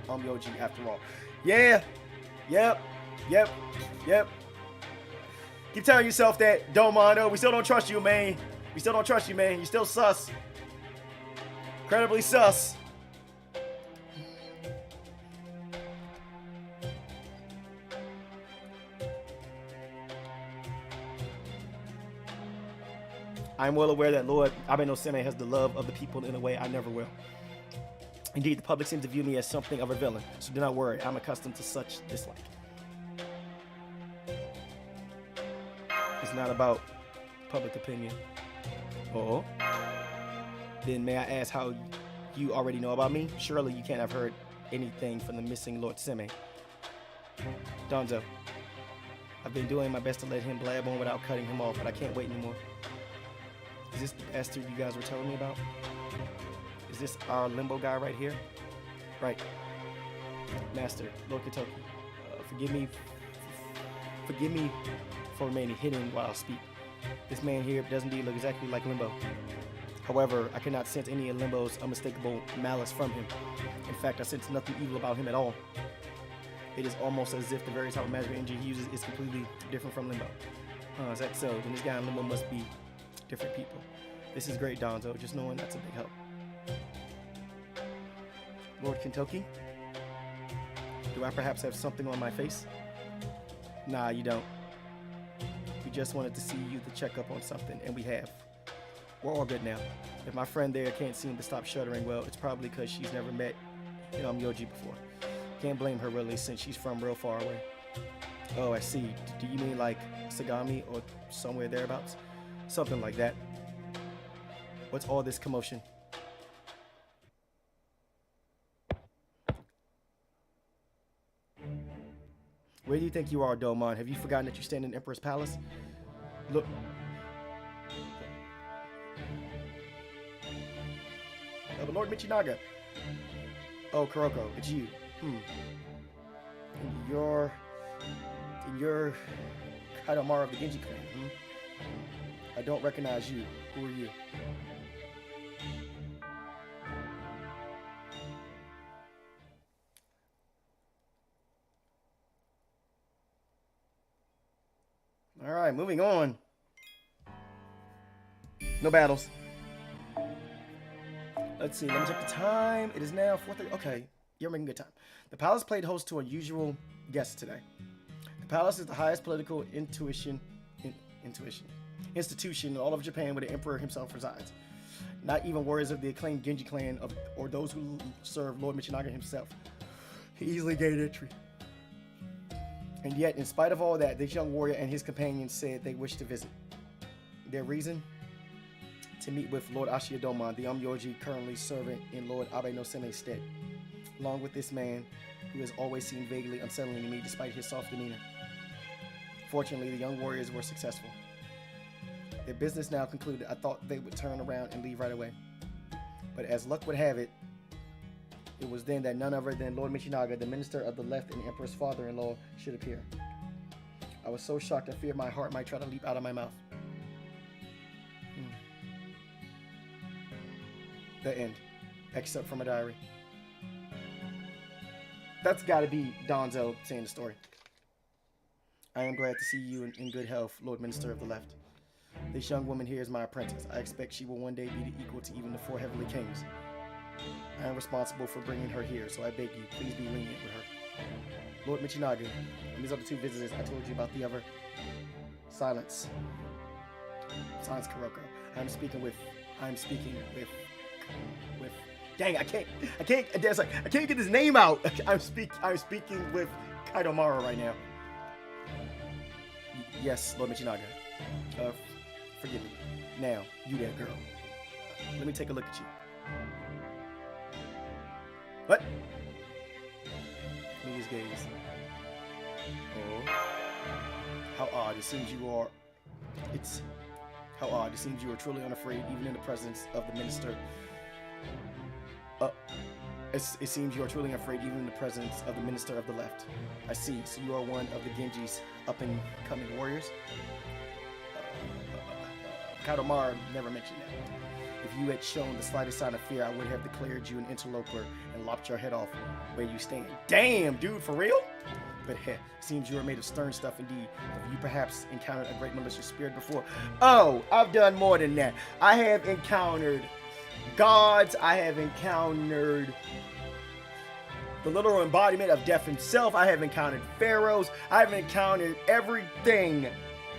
Amyoji after all. Yeah! Yep! Keep telling yourself that, Douman. We still don't trust you, man. We still don't trust you, man. You're still sus. Incredibly sus. I am well aware that Lord Abe no Seme has the love of the people in a way I never will. Indeed, the public seems to view me as something of a villain, so do not worry, I'm accustomed to such dislike. It's not about public opinion. Oh? Then may I ask how you already know about me? Surely you can't have heard anything from the missing Lord Seme. Donzo, I've been doing my best to let him blab on without cutting him off, but I can't wait anymore. Is this the bastard you guys were telling me about? Is this our limbo guy right here? Right. Master, Lord Kentoki, forgive me for remaining hidden while I speak. This man here does indeed look exactly like Limbo. However, I cannot sense any of Limbo's unmistakable malice from him. In fact, I sense nothing evil about him at all. It is almost as if the very type of magical energy he uses is completely different from Limbo. Is that so? Then this guy and Limbo must be different people. This is great, Donzo. Just knowing that's a big help. Lord Kentoki? Do I perhaps have something on my face? Nah, you don't. We just wanted to see you to check up on something, and we have. We're all good now. If my friend there can't seem to stop shuddering, well, it's probably because she's never met Yoji before. Can't blame her really, since she's from real far away. Oh, I see. Do you mean like Sagami or somewhere thereabouts? Something like that. What's all this commotion? Where do you think you are, Douman? Have you forgotten that you stand in Emperor's Palace? Look. But Lord Michinaga. Oh, Kuroko, it's you. You're Kaidomara of the Genji clan. I don't recognize you. Who are you? All right, moving on. No battles. Let's see. Let me check the time. It is now 4:30. Okay, you're making good time. The palace played host to unusual guests today. The palace is the highest political institution in all of Japan, where the emperor himself resides. Not even warriors of the acclaimed Genji clan or those who serve Lord Michinaga himself easily gained entry. And yet, in spite of all that, this young warrior and his companions said they wished to visit. Their reason? To meet with Lord Ashia Douman, the Amyoji currently serving in Lord Abe no Seme's stead, along with this man who has always seemed vaguely unsettling to me despite his soft demeanor. Fortunately, the young warriors were successful. Their business now concluded, I thought they would turn around and leave right away. But as luck would have it, it was then that none other than Lord Michinaga, the minister of the left and the emperor's father-in-law, should appear. I was so shocked I feared my heart might try to leap out of my mouth. The end. Excerpt from a diary. That's got to be Donzel saying the story. I am glad to see you in good health, Lord Minister of the Left. This young woman here is my apprentice. I expect she will one day be the equal to even the 4 heavenly kings. I am responsible for bringing her here, so I beg you, please be lenient with her. Lord Michinaga, and these other 2 visitors I told you about the other. Silence. Silence, Kuroko. I'm speaking with. Dang, I can't get his name out. I'm speaking with Kaidomaro right now. Yes, Lord Michinaga. Forgive me. Now, you that girl. Let me take a look at you. What? Let me just gaze. Oh. How odd. It seems you are... How odd. It seems you are truly unafraid, even in the presence of the minister. It seems you are truly afraid, even in the presence of the minister of the left. I see. So you are one of the Genji's up-and-coming warriors? Kaidomaro never mentioned that. If you had shown the slightest sign of fear, I would have declared you an interloper and lopped your head off where you stand. Damn, dude, for real? But seems you are made of stern stuff indeed. Have you perhaps encountered a great malicious spirit before? Oh, I've done more than that. I have encountered gods. I have encountered the literal embodiment of death himself. I have encountered pharaohs. I have encountered everything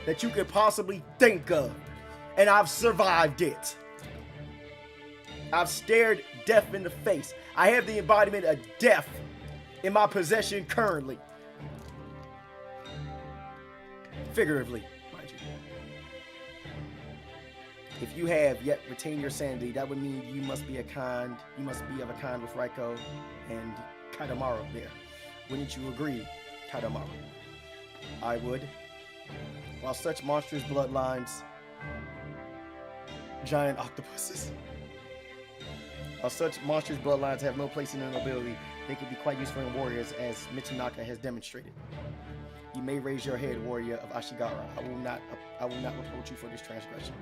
that you could possibly think of. And I've survived it. I've stared death in the face. I have the embodiment of death in my possession currently. Figuratively, mind you. If you have yet retained your sanity, that would mean you must be of a kind with Raiko and Kaidomaro there. Wouldn't you agree, Kaidomaro? I would. While such monstrous bloodlines, giant octopuses. While such monstrous bloodlines have no place in the nobility, they can be quite useful in warriors, as Michinaka has demonstrated. You may raise your head, warrior of Ashigara. I will not reproach you for this transgression.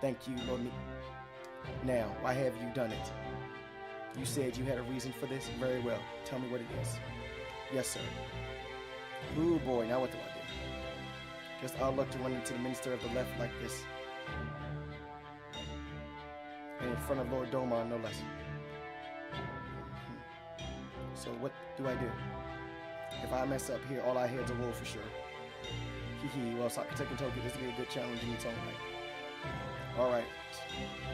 Thank you, Lord. Now, why have you done it? You said you had a reason for this? Very well. Tell me what it is. Yes, sir. Ooh, boy, now what do I do? Just our luck to run into the minister of the left like this. And in front of Lord Douman, no less. So what do I do? If I mess up here, all our heads will roll for sure. Well, Sakateki and Toki, this will be a good challenge in its own right. Alright,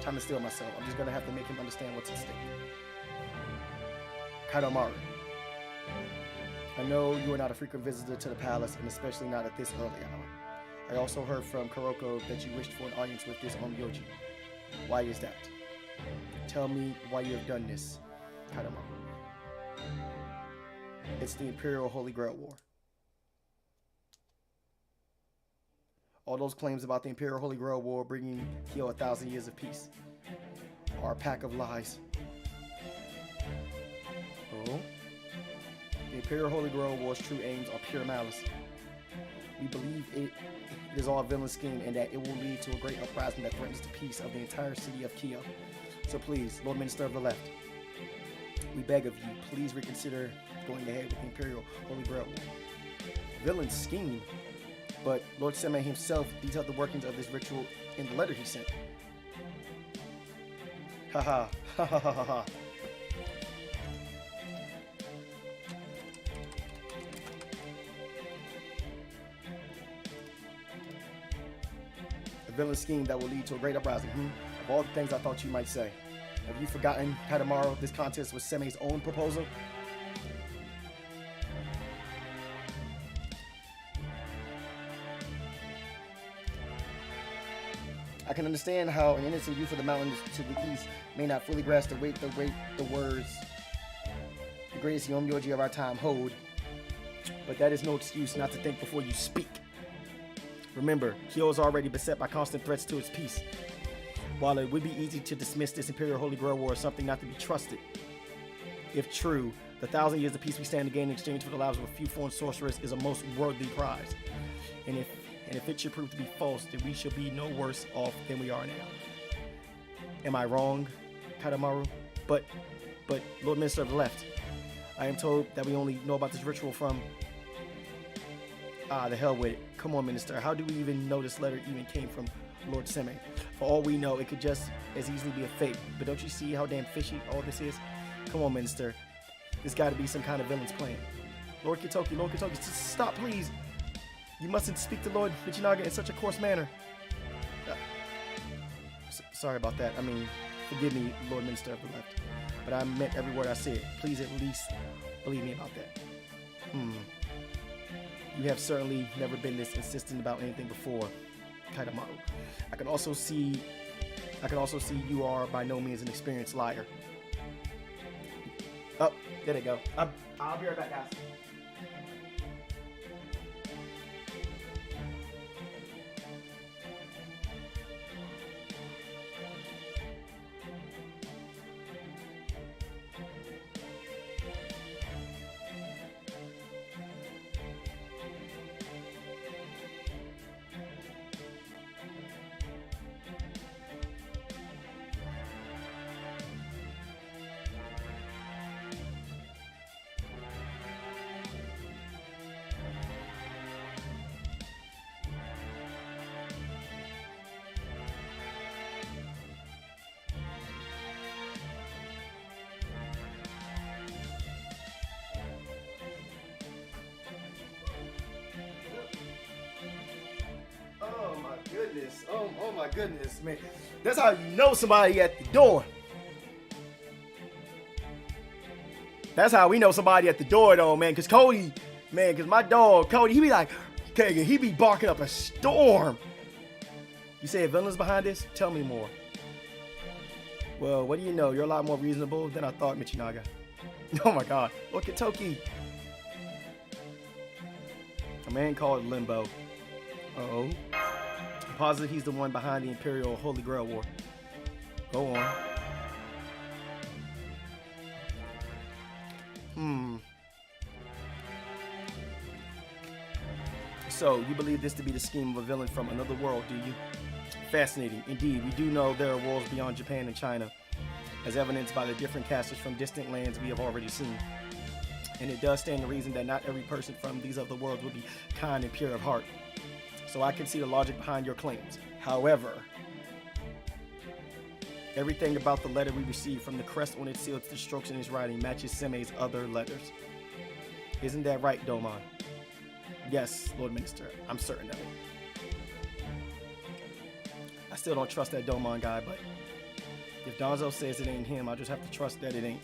time to steal myself. I'm just gonna have to make him understand what's at stake. Kaidomaro, I know you are not a frequent visitor to the palace, and especially not at this early hour. I also heard from Kuroko that you wished for an audience with this Onmyoji. Why is that? Tell me why you have done this, Kaidomaro. It's the Imperial Holy Grail War. All those claims about the Imperial Holy Grail War bringing Kyo 1,000 years of peace are a pack of lies. Oh? The Imperial Holy Grail War's true aims are pure malice. We believe it is all a villain scheme and that it will lead to a great uprising that threatens the peace of the entire city of Kyo. So please, Lord Minister of the Left, we beg of you, please reconsider going ahead with the Imperial Holy Grail War. Villain scheme? But Lord Seme himself detailed the workings of this ritual in the letter he sent. Haha, ha ha ha ha ha. A villain scheme that will lead to a great uprising. Of all the things I thought you might say. Have you forgotten, Kaidomaro, this contest was Seme's own proposal? I can understand how an innocent youth of the mountains to the east may not fully grasp the weight the words the greatest Onmyoji of our time hold, but that is no excuse not to think before you speak. Remember, Kyo is already beset by constant threats to its peace. While it would be easy to dismiss this Imperial Holy Grail War as something not to be trusted, if true, the 1,000 years of peace we stand to gain in exchange for the lives of a few foreign sorcerers is a most worthy prize. And if it should prove to be false, then we shall be no worse off than we are now. Am I wrong, Kaidomaro? But Lord Minister of the Left, I am told that we only know about this ritual from... the hell with it. Come on, Minister. How do we even know this letter even came from Lord Seme? For all we know, it could just as easily be a fake. But don't you see how damn fishy all this is? Come on, Minister. There's got to be some kind of villain's plan. Lord Kitoki, stop, please. You mustn't speak to Lord Michinaga in such a coarse manner. Sorry about that. I mean, forgive me, Lord Minister of the Left. But I meant every word I said. Please at least believe me about that. You have certainly never been this insistent about anything before, Kaitamaru. I can also see you are by no means an experienced liar. Oh, there they go. I'll be right back, guys. Oh my goodness, man. That's how you know somebody at the door. That's how we know somebody at the door, though, man. Because Cody, man, because my dog, Cody, he be like, okay, he be barking up a storm. You say a villain's behind this? Tell me more. Well, what do you know? You're a lot more reasonable than I thought, Michinaga. Oh my god. Look at Toki. A man called Limbo. Uh-oh. I'm positive he's the one behind the Imperial Holy Grail War. Go on. So, you believe this to be the scheme of a villain from another world, do you? Fascinating. Indeed, we do know there are worlds beyond Japan and China, as evidenced by the different casters from distant lands we have already seen. And it does stand to reason that not every person from these other worlds will be kind and pure of heart. So I can see the logic behind your claims. However, everything about the letter we received, from the crest on its seal to the strokes in its writing, matches Seme's other letters. Isn't that right, Douman? Yes, Lord Minister, I'm certain of it. I still don't trust that Douman guy, but if Donzo says it ain't him, I'll just have to trust that it ain't.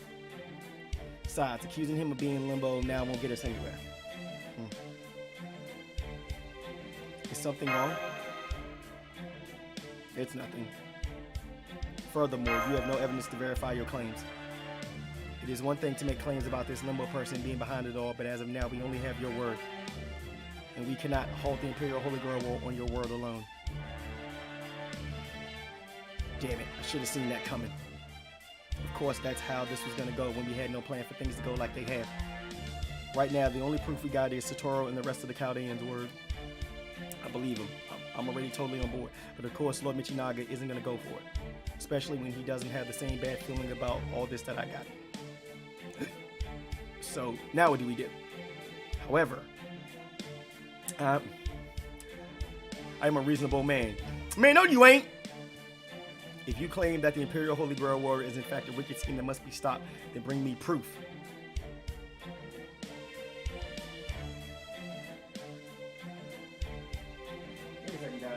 Besides, accusing him of being Limbo now won't get us anywhere. Is something wrong? It's nothing. Furthermore, you have no evidence to verify your claims. It is one thing to make claims about this Limbo person being behind it all, but as of now, we only have your word. And we cannot halt the Imperial Holy Grail War on your word alone. Damn it, I should have seen that coming. Of course, that's how this was going to go when we had no plan for things to go like they have. Right now, the only proof we got is Satoru and the rest of the Chaldeans' word. I believe him. I'm already totally on board. But of course, Lord Michinaga isn't going to go for it. Especially when he doesn't have the same bad feeling about all this that I got. So, now what do we do? However, I'm a reasonable man. Man, no you ain't! If you claim that the Imperial Holy Grail War is in fact a wicked scheme that must be stopped, then bring me proof. Wait a second, guys.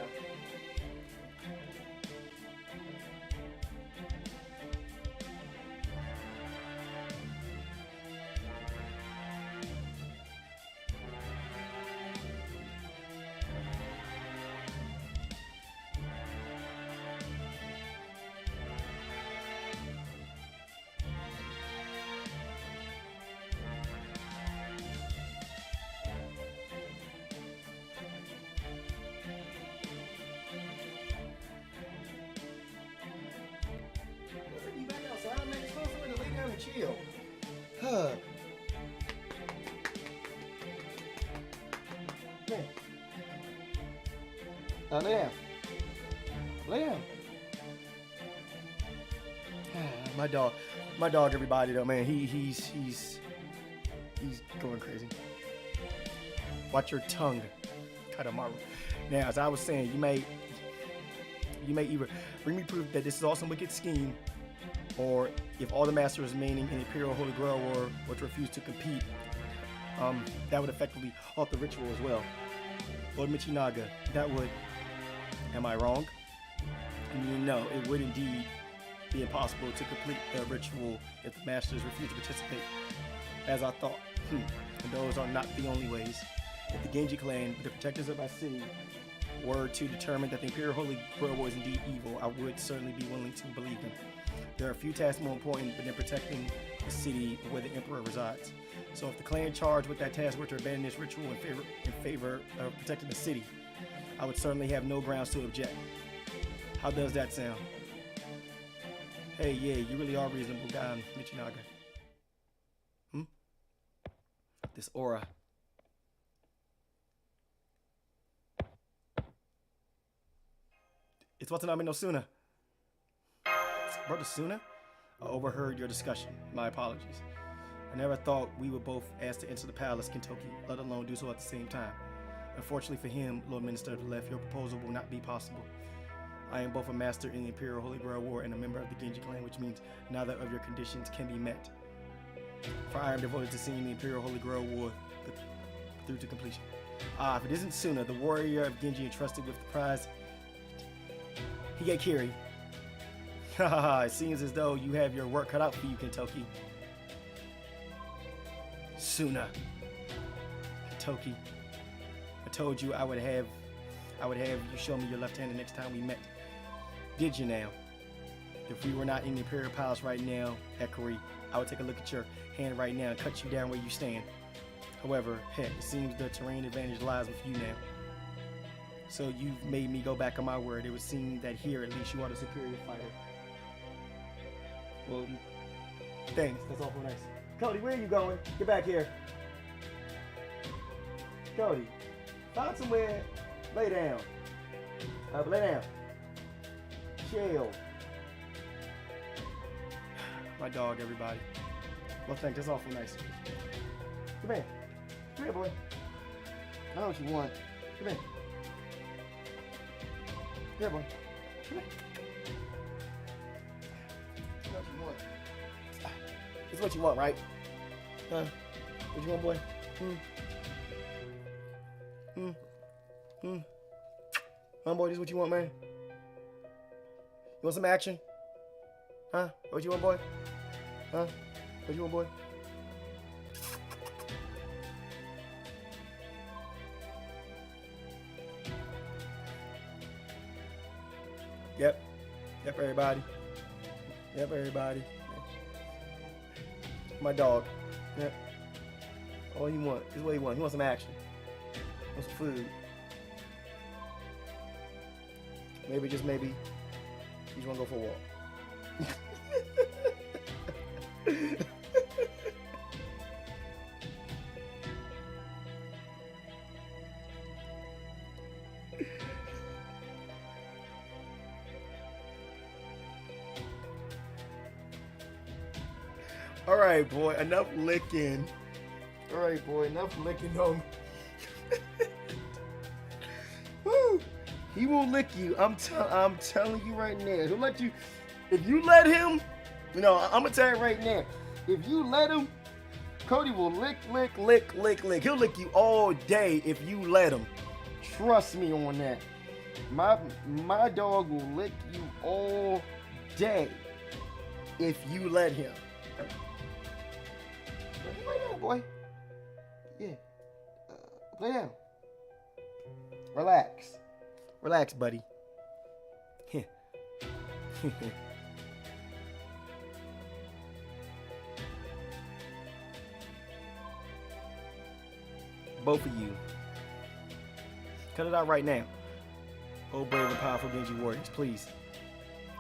Chill. Huh. Man. Lay down. Lay down. My dog, everybody though, man, he's He's going crazy. Watch your tongue, Kadamaru. Now, as I was saying, you may either bring me proof that this is all some wicked scheme, or if all the masters remaining in the Imperial Holy Grail War were to refuse to compete, that would effectively halt the ritual as well. Lord Michinaga, that would... Am I wrong? No, it would indeed be impossible to complete the ritual if the masters refuse to participate, as I thought. And those are not the only ways. If the Genji clan, the protectors of my city, were to determine that the Imperial Holy Grail was indeed evil, I would certainly be willing to believe them. There are a few tasks more important than protecting the city where the Emperor resides. So if the clan charged with that task were to abandon this ritual in favor of protecting the city, I would certainly have no grounds to object. How does that sound? Hey, yeah, you really are a reasonable guy, Michinaga. This aura. It's Watanabe no Suna. Brother Suna? I overheard your discussion. My apologies. I never thought we would both ask to enter the palace, Kentucky, let alone do so at the same time. Unfortunately for him, Lord Minister of the Left, your proposal will not be possible. I am both a master in the Imperial Holy Grail War and a member of the Genji clan, which means neither of your conditions can be met. For I am devoted to seeing the Imperial Holy Grail War through to completion. If it isn't Suna, the warrior of Genji entrusted with the prize, Higekiri. It seems as though you have your work cut out for you, Kentucky. Suna. Kentucky. I told you I would have you show me your left hand the next time we met. Did you now? If we were not in the Imperial Palace right now, Hikari, I would take a look at your hand right now and cut you down where you stand. However, heck, it seems the terrain advantage lies with you now. So you've made me go back on my word. It would seem that here at least you are the superior fighter. Well, thanks. That's awful nice. Cody, where are you going? Get back here. Cody, find somewhere. Lay down. Lay down. Chill. My dog, everybody. Well, thanks. That's awful nice. Come here. Come here, boy. I know what you want. Come here. Come here, boy. Come here. I know what you want. This is what you want, right? Huh? What you want, boy? Boy, this is what you want, man? You want some action? Huh? What you want, boy? Huh? What you want, boy? Yep. Yep, everybody. Yep, everybody. My dog. Yep. All you want. This is what he wants. He wants some action. He wants some food. Maybe, just maybe, you just want to go for a walk. All right, boy, enough licking. All right, boy, enough licking on. Woo! He will lick you. I'm telling you right now. He'll let you. If you let him, I'm gonna tell you right now. If you let him, Cody will lick. He'll lick you all day if you let him. Trust me on that. My dog will lick you all day if you let him. Lay down, boy. Yeah. Lay down. Relax. Relax, buddy. Both of you. Cut it out right now. Oh, brave and powerful Genji warriors, please.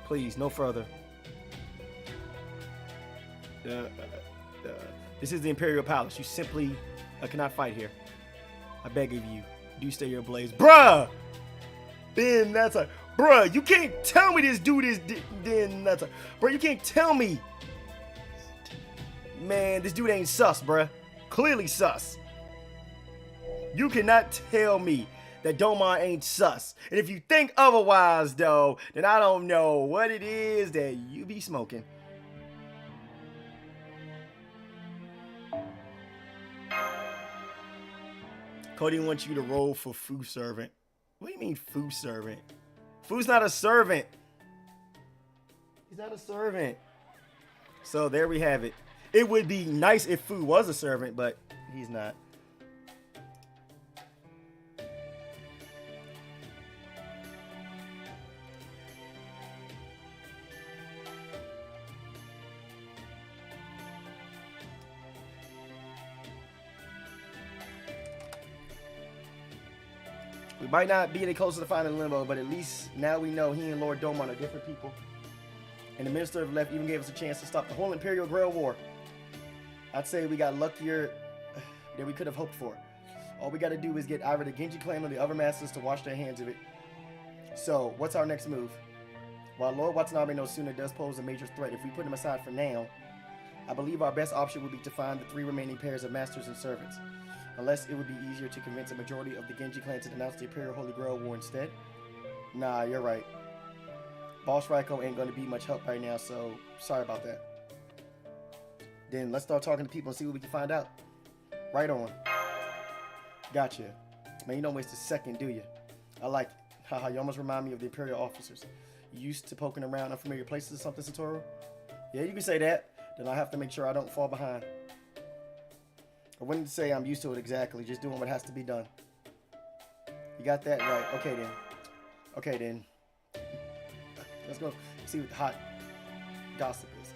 Please, no further. This is the Imperial Palace. You simply cannot fight here. I beg of you, do stay your blaze. Bruh! Then that's a... Bruh, you can't tell me this dude is... Then that's a... Bruh, you can't tell me. Man, this dude ain't sus, bruh. Clearly sus. You cannot tell me that Douman ain't sus. And if you think otherwise, though, then I don't know what it is that you be smoking. Cody wants you to roll for food servant. What do you mean food servant? Food's not a servant. He's not a servant. So there we have it. It would be nice if Fu was a servant, but he's not. We might not be any closer to finding Limbo, but at least now we know he and Lord Douman are different people. And the Minister of Left even gave us a chance to stop the whole Imperial Grail War. I'd say we got luckier than we could have hoped for. All we got to do is get either the Genji clan or the other masters to wash their hands of it. So, what's our next move? While Lord Watanabe no Suna does pose a major threat, if we put him aside for now, I believe our best option would be to find the 3 remaining pairs of masters and servants. Unless it would be easier to convince a majority of the Genji clan to denounce the Imperial Holy Grail War instead. Nah, you're right. Boss Raiko ain't going to be much help right now, so sorry about that. Then let's start talking to people and see what we can find out. Right on. Gotcha. Man, you don't waste a second, do you? I like it. Haha, you almost remind me of the Imperial officers. You used to poking around unfamiliar places or something, Satoru? Yeah, you can say that. Then I have to make sure I don't fall behind. I wouldn't say I'm used to it exactly, just doing what has to be done. You got that right. Okay then. Okay then. Let's go see what the hot gossip is.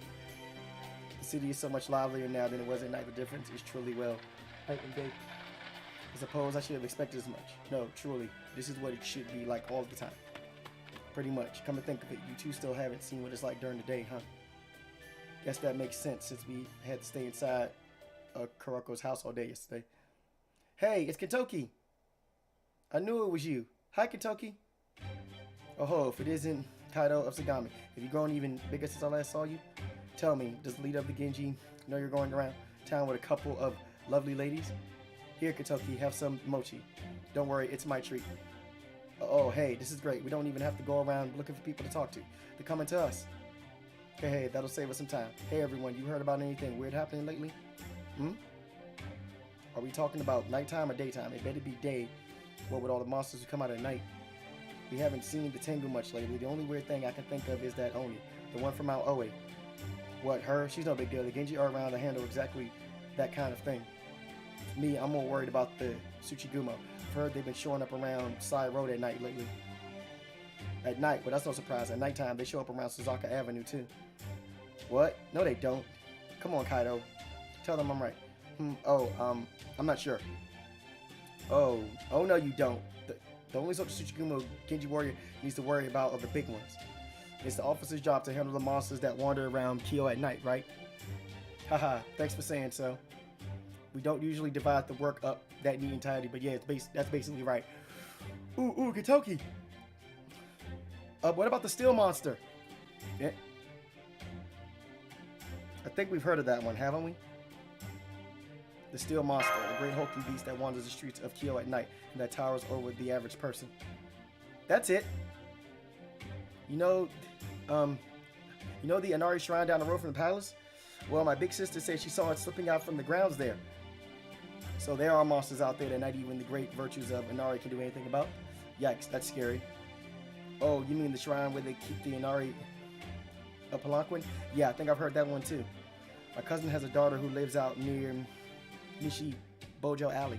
The city is so much livelier now than it was at night. The difference is truly well heightened. I suppose I should have expected as much. No, truly, this is what it should be like all the time. Pretty much. Come to think of it, you two still haven't seen what it's like during the day, huh? Guess that makes sense since we had to stay inside Kurako's house all day yesterday. Hey, it's Kentoki. I knew it was you. Hi, Kentoki. Oh ho, if it isn't Kaido of Sagami. Have you grown even bigger since I last saw you? Tell me, does the leader of the Genji know you're going around town with a couple of lovely ladies? Here, Kentoki, have some mochi. Don't worry, it's my treat. Oh, hey, this is great. We don't even have to go around looking for people to talk to. They're coming to us. Hey, that'll save us some time. Hey, everyone, you heard about anything weird happening lately? Are we talking about nighttime or daytime? It better be day. What with all the monsters who come out at night? We haven't seen the Tengu much lately. The only weird thing I can think of is that Oni, the one from Mount Oe. What, her? She's no big deal. The Genji are around to handle exactly that kind of thing. Me, I'm more worried about the Tsuchigumo. I've heard they've been showing up around Side Road at night lately. At night? Well, that's no surprise. At nighttime, they show up around Suzaka Avenue, too. What? No, they don't. Come on, Kaido. Tell them I'm right. I'm not sure. Oh no, you don't. The only sort of Tsuchigumo Genji warrior needs to worry about are the big ones. It's the officer's job to handle the monsters that wander around Kyo at night, right? Haha, thanks for saying so. We don't usually divide the work up that neat and tidy, but yeah, that's basically right. Ooh, Kentoki. What about the steel monster? Yeah. I think we've heard of that one, haven't we? The steel monster, a great hulking beast that wanders the streets of Kyo at night and that towers over the average person. That's it. You know the Inari shrine down the road from the palace? Well, my big sister said she saw it slipping out from the grounds there. So there are monsters out there that not even the great virtues of Inari can do anything about. Yikes, that's scary. Oh, you mean the shrine where they keep the Inari Palanquin? Yeah, I think I've heard that one too. My cousin has a daughter who lives out near Nishi Bojo Alley.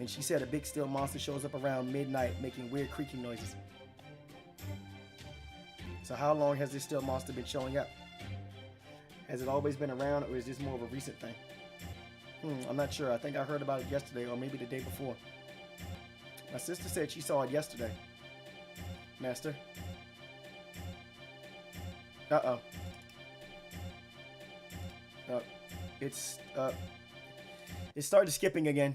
And she said a big steel monster shows up around midnight making weird creaking noises. So how long has this steel monster been showing up? Has it always been around, or is this more of a recent thing? I'm not sure. I think I heard about it yesterday or maybe the day before. My sister said she saw it yesterday. Master? It started skipping again.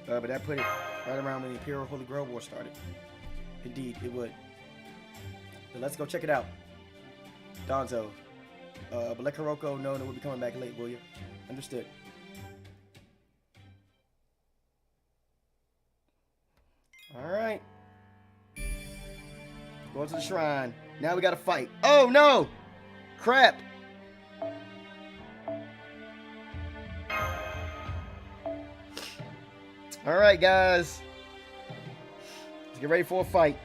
But that put it right around when the Imperial Holy Grail War started. Indeed, it would. But let's go check it out. Donzo. But let Kuroko know that we'll be coming back late, will you? Understood. Alright. Going to the shrine. Now we gotta fight. Oh no! Crap! Alright, guys. Let's get ready for a fight.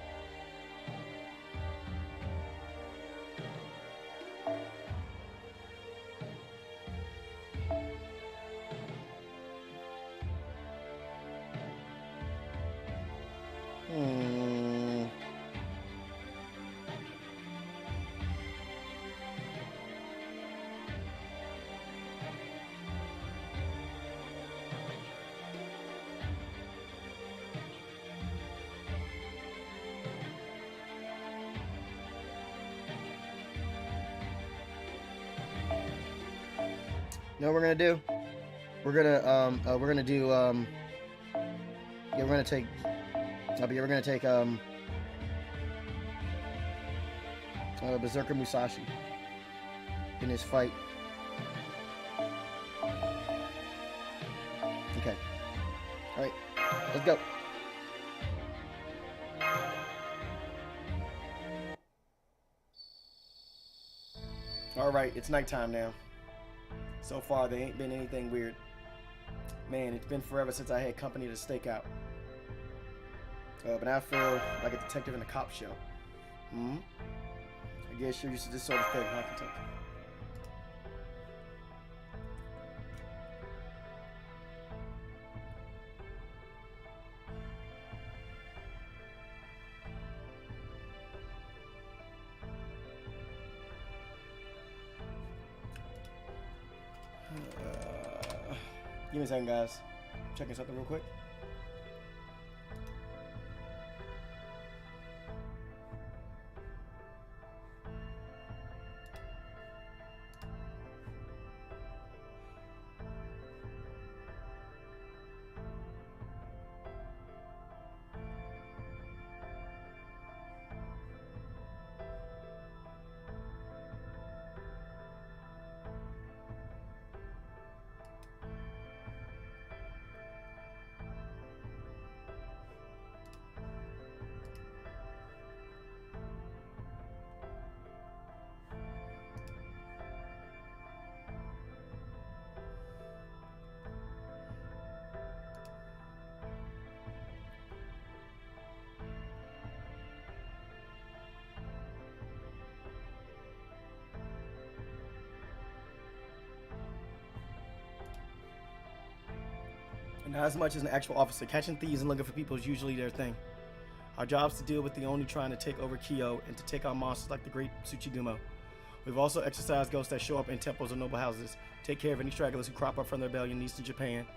You know what we're gonna do? We're gonna do yeah, we're gonna take Berserker Musashi in this fight. Okay. Alright, let's go. Alright, it's nighttime now. So far, there ain't been anything weird. Man, it's been forever since I had company to stake out. But now I feel like a detective in a cop show. I guess you're used to this sort of thing, huh, Kentucky? Give me a second, guys. Checking something real quick. Not as much as an actual officer. Catching thieves and looking for people is usually their thing. Our job is to deal with the Oni trying to take over Kyo and to take on monsters like the great Tsuchigumo. We've also exorcised ghosts that show up in temples or noble houses, take care of any stragglers who crop up from the rebellion in Eastern Japan.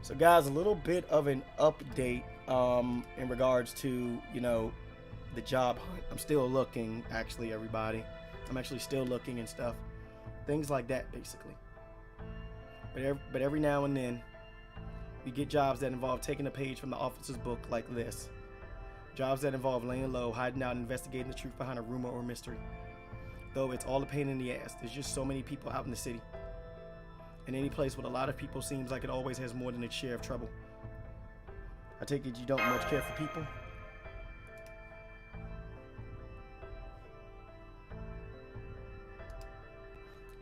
So guys, a little bit of an update in regards to, you know, the job hunt. I'm still looking, actually, everybody. I'm actually still looking and stuff. Things like that, basically. But every now and then, we get jobs that involve taking a page from the officer's book like this. Jobs that involve laying low, hiding out, and investigating the truth behind a rumor or mystery. Though it's all a pain in the ass. There's just so many people out in the city. And any place with a lot of people seems like it always has more than its share of trouble. I take it you don't much care for people?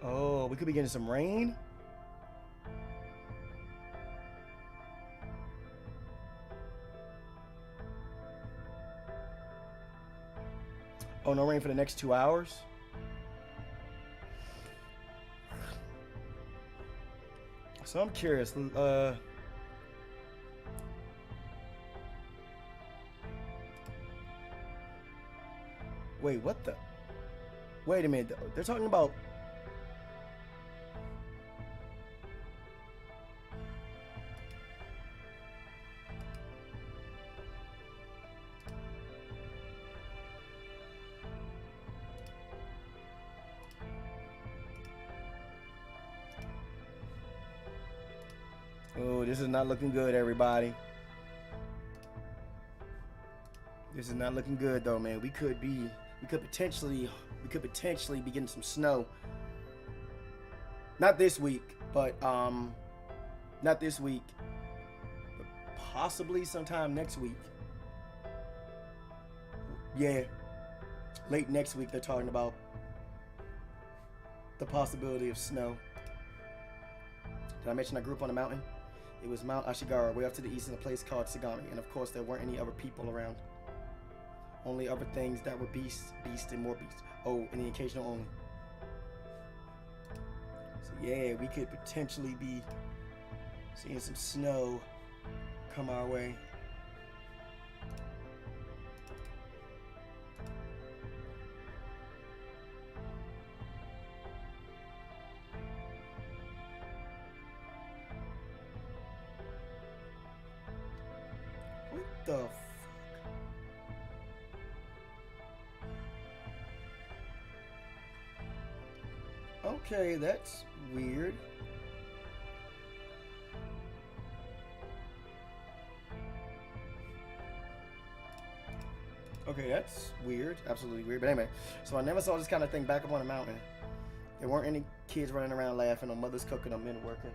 Oh, we could be getting some rain? Oh, no rain for the next 2 hours? So I'm curious. Wait, what the? Wait a minute. They're talking about... this is not looking good, everybody. This is not looking good, though, man. We could potentially be getting some snow. Not this week, but possibly sometime next week. Yeah, late next week they're talking about the possibility of snow. Did I mention I grew up on a mountain? It was Mount Ashigara, way up to the east in a place called Sagami, and of course there weren't any other people around. Only other things that were beasts, and more beasts. Oh, and the occasional only. So yeah, we could potentially be seeing some snow come our way. What the fuck? Okay, that's weird. Okay, that's weird. Absolutely weird. But anyway, so I never saw this kind of thing back up on a mountain. There weren't any kids running around laughing or mothers cooking or men working.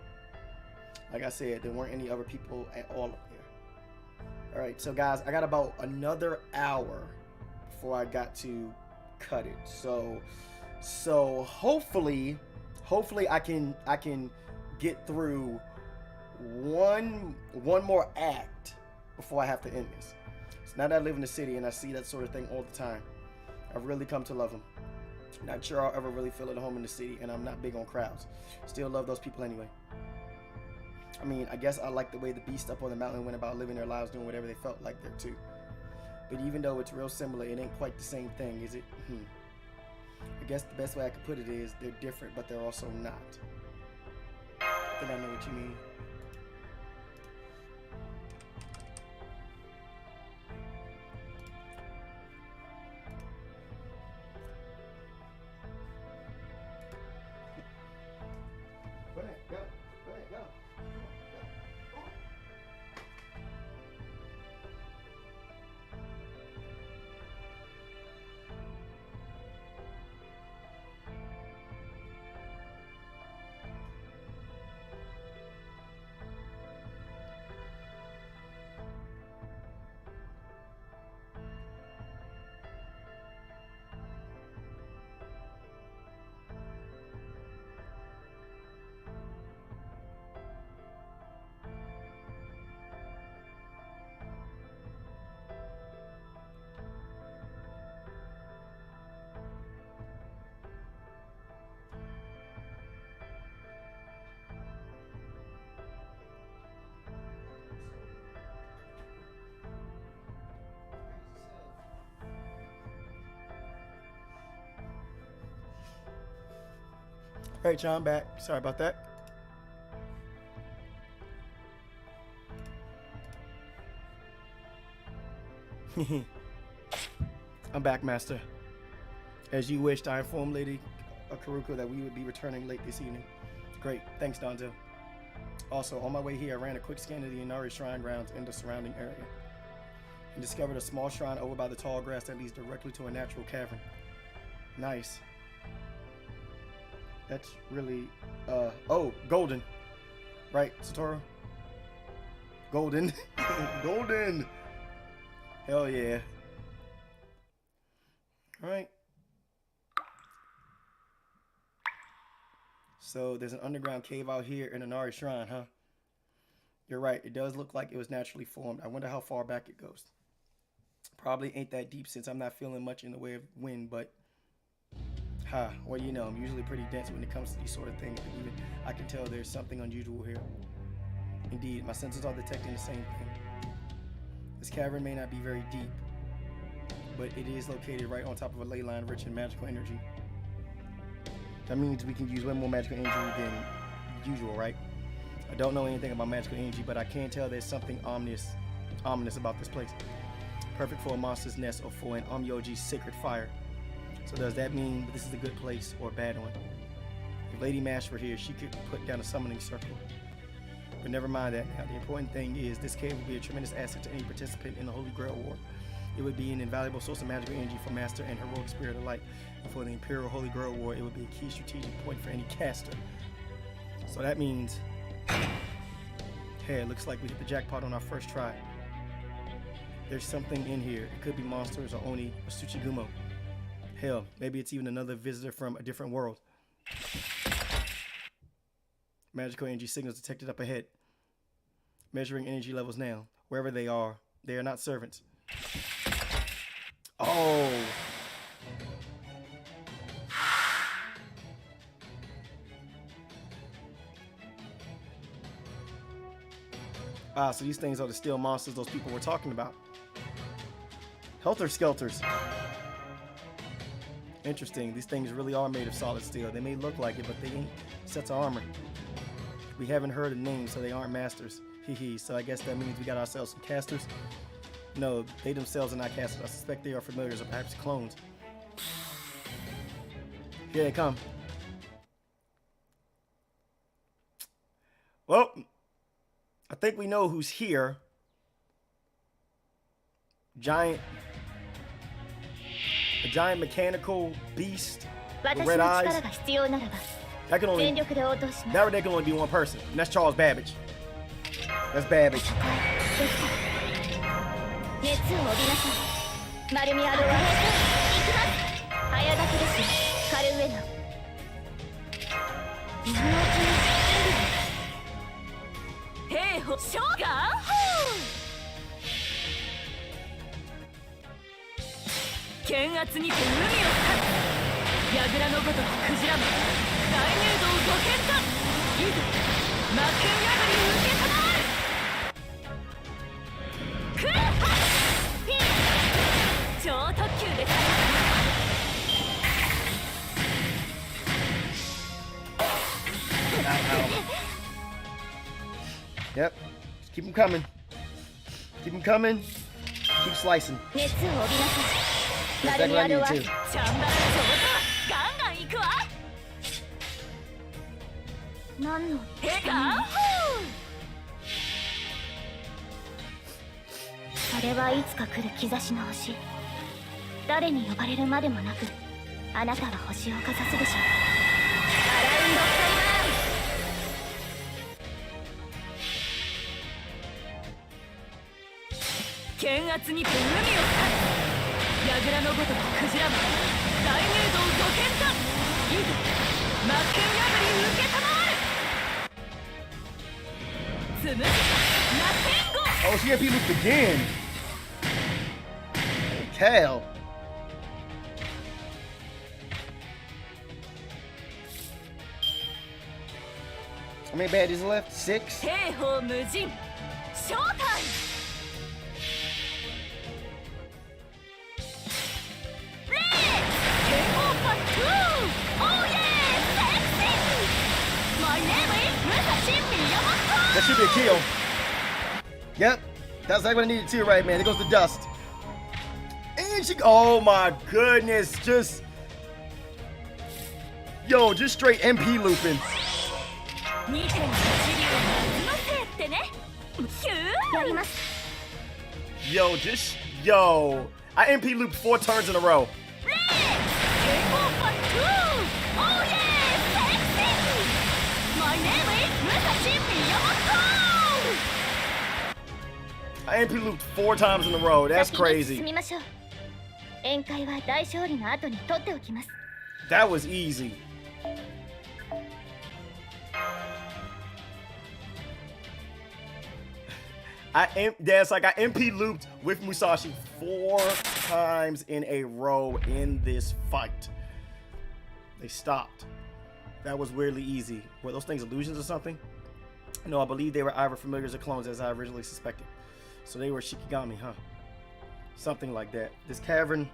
Like I said, there weren't any other people at all up there. Alright, so guys, I got about another hour before I got to cut it. So hopefully I can get through one more act before I have to end this. So now that I live in the city and I see that sort of thing all the time, I've really come to love them. Not sure I'll ever really feel at home in the city, and I'm not big on crowds. Still love those people anyway. I mean, I guess I like the way the beast up on the mountain went about living their lives, doing whatever they felt like there too. But even though it's real similar, it ain't quite the same thing, is it? I guess the best way I could put it is they're different, but they're also not. I think I know what you mean. Go ahead, go. Go ahead, go. Go. All right, John, back. Sorry about that. I'm back, Master. As you wished, I informed Lady Karuko that we would be returning late this evening. Great, thanks, Donzo. Also, on my way here, I ran a quick scan of the Inari shrine grounds in the surrounding area and discovered a small shrine over by the tall grass that leads directly to a natural cavern. Nice. That's really, oh, golden. Right, Satoru? Golden. Golden! Hell yeah. Alright. So, there's an underground cave out here in Inari Shrine, huh? You're right, it does look like it was naturally formed. I wonder how far back it goes. Probably ain't that deep since I'm not feeling much in the way of wind, but... well, you know, I'm usually pretty dense when it comes to these sort of things, but even I can tell there's something unusual here. Indeed, my senses are detecting the same thing. This cavern may not be very deep, but it is located right on top of a ley line rich in magical energy. That means we can use way more magical energy than usual, right? I don't know anything about magical energy, but I can tell there's something ominous about this place. Perfect for a monster's nest or for an Omyoji's sacred fire. So does that mean this is a good place or a bad one? If Lady Mash were here, she could put down a summoning circle. But never mind that now. The important thing is this cave will be a tremendous asset to any participant in the Holy Grail War. It would be an invaluable source of magical energy for Master and Heroic Spirit alike. And for the Imperial Holy Grail War, it would be a key strategic point for any caster. So that means, hey, it looks like we hit the jackpot on our first try. There's something in here. It could be monsters or Oni or Tsuchigumo. Hell, maybe it's even another visitor from a different world. Magical energy signals detected up ahead. Measuring energy levels now. Wherever they are not servants. Oh. Ah, so these things are the steel monsters those people were talking about. Helter Skelters. Interesting. These things really are made of solid steel. They may look like it, but they ain't sets of armor. We haven't heard a name, so they aren't masters. Hee. So I guess that means we got ourselves some casters. No, they themselves are not casters. I suspect they are familiars or perhaps clones. Here they come. Well, I think we know who's here. A giant mechanical beast with red eyes. That can only be one person, and that's Charles Babbage. That's Babbage. Yep. Just keep them coming. Keep them coming. Keep slicing. That's exactly what I need to. Oh, she MP looped again. Hell. How many badges left? 6? That should be a kill. Yep. That's exactly what I needed too, right, man. There goes the dust. And she, oh my goodness. Just, yo, just straight MP looping. Yo, I MP looped 4 turns in a row. I MP looped 4 times in a row. That's crazy. That was easy. I MP looped with Musashi 4 times in a row in this fight. They stopped. That was weirdly easy. Were those things illusions or something? No, I believe they were either familiars or clones, as I originally suspected. So they were Shikigami, huh? Something like that. This cavern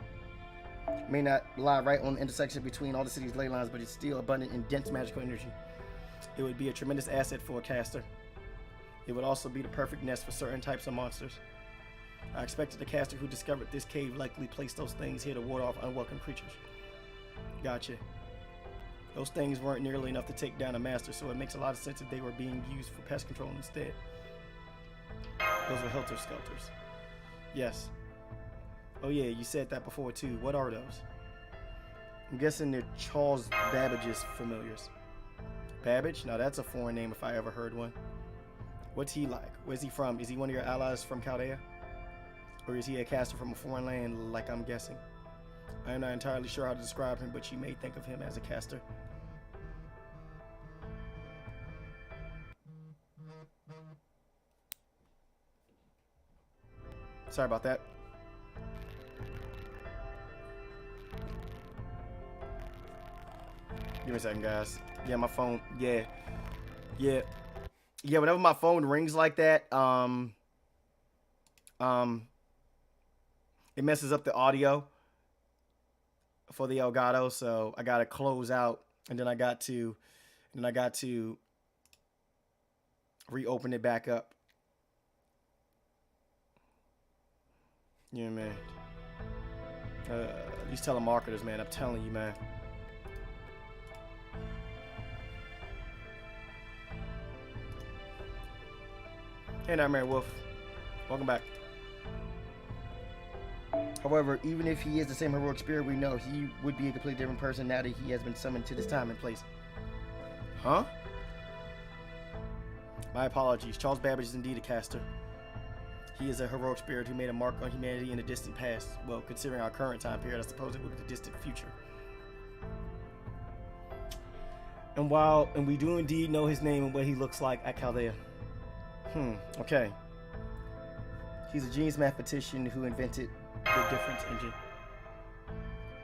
may not lie right on the intersection between all the city's ley lines, but it's still abundant in dense magical energy. It would be a tremendous asset for a caster. It would also be the perfect nest for certain types of monsters. I expected the caster who discovered this cave likely placed those things here to ward off unwelcome creatures. Gotcha. Those things weren't nearly enough to take down a master, so it makes a lot of sense if they were being used for pest control instead. Those were helter-skelters. Yes. Oh yeah, you said that before too. What are those? I'm guessing they're Charles Babbage's familiars. Babbage? Now that's a foreign name if I ever heard one. What's he like? Where's he from? Is he one of your allies from Chaldea? Or is he a caster from a foreign land like I'm guessing? I am not entirely sure how to describe him, but you may think of him as a caster. Sorry about that. Give me a second, guys. Yeah, my phone. Yeah. Whenever my phone rings like that, it messes up the audio for the Elgato, so I gotta close out, and then I got to reopen it back up. Yeah, man. These telemarketers, man, I'm telling you, man. Hey, Nightmare Wolf. Welcome back. However, even if he is the same heroic spirit we know, he would be a completely different person now that he has been summoned to this time and place. Huh? My apologies. Charles Babbage is indeed a caster. He is a heroic spirit who made a mark on humanity in the distant past. Well, considering our current time period, I suppose it would be the distant future. And we do indeed know his name and what he looks like at Chaldea. Okay. He's a genius mathematician who invented the difference engine.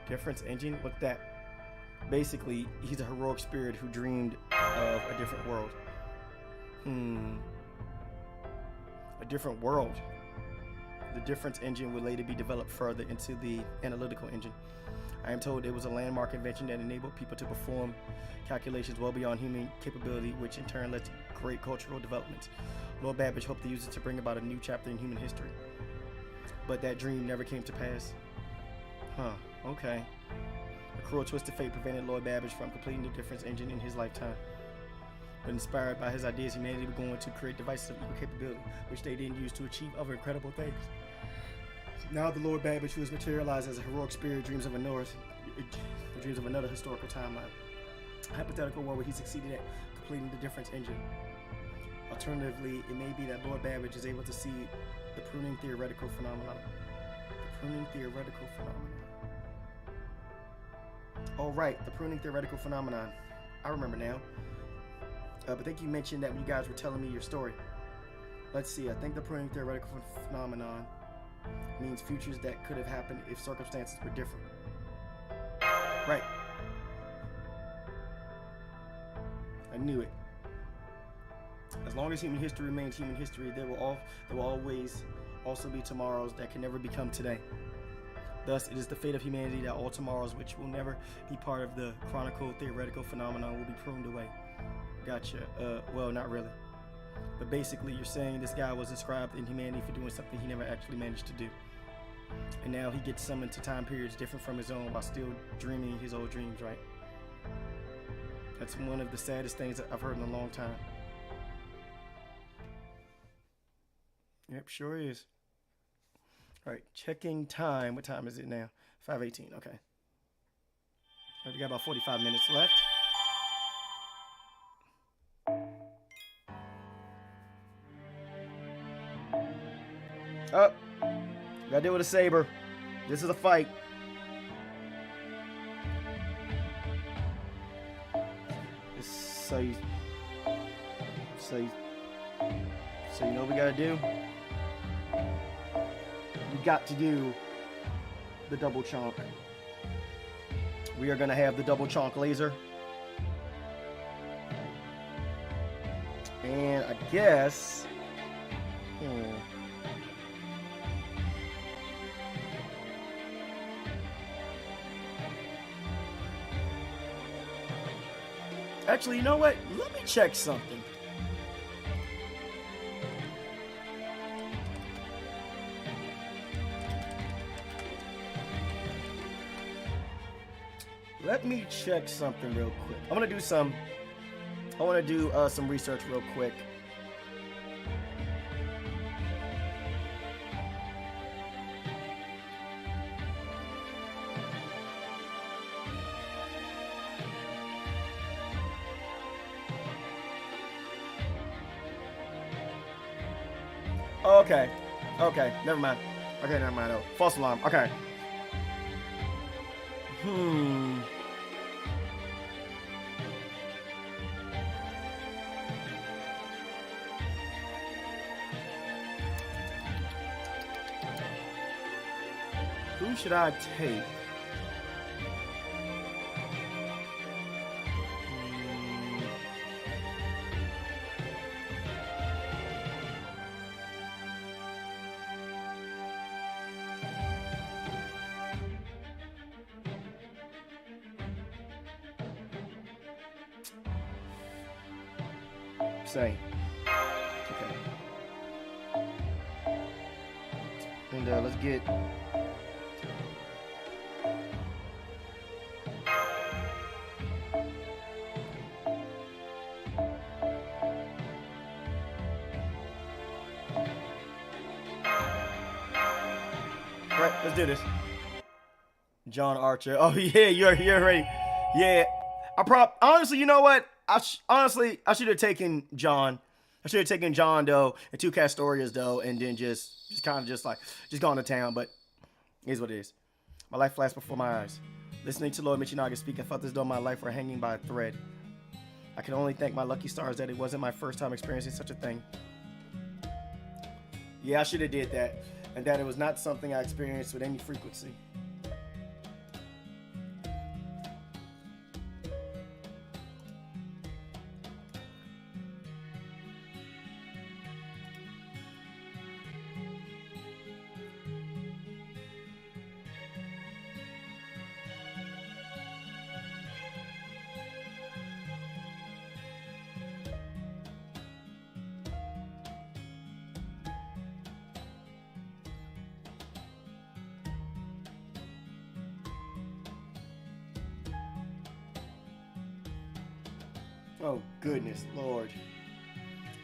Difference engine? What's that? Basically, he's a heroic spirit who dreamed of a different world. A different world. The difference engine would later be developed further into the analytical engine. I am told it was a landmark invention that enabled people to perform calculations well beyond human capability, which in turn led to great cultural developments. Lord Babbage hoped to use it to bring about a new chapter in human history. But that dream never came to pass. Okay. A cruel twist of fate prevented Lord Babbage from completing the difference engine in his lifetime. But inspired by his ideas, humanity was going to create devices of equal capability, which they didn't use to achieve other incredible things. Now the Lord Babbage, who has materialized as a heroic spirit, dreams of another historical timeline. A hypothetical world where he succeeded at completing the difference engine. Alternatively, it may be that Lord Babbage is able to see the pruning theoretical phenomenon. The pruning theoretical phenomenon. Oh right, the pruning theoretical phenomenon. I remember now. But I think you mentioned that when you guys were telling me your story. Let's see, I think the pruning theoretical phenomenon means futures that could have happened if circumstances were different. Right. I knew it. As long as human history remains human history, there will always also be tomorrows that can never become today. Thus, it is the fate of humanity that all tomorrows which will never be part of the chronicle theoretical phenomenon will be pruned away. Gotcha. Well, not really. But basically, you're saying this guy was inscribed in humanity for doing something he never actually managed to do. And now he gets summoned to time periods different from his own while still dreaming his old dreams, right? That's one of the saddest things that I've heard in a long time. Yep, sure is. All right, checking time. What time is it now? 5:18, okay. All right, we got about 45 minutes left. Oh, gotta deal with a saber. This is a fight. So you know what we gotta do? We got to do the double chonk. We are gonna have the double chonk laser. And I guess actually, you know what? Let me check something. Let me check something real quick. I want to do some research real quick. Okay. Okay. Never mind. Okay, never mind. Oh, false alarm. Okay. Who should I take? Say. Okay. And let's get. Right, let's do this. John Archer. Oh yeah, you're ready. Yeah, honestly, you know what? I should have taken John. I should have taken John though, and two Castorias though, and then just kind of gone to town. But it is what it is. My life flashed before my eyes. Listening to Lord Michinaga speak, I felt as though my life were hanging by a thread. I can only thank my lucky stars that it wasn't my first time experiencing such a thing. Yeah, I should have did that, and that it was not something I experienced with any frequency. Oh, goodness, Lord.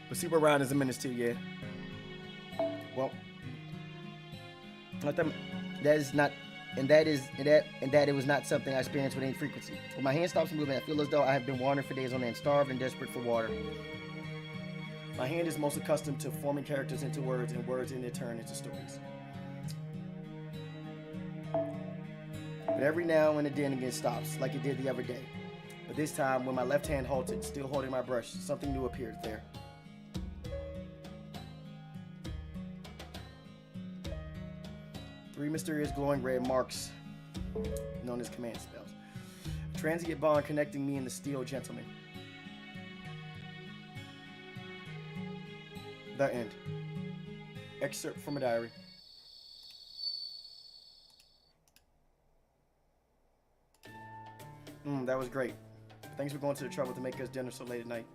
But Super Round is a menace too, yeah. Well, that it was not something I experienced with any frequency. When my hand stops moving, I feel as though I have been wandering for days on end, starved and desperate for water. My hand is most accustomed to forming characters into words, and words in their turn into stories. But every now and then again stops, like it did the other day. But this time, when my left hand halted, still holding my brush, something new appeared there. Three mysterious glowing red marks, known as command spells. A transient bond connecting me and the Steel Gentleman. The end. Excerpt from a diary. That was great. Thanks for going to the trouble to make us dinner so late at night.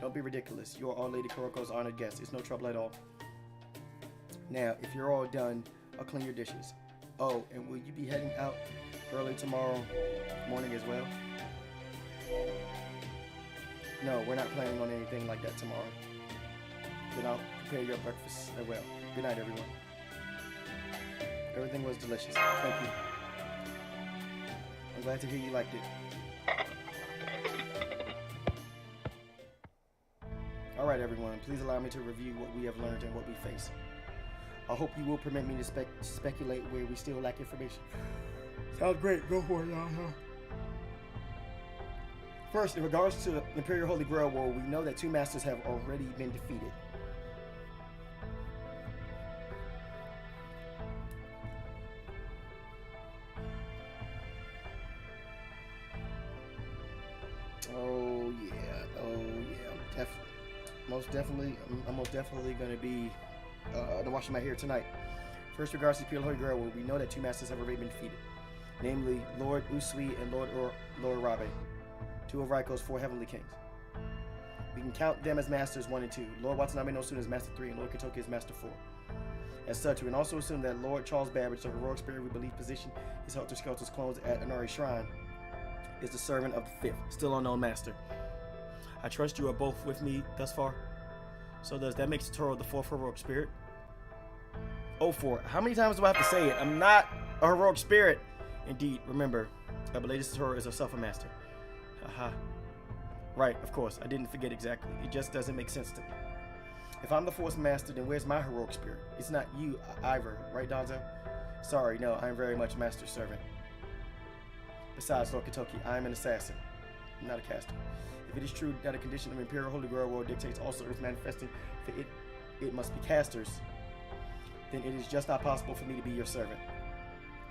Don't be ridiculous. You are all Lady Kuroko's honored guest. It's no trouble at all. Now, if you're all done, I'll clean your dishes. Oh, and will you be heading out early tomorrow morning as well? No, we're not planning on anything like that tomorrow. Then I'll prepare your breakfast as well. Good night, everyone. Everything was delicious. Thank you. I'm glad to hear you liked it. Alright everyone, please allow me to review what we have learned and what we face. I hope you will permit me to speculate where we still lack information. Sounds great, go for it, y'all. First, in regards to the Imperial Holy Grail War, we know that two masters have already been defeated. I'm most definitely going to be washing my hair tonight. First, regards to the Imperial Holy Grail War, we know that two masters have already been defeated, namely Lord Usui and Lord Rabe, two of Raiko's four heavenly kings. We can count them as masters 1 and 2. Lord Watanabe no Suna is master 3, and Lord Kitoki is master 4. As such, we can also assume that Lord Charles Babbage, the heroic spirit we believe positioned his Helter Skelter's clones at Inari Shrine, is the servant of the 5th, still unknown master. I trust you are both with me thus far. So does that make Satoru the 4th heroic spirit? Oh, 4. How many times do I have to say it? I'm not a heroic spirit. Indeed, remember, Lady Satoru is herself a master. Haha. Right, of course, I didn't forget exactly. It just doesn't make sense to me. If I'm the 4th master, then where's my heroic spirit? It's not you, Ivor, right, Danzo? Sorry, no, I am very much master's servant. Besides, Lord Katoki, I am an assassin, not a caster. If it is true that a condition of Imperial Holy Grail World dictates also Earth manifesting, for it must be casters, then it is just not possible for me to be your servant.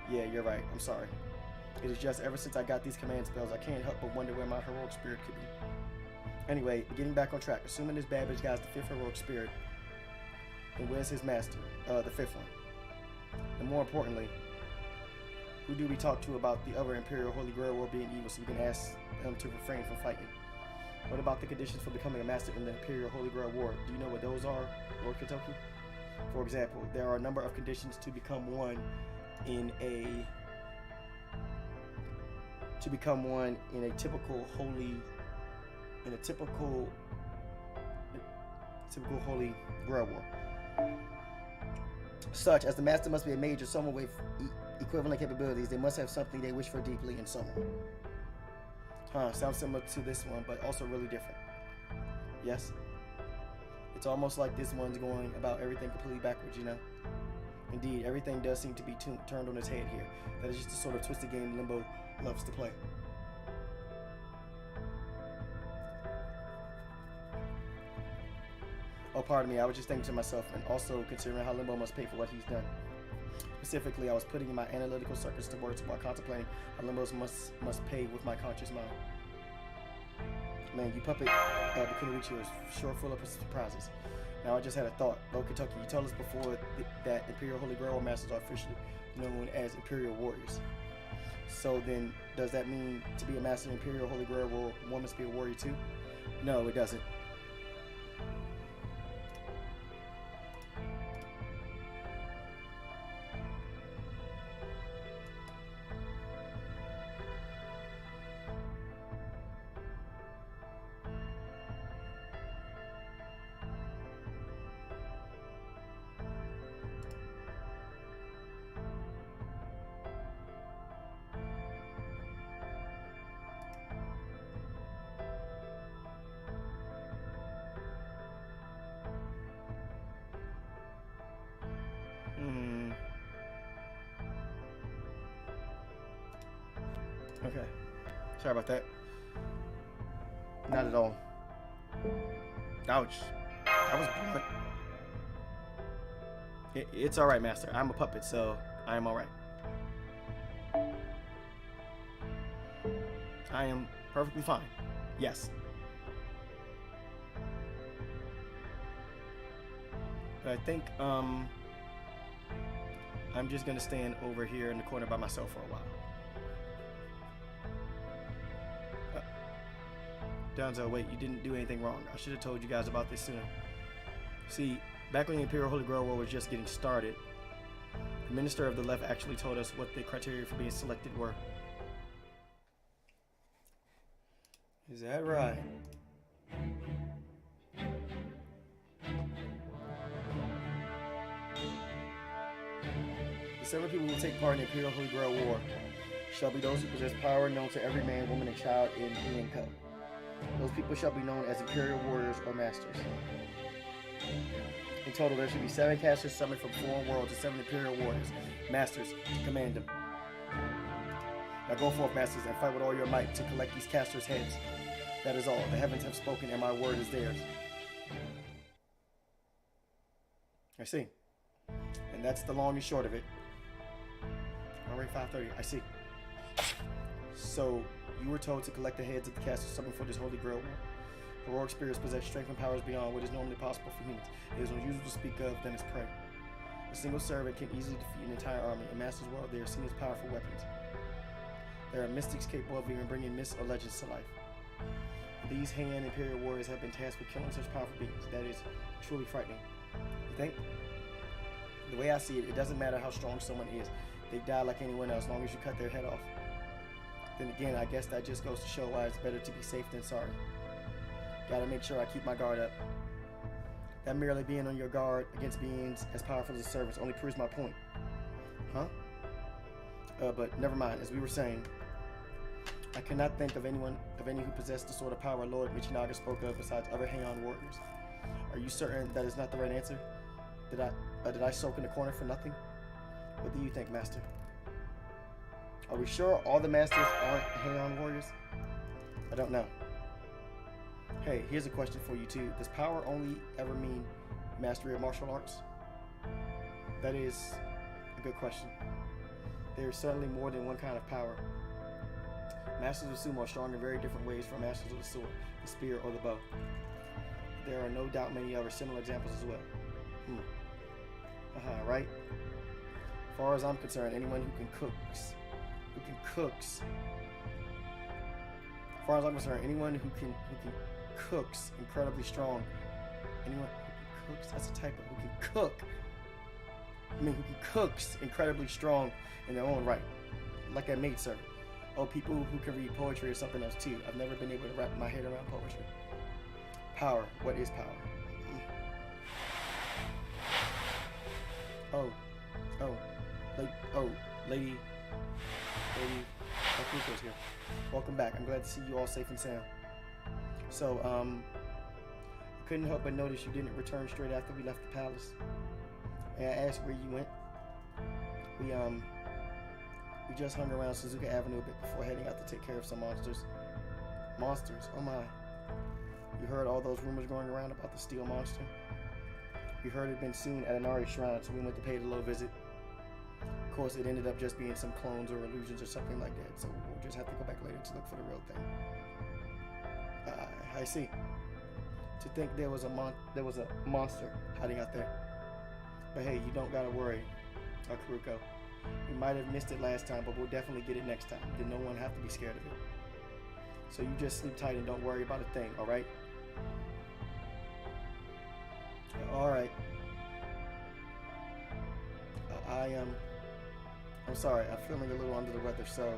Yeah, you're right, I'm sorry. It is just ever since I got these command spells, I can't help but wonder where my heroic spirit could be. Anyway, getting back on track, assuming this Babbage guy's the 5th heroic spirit, then where's his master, the 5th one? And more importantly, who do we talk to about the other Imperial Holy Grail War being evil so we can ask them to refrain from fighting? What about the conditions for becoming a master in the Imperial Holy Grail War? Do you know what those are, Lord Katoki? For example, there are a number of conditions to become one in a typical Holy Grail War. Such as the master must be a mage or someone with equivalent capabilities. They must have something they wish for deeply in someone. Sounds similar to this one, but also really different. Yes? It's almost like this one's going about everything completely backwards, you know? Indeed, everything does seem to be turned on its head here. That is just the sort of twisted game Limbo loves to play. Oh, pardon me, I was just thinking to myself, and also considering how Limbo must pay for what he's done. Specifically, I was putting my analytical circuits to words while contemplating how Limbo must pay with my conscious mind. Man, you puppet Kunoichi is sure full of surprises. Now I just had a thought. Lord Katoki, you told us before that Imperial Holy Grail Masters are officially known as Imperial Warriors. So then, does that mean to be a master of Imperial Holy Grail War, one must be a warrior too? No, it doesn't. Okay. Sorry about that. Not at all. Ouch. That was blunt. It's alright, Master. I'm a puppet, so I am alright. I am perfectly fine. Yes. But I think, I'm just gonna stand over here in the corner by myself for a while. Danzo, wait, you didn't do anything wrong. I should have told you guys about this sooner. See, back when the Imperial Holy Grail War was just getting started, the Minister of the Left actually told us what the criteria for being selected were. Is that right? The 7 people who will take part in the Imperial Holy Grail War shall be those who possess power known to every man, woman, and child in Heian Kyo. Those people shall be known as Imperial Warriors or Masters. In total, there should be 7 casters summoned from foreign worlds and 7 Imperial Warriors, Masters, to command them. Now go forth, Masters, and fight with all your might to collect these casters' heads. That is all. The heavens have spoken, and my word is theirs. I see. And that's the long and short of it. Alright, 5:30. I see. So, you were told to collect the heads of the casters summoned for this Holy Grail War. Heroic spirits possess strength and powers beyond what is normally possible for humans. It is unusual to speak of than its prey. A single servant can easily defeat an entire army. In Master's world, they are seen as powerful weapons. There are mystics capable of even bringing myths or legends to life. These Heian Imperial Warriors have been tasked with killing such powerful beings. That is truly frightening. You think? The way I see it, it doesn't matter how strong someone is. They die like anyone else, as long as you cut their head off. Then again, I guess that just goes to show why it's better to be safe than sorry. Gotta make sure I keep my guard up. That merely being on your guard against beings as powerful as the servants only proves my point. Huh? But never mind, as we were saying, I cannot think of any who possessed the sort of power Lord Michinaga spoke of besides other Heian warriors. Are you certain that is not the right answer? Did I soak in the corner for nothing? What do you think, Master? Are we sure all the masters aren't Heian warriors? I don't know. Hey, here's a question for you too. Does power only ever mean mastery of martial arts? That is a good question. There is certainly more than one kind of power. Masters of sumo are strong in very different ways from masters of the sword, the spear, or the bow. There are no doubt many other similar examples as well. Right? As far as I'm concerned, anyone who can cooks. As far as I'm concerned, anyone who can cooks incredibly strong. Anyone who cooks, that's a typo. Who can cook. Who cooks incredibly strong in their own right, like a maidservant. Oh, people who can read poetry or something else too. I've never been able to wrap my head around poetry. Power. What is power? Lady Akuko's here. Welcome back. I'm glad to see you all safe and sound. So, I couldn't help but notice you didn't return straight after we left the palace. May I ask where you went? We just hung around Suzuka Avenue a bit before heading out to take care of some monsters. Monsters? Oh my. You heard all those rumors going around about the steel monster? We heard it'd been seen at Inari Shrine, so we went to pay it a little visit. Of course, it ended up just being some clones or illusions or something like that, so we'll just have to go back later to look for the real thing. I see. To think there was a monster hiding out there. But hey, you don't gotta worry, Karuko. We might have missed it last time, but we'll definitely get it next time. Then no one have to be scared of it. So you just sleep tight and don't worry about a thing, alright? Alright. I'm sorry, I'm feeling a little under the weather, so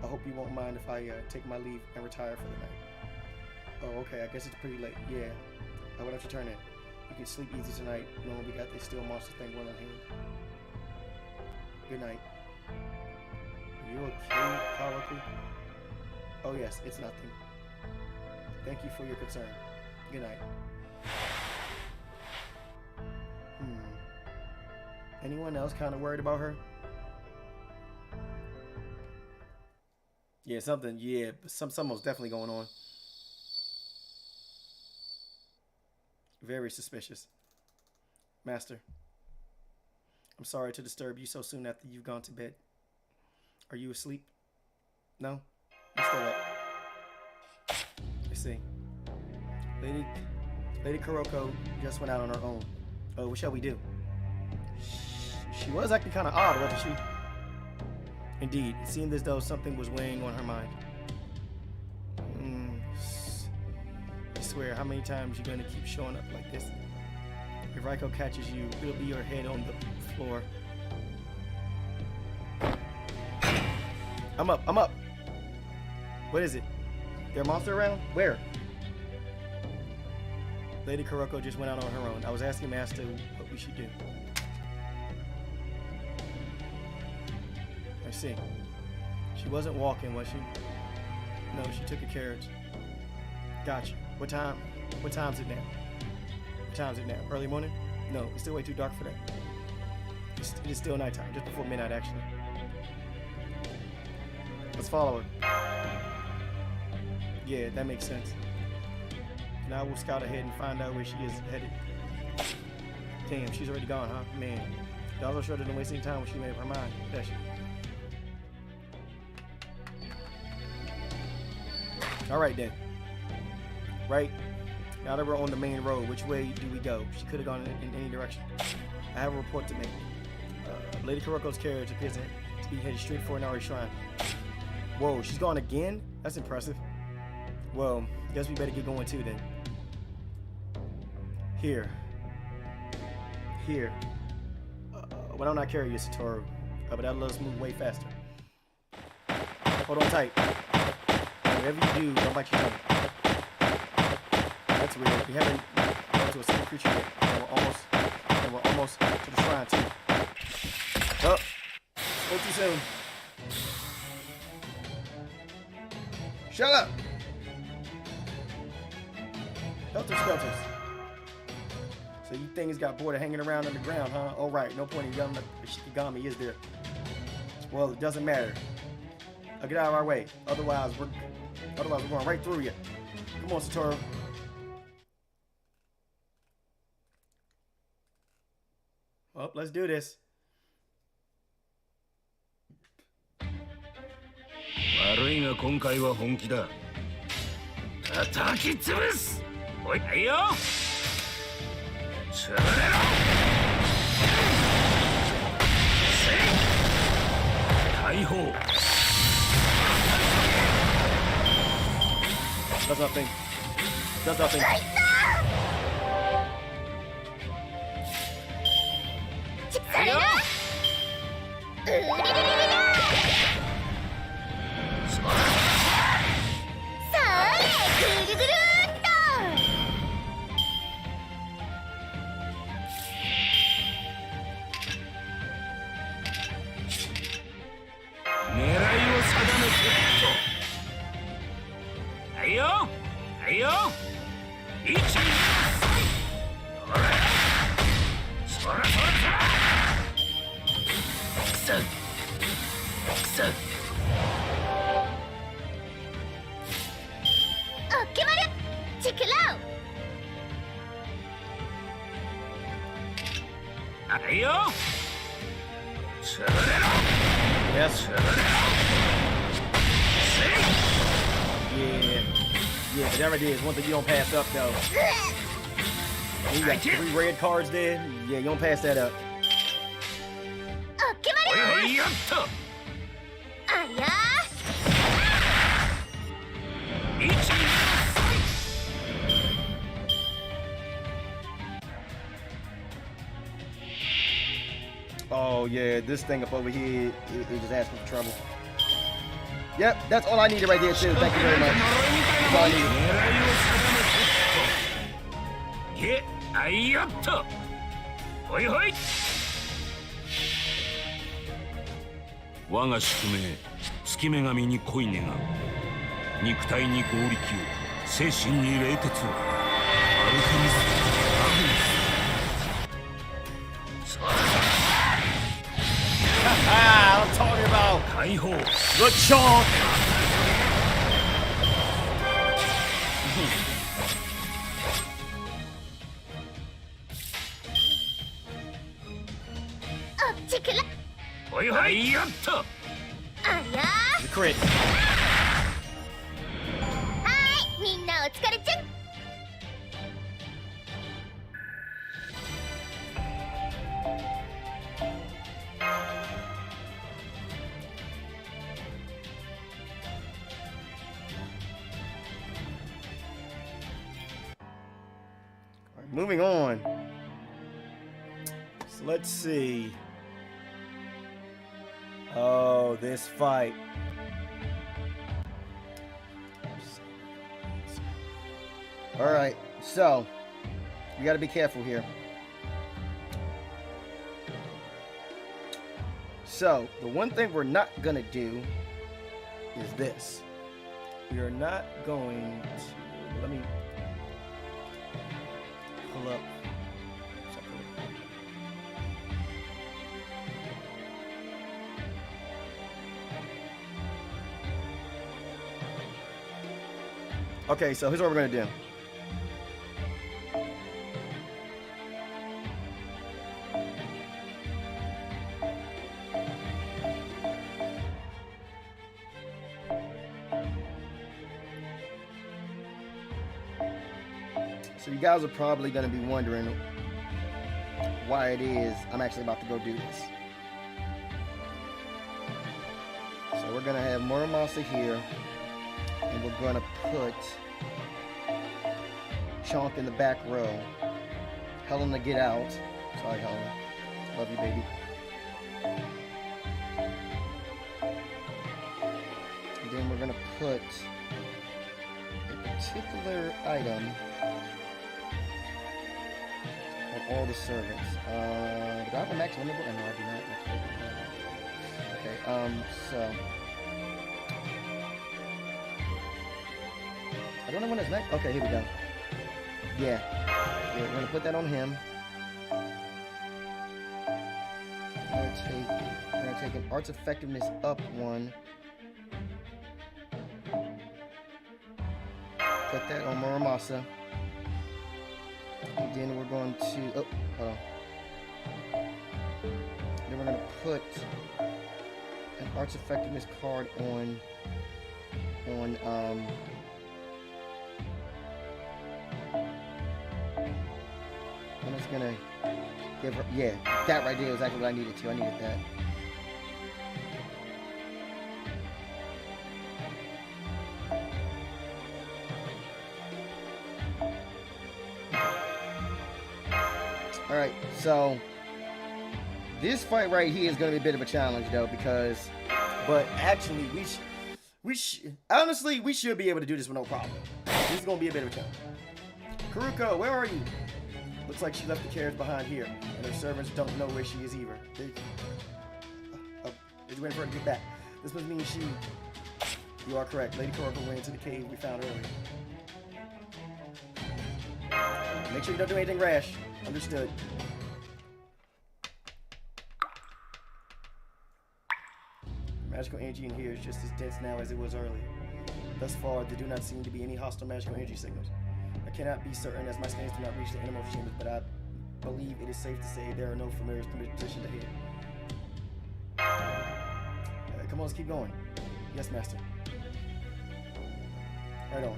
I hope you won't mind if I take my leave and retire for the night. Oh, okay, I guess it's pretty late. Yeah, I would have to turn in. You can sleep easy tonight, knowing we got this steel monster thing well in hand. Good night. Are you okay, Kawaku? Oh yes, it's nothing. Thank you for your concern. Good night. Anyone else kind of worried about her? Yeah, something. Yeah, something's definitely going on. Very suspicious. Master, I'm sorry to disturb you so soon after you've gone to bed. Are you asleep? No? I'm still up. Let's see. Lady Kuroko just went out on her own. Oh, what shall we do? She was acting kind of odd, wasn't she? Indeed, it seemed as though something was weighing on her mind. I swear, how many times you gonna keep showing up like this? If Raiko catches you, it'll be your head on the floor. I'm up. What is it? There a monster around? Where? Lady Kuroko just went out on her own. I was asking Master what we should do. I see. She wasn't walking, was she? No, she took a carriage. Gotcha. What time? What time's it now? What time's it now? Early morning? No, it's still way too dark for that. It is still nighttime, just before midnight, actually. Let's follow her. Yeah, that makes sense. Now we'll scout ahead and find out where she is headed. Damn, she's already gone, huh? Man. Doggo sure didn't waste any time when she made up her mind, does she? Alright then. Right? Now that we're on the main road, which way do we go? She could have gone in any direction. I have a report to make. Lady Kuroko's carriage appears to be headed straight for Inari Shrine. Whoa, she's gone again? That's impressive. Well, guess we better get going too then. Here. Why don't I carry you, Satoru? But that'll let us move way faster. Hold on tight. Whatever you do, don't bite your tongue. That's weird. We haven't gone to a single creature yet. And we're almost to the shrine too. Oh, spoke too soon. Shut up! Helter Skelters. So you things got bored of hanging around on the ground, huh? Oh right, no point in yelling that the Shikigami is there. Well, it doesn't matter. Now get out of our way. Otherwise we're going right through you. Come on, Satoru. Well, let's do this. 悪いが今回は本気だ。叩き潰す。おい、はいよ。潰れろ。解放。Does nothing. Does nothing. Yes. Yeah, but that right there is one thing you don't pass up, though. You got 3 red cards there. Yeah, you don't pass that up. Oh yeah, this thing up over here, it just asking for trouble. Yep, that's all I needed right there too. Thank you very much. That's all I needed. 我が宿命、月女神に恋願う。肉体に合力を、精神に冷徹を。アルケミスト、アグネス。 I'm talking about the chunk. The crit. Moving on. So let's see. Oh, this fight. All right, so you got to be careful here. So the one thing we're not gonna do is this. We are not going to. Let me pull up something. Okay, so here's what we're gonna do. So you guys are probably going to be wondering why it is I'm actually about to go do this. So we're going to have Muramasa here, and we're going to put Chomp in the back row. Helena, get out. Sorry, Helena. Love you, baby. we're gonna put a particular item on all the servants. Do I have a max limit? No, I do not. Okay, so I don't know when it's next. Okay, here we go. Yeah, we're gonna put that on him. We're gonna take an arts effectiveness up one. Put that on Muramasa. And then we're going to, oh, hold on. Then we're going to put an arts effectiveness card on I'm just going to give her, yeah, that right there is exactly what I needed to. I needed that. Alright, so this fight right here is going to be a bit of a challenge though, because, but actually honestly, we should be able to do this with no problem. This is going to be a bit of a challenge. Kuruko, where are you? Looks like she left the carriage behind here, and her servants don't know where she is either. Is waiting for her to get back. This must mean she... You are correct. Lady Kuruko went into the cave we found earlier. Make sure you don't do anything rash. Understood. Magical energy in here is just as dense now as it was earlier. Thus far, there do not seem to be any hostile magical energy signals. I cannot be certain as my scans do not reach the innermost chambers, but I believe it is safe to say there are no familiars positioned ahead. Come on, let's keep going. Yes, Master. Right on.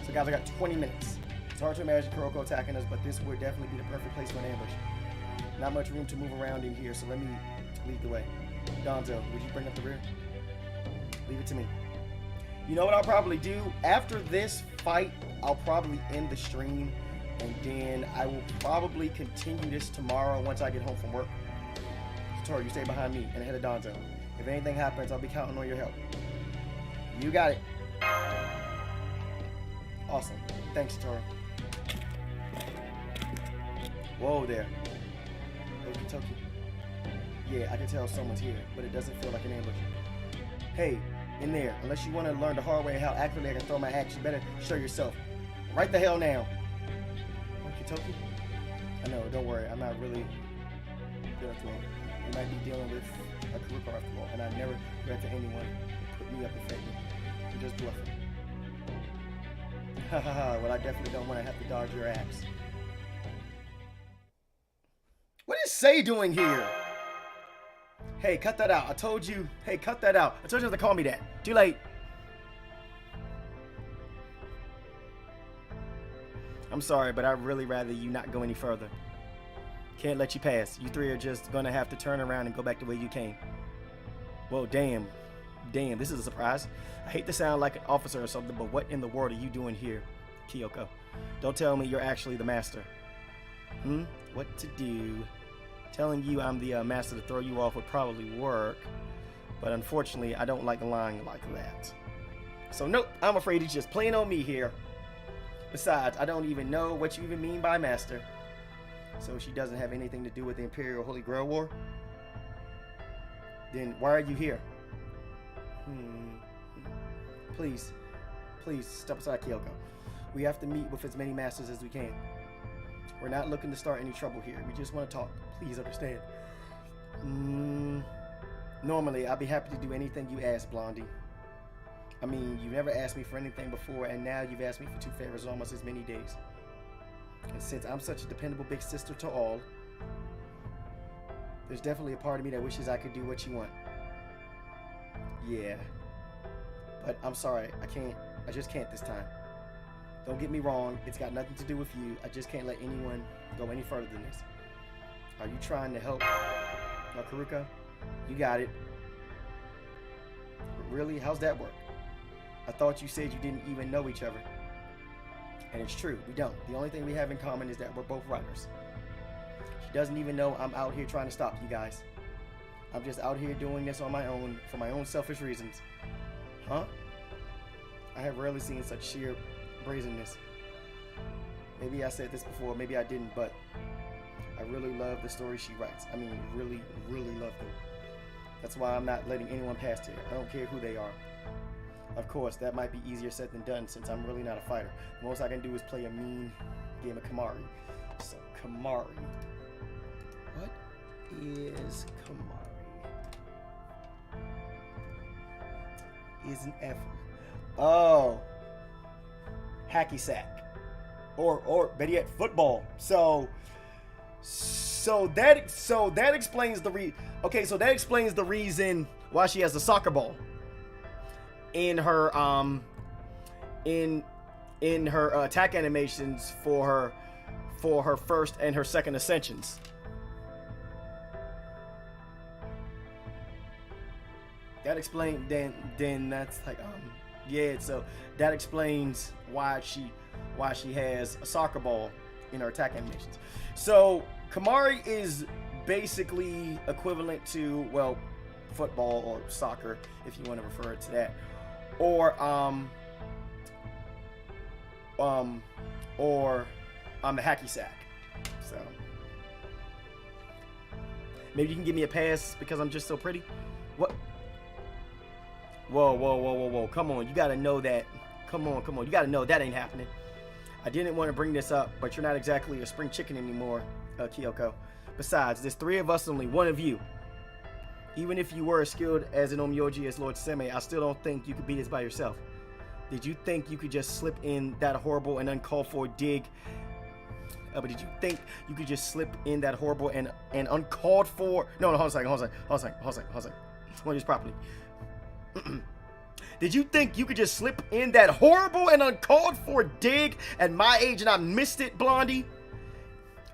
So guys, I got 20 minutes. It's hard to imagine Kuroko attacking us, but this would definitely be the perfect place for an ambush. Not much room to move around in here, so let me lead the way. Donzo, would you bring up the rear? Leave it to me. You know what I'll probably do? After this fight, I'll probably end the stream, and then I will probably continue this tomorrow once I get home from work. Tori, you stay behind me and ahead of Donzo. If anything happens, I'll be counting on your help. You got it. Awesome. Thanks, Tori. Whoa there. Okey-dokey. Yeah, I can tell someone's here, but it doesn't feel like an ambush. Hey, in there, unless you want to learn the hard way how accurately I can throw my axe, you better show yourself. Right the hell now. Okey-dokey? I know, don't worry, I'm not really gonna throw. You might be dealing with a Kuruko after all, and I never read to anyone who put me up and fake me. You're just bluffing. Hahaha, well I definitely don't want to have to dodge your axe. What is Sei doing here? Hey, cut that out. I told you. Hey, cut that out. I told you not to call me that. Too late. I'm sorry, but I'd really rather you not go any further. Can't let you pass. You three are just gonna have to turn around and go back the way you came. Whoa, damn. Damn, this is a surprise. I hate to sound like an officer or something, but what in the world are you doing here, Kyoko? Don't tell me you're actually the master. What to do? Telling you I'm the master to throw you off would probably work, but unfortunately, I don't like lying like that. So nope, I'm afraid he's just playing on me here. Besides, I don't even know what you even mean by master. So she doesn't have anything to do with the Imperial Holy Grail War? Then why are you here? Please, please step aside, Kyoko. We have to meet with as many masters as we can. We're not looking to start any trouble here. We just want to talk. Please understand. Normally, I'd be happy to do anything you ask, Blondie. I mean, you never asked me for anything before, and now you've asked me for 2 favors in almost as many days. And since I'm such a dependable big sister to all, there's definitely a part of me that wishes I could do what you want. Yeah. But I'm sorry, I just can't this time. Don't get me wrong, it's got nothing to do with you. I just can't let anyone go any further than this. Are you trying to help Kuruko? You got it. Really? How's that work? I thought you said you didn't even know each other. And it's true, we don't. The only thing we have in common is that we're both writers. She doesn't even know I'm out here trying to stop you guys. I'm just out here doing this on my own, for my own selfish reasons. Huh? I have rarely seen such sheer brazenness. Maybe I said this before, maybe I didn't, but I really love the stories she writes. I mean, really, really love them. That's why I'm not letting anyone past here. I don't care who they are. Of course, that might be easier said than done since I'm really not a fighter. The most I can do is play a mean game of Kamari. So, Kamari. What is Kamari? Is an F. Oh. Hacky sack. Or better yet, football. So that explains the so that explains the reason why she has a soccer ball in her in her attack animations for her first and her second ascensions. That explains then that's like yeah, so that explains why she has a soccer ball in her attack animations. So Kamari is basically equivalent to, well, football or soccer, if you want to refer it to that, or the hacky sack. So maybe you can give me a pass because I'm just so pretty. What? Whoa! Come on, you gotta know that. Come on, you gotta know that ain't happening. I didn't want to bring this up, but you're not exactly a spring chicken anymore, Kyoko. Besides, there's three of us, only one of you. Even if you were as skilled as an Omyoji as Lord Seme, I still don't think you could beat us by yourself. Did you think you could just slip in that horrible and uncalled for dig? But did you think you could just slip in that horrible and uncalled for? No, hold on a second. Let me do this properly. Did you think you could just slip in that horrible and uncalled for dig at my age and I missed it, Blondie?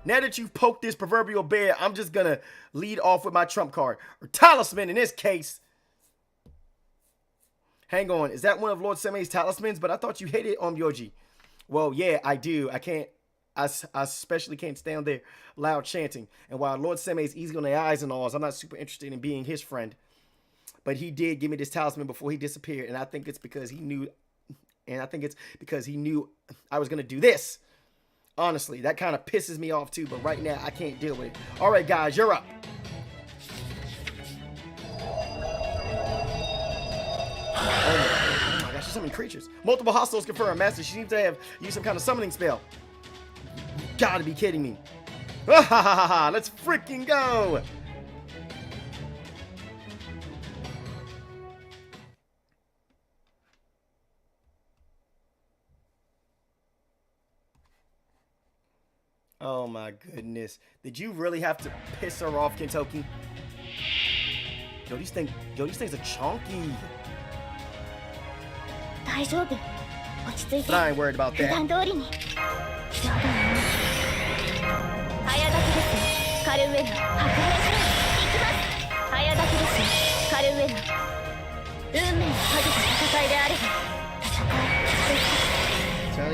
Now that you've poked this proverbial bear, I'm just gonna lead off with my trump card, or talisman in this case. Hang on, is that one of Lord Seme's talismans? But I thought you hated Omyoji. Well, yeah, I do. I especially can't stand there loud chanting. And while Lord Seme's easy on the eyes and all, I'm not super interested in being his friend. But he did give me this talisman before he disappeared, and I think it's because he knew, I was gonna do this. Honestly, that kind of pisses me off too, but right now I can't deal with it. All right, guys, you're up. Oh my gosh, there's so many creatures. Multiple hostiles confirmed. Master, she seems to have used some kind of summoning spell. You gotta be kidding me. Let's freaking go. Oh my goodness. Did you really have to piss her off, Kentucky? Yo, these things are chunky. But I ain't worried about that. I'm telling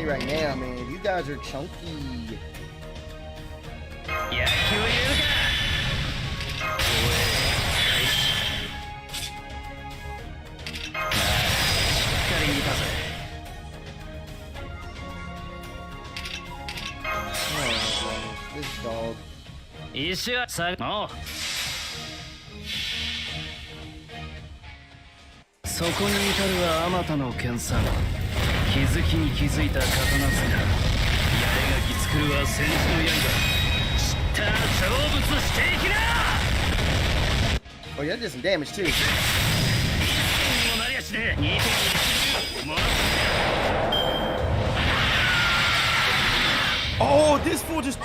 you right now, man, you guys are chunky. This dog. 石はさあそこに至るはあまたの研鑽気づきに気づいた刀塚八重垣作るは戦時の刃知った成仏していきな Oh yeah, that did some damage too. Oh, this fool just...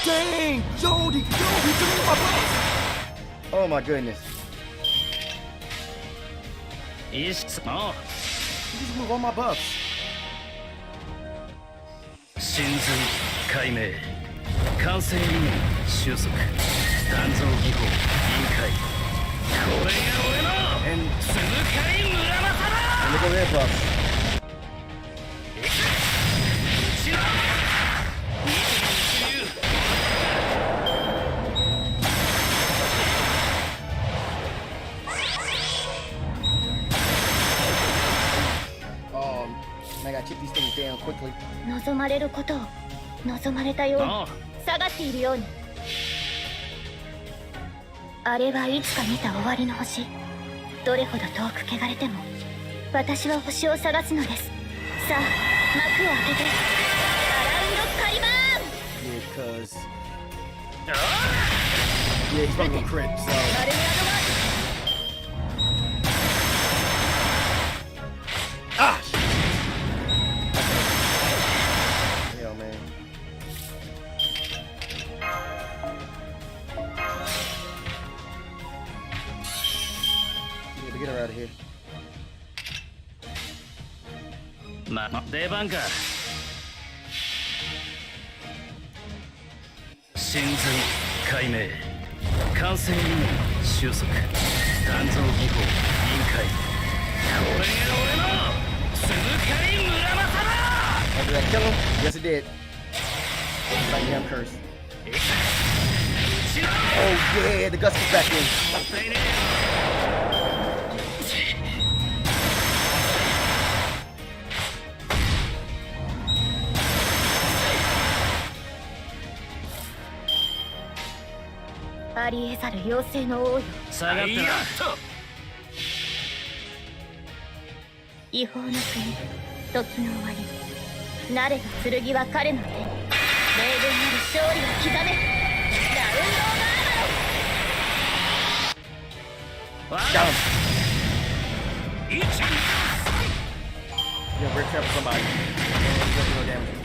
Dang! Yo, he took my buff! Oh my goodness. He just moved all my buffs. 神髄解明完成理念収束鍛造技法臨界これが俺の鈴狩村正だ And look over there, buffs. down quickly. 望まれることを望まれたようにあ下がっているように。あれはいつか見た終わりの星。どれほど遠く汚れても私は星を探すのです。さあ幕を開けてアラウンドカリバーン。 Yeah, cause yeah, he's fucking crit. So マルミアドバー ah, shit. Hell, man. Yeah, but get her out of here. 出番か。神髄解明完成任務収束鍛造技法委員会。これが俺の鈴狩村正だ。 Oh, did that kill him? Yes, it did. Like damn curse. Oh yeah, the gust is back in. ありえざる妖精の王よ。下がってな。違法の国、時の終わり。慣れの剣は彼の手に。霊言なる勝利を刻め。ラウンドオブアーマロ。 Got him. Yeah, we're trapping somebody. He doesn't no damage.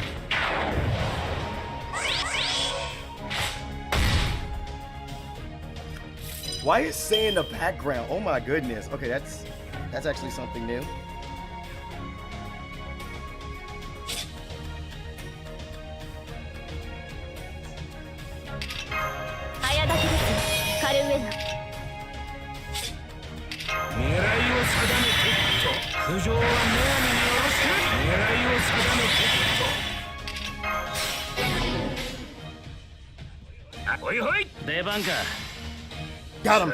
Why is Say in the background? Oh my goodness. Okay, that's actually something new. Got him.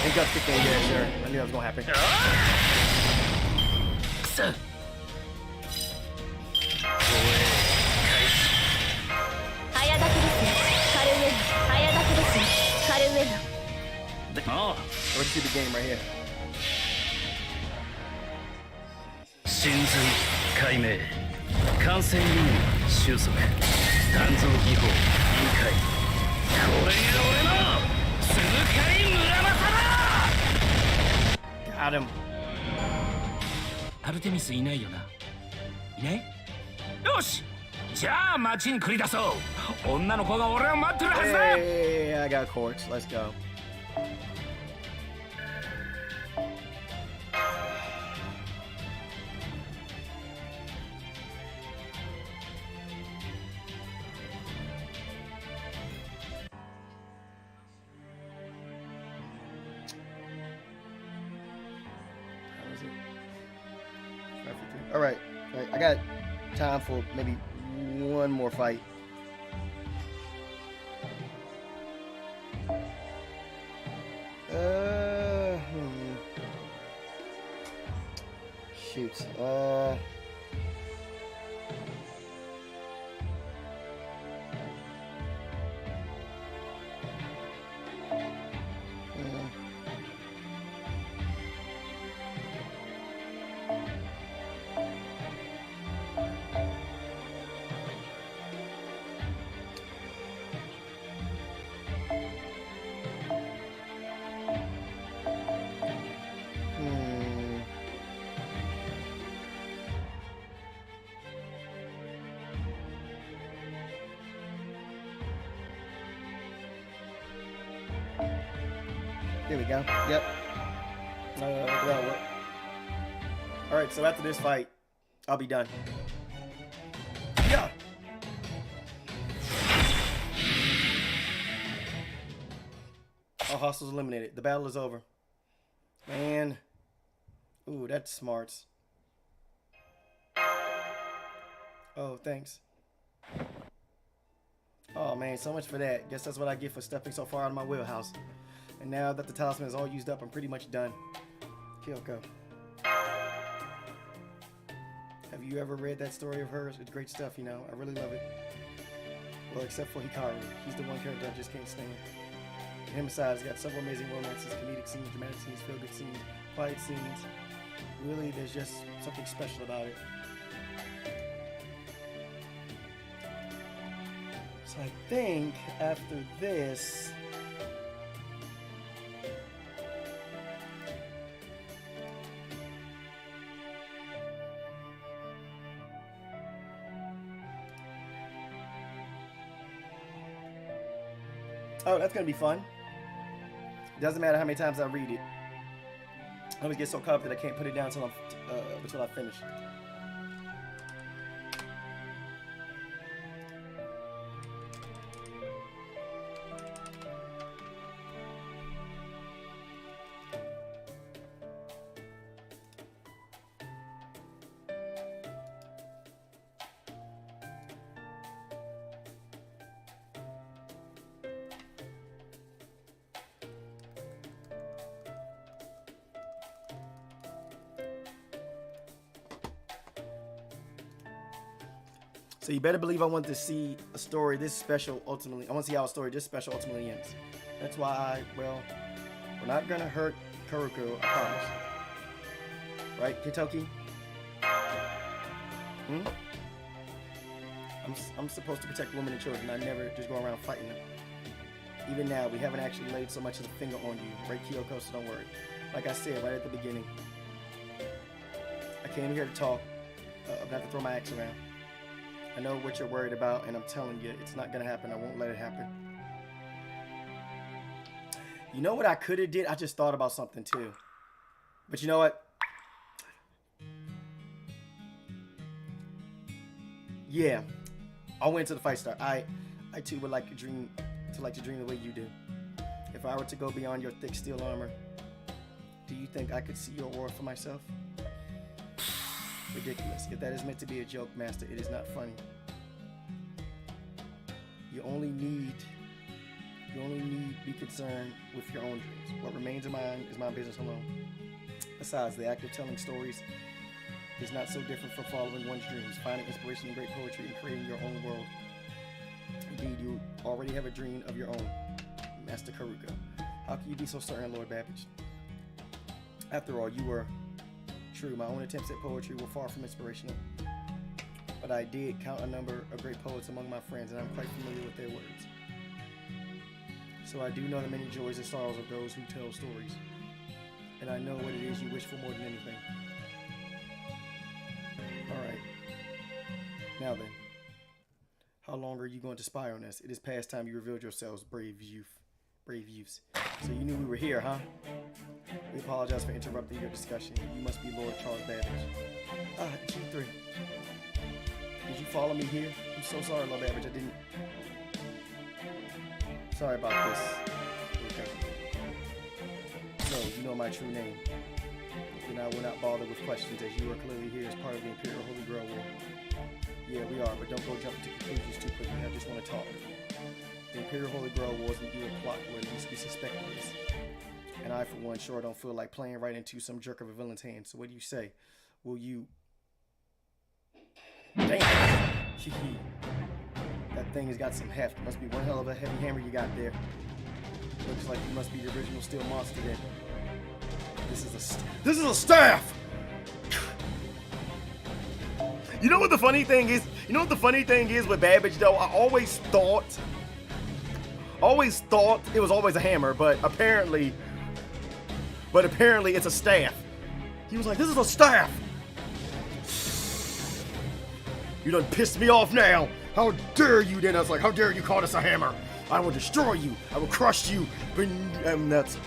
And got kicked in, yeah, sure. I knew that was gonna happen. Oh. Let's see the game right here. 神髄解明完成任務収束鍛造技法委員会。これが俺の鈴狩村正だ。 Got him. アルテミスいないよな。いない？よし、じゃあ街に繰り出そう。女の子が俺を待ってるはずだ。 Hey, I got quartz. Let's go. All right, I got time for maybe one more fight. Shoot. There we go. Yep. That'll work. All right. So after this fight, I'll be done. Yeah. All hostiles eliminated. The battle is over. Man. Ooh, that's smarts. Oh, thanks. Oh man, so much for that. Guess that's what I get for stepping so far out of my wheelhouse. And now that the talisman is all used up, I'm pretty much done. Kyoko. you ever read that story of hers? It's great stuff, you know. I really love it. Well, except for Hikaru. He's the one character I just can't stand. Him aside, he's got several amazing romances, comedic scenes, dramatic scenes, feel-good scenes, quiet scenes. Really, there's just something special about it. So I think after this, oh, that's gonna be fun. It doesn't matter how many times I read it. I always get so caught up that I can't put it down until I finish. So you better believe I want to see a story this special ultimately. I want to see how a story this special ultimately ends. That's why, well, we're not gonna hurt Kuruko, I promise. Right, Kitoki? I'm supposed to protect women and children. I never just go around fighting them. Even now, we haven't actually laid so much as a finger on you. Right, Kyoko, so don't worry. Like I said right at the beginning, I came here to talk, not to throw my axe around. I know what you're worried about, and I'm telling you, it's not gonna happen. I won't let it happen. You know what I could have did? I just thought about something too. But you know what? Yeah, I went to the fight star. I too would like to dream the way you do. If I were to go beyond your thick steel armor, do you think I could see your aura for myself? Ridiculous. If that is meant to be a joke, Master, it is not funny. You only need be concerned with your own dreams. What remains of mine is my business alone. Besides, the act of telling stories is not so different from following one's dreams, finding inspiration in great poetry, and creating your own world. Indeed, you already have a dream of your own, Master Kuruko. How can you be so certain, Lord Babbage? After all, you were true. My own attempts at poetry were far from inspirational, but I did count a number of great poets among my friends, and I'm quite familiar with their words. So I do know the many joys and sorrows of those who tell stories, and I know what it is you wish for more than anything. Alright. Now then, how long are you going to spy on us? It is past time you revealed yourselves, brave youths. So you knew we were here, huh? We apologize for interrupting your discussion. You must be Lord Charles Babbage. G3. Did you follow me here? I'm so sorry, Lord Babbage. I didn't. Sorry about this. Okay. So, you know my true name. Then I will not bother with questions, as you are clearly here as part of the Imperial Holy Grail War. Yeah, we are, but don't go jumping to conclusions too quickly. I just want to talk. The Imperial Holy Grail War is an evil plot, where at least we suspect it is. And I, for one, sure don't feel like playing right into some jerk of a villain's hand. So what do you say? Will you... Damn! That thing has got some heft. Must be one hell of a heavy hammer you got there. Looks like you must be the original steel monster then. This is a staff! You know what the funny thing is? You know what the funny thing is with Babbage, though? I always thought it was always a hammer, but apparently it's a staff. He was like, this is a staff! You done pissed me off now! How dare you then? I was like, how dare you call this a hammer? I will destroy you! I will crush you! That's...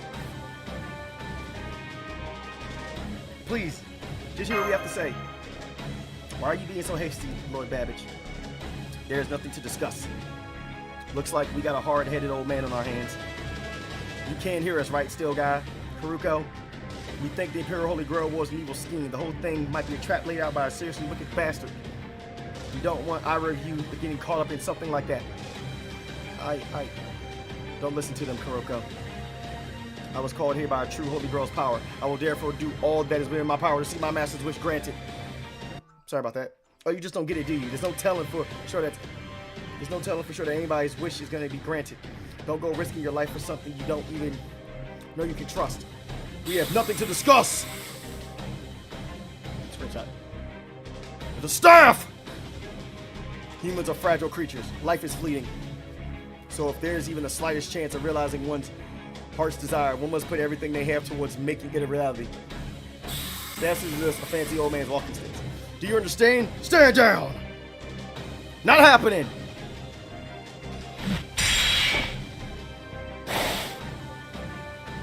Please, just hear what we have to say. Why are you being so hasty, Lord Babbage? There is nothing to discuss. Looks like we got a hard-headed old man on our hands. You can't hear us, right, still guy? Kuruko? We think the Imperial Holy Grail War is an evil scheme. The whole thing might be a trap laid out by a seriously wicked bastard. We don't want either of you getting caught up in something like that. I don't listen to them, Kuruko. I was called here by a true Holy Grail's power. I will therefore do all that is within my power to see my master's wish granted. Sorry about that. Oh, you just don't get it, do you? There's no telling for sure that anybody's wish is going to be granted. Don't go risking your life for something you don't even know you can trust. We have nothing to discuss. Screenshot. The staff! Humans are fragile creatures. Life is fleeting. So if there's even the slightest chance of realizing one's heart's desire, one must put everything they have towards making it a reality. That's just a fancy old man's walking sticks. Do you understand? Stand down! Not happening!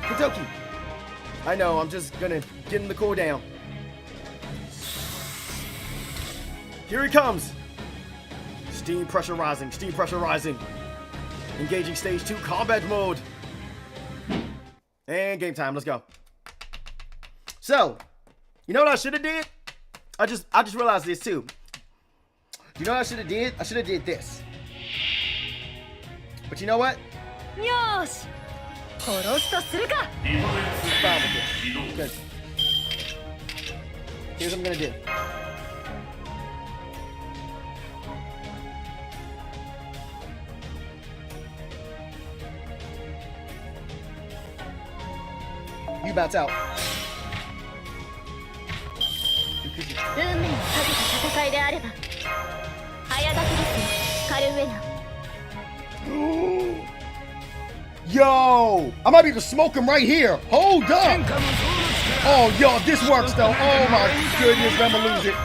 Kentucky. I know, I'm just gonna get in the cool down. Here he comes! Steam pressure rising, steam pressure rising. Engaging stage 2 combat mode. And game time, let's go. So, you know what I should have did? I just realized this too. You know what I should have did? I should have did this. But you know what? Yosh! Korosu to suru ka? Fine with it. Good. Here's what I'm gonna do. You bounce out. 運命をかけた戦いであれば早書きですよカルウェナ Yo! I might be able to smoke him right here. Hold up! Oh, yo, if this works though. Oh my goodness, I'm gonna lose it.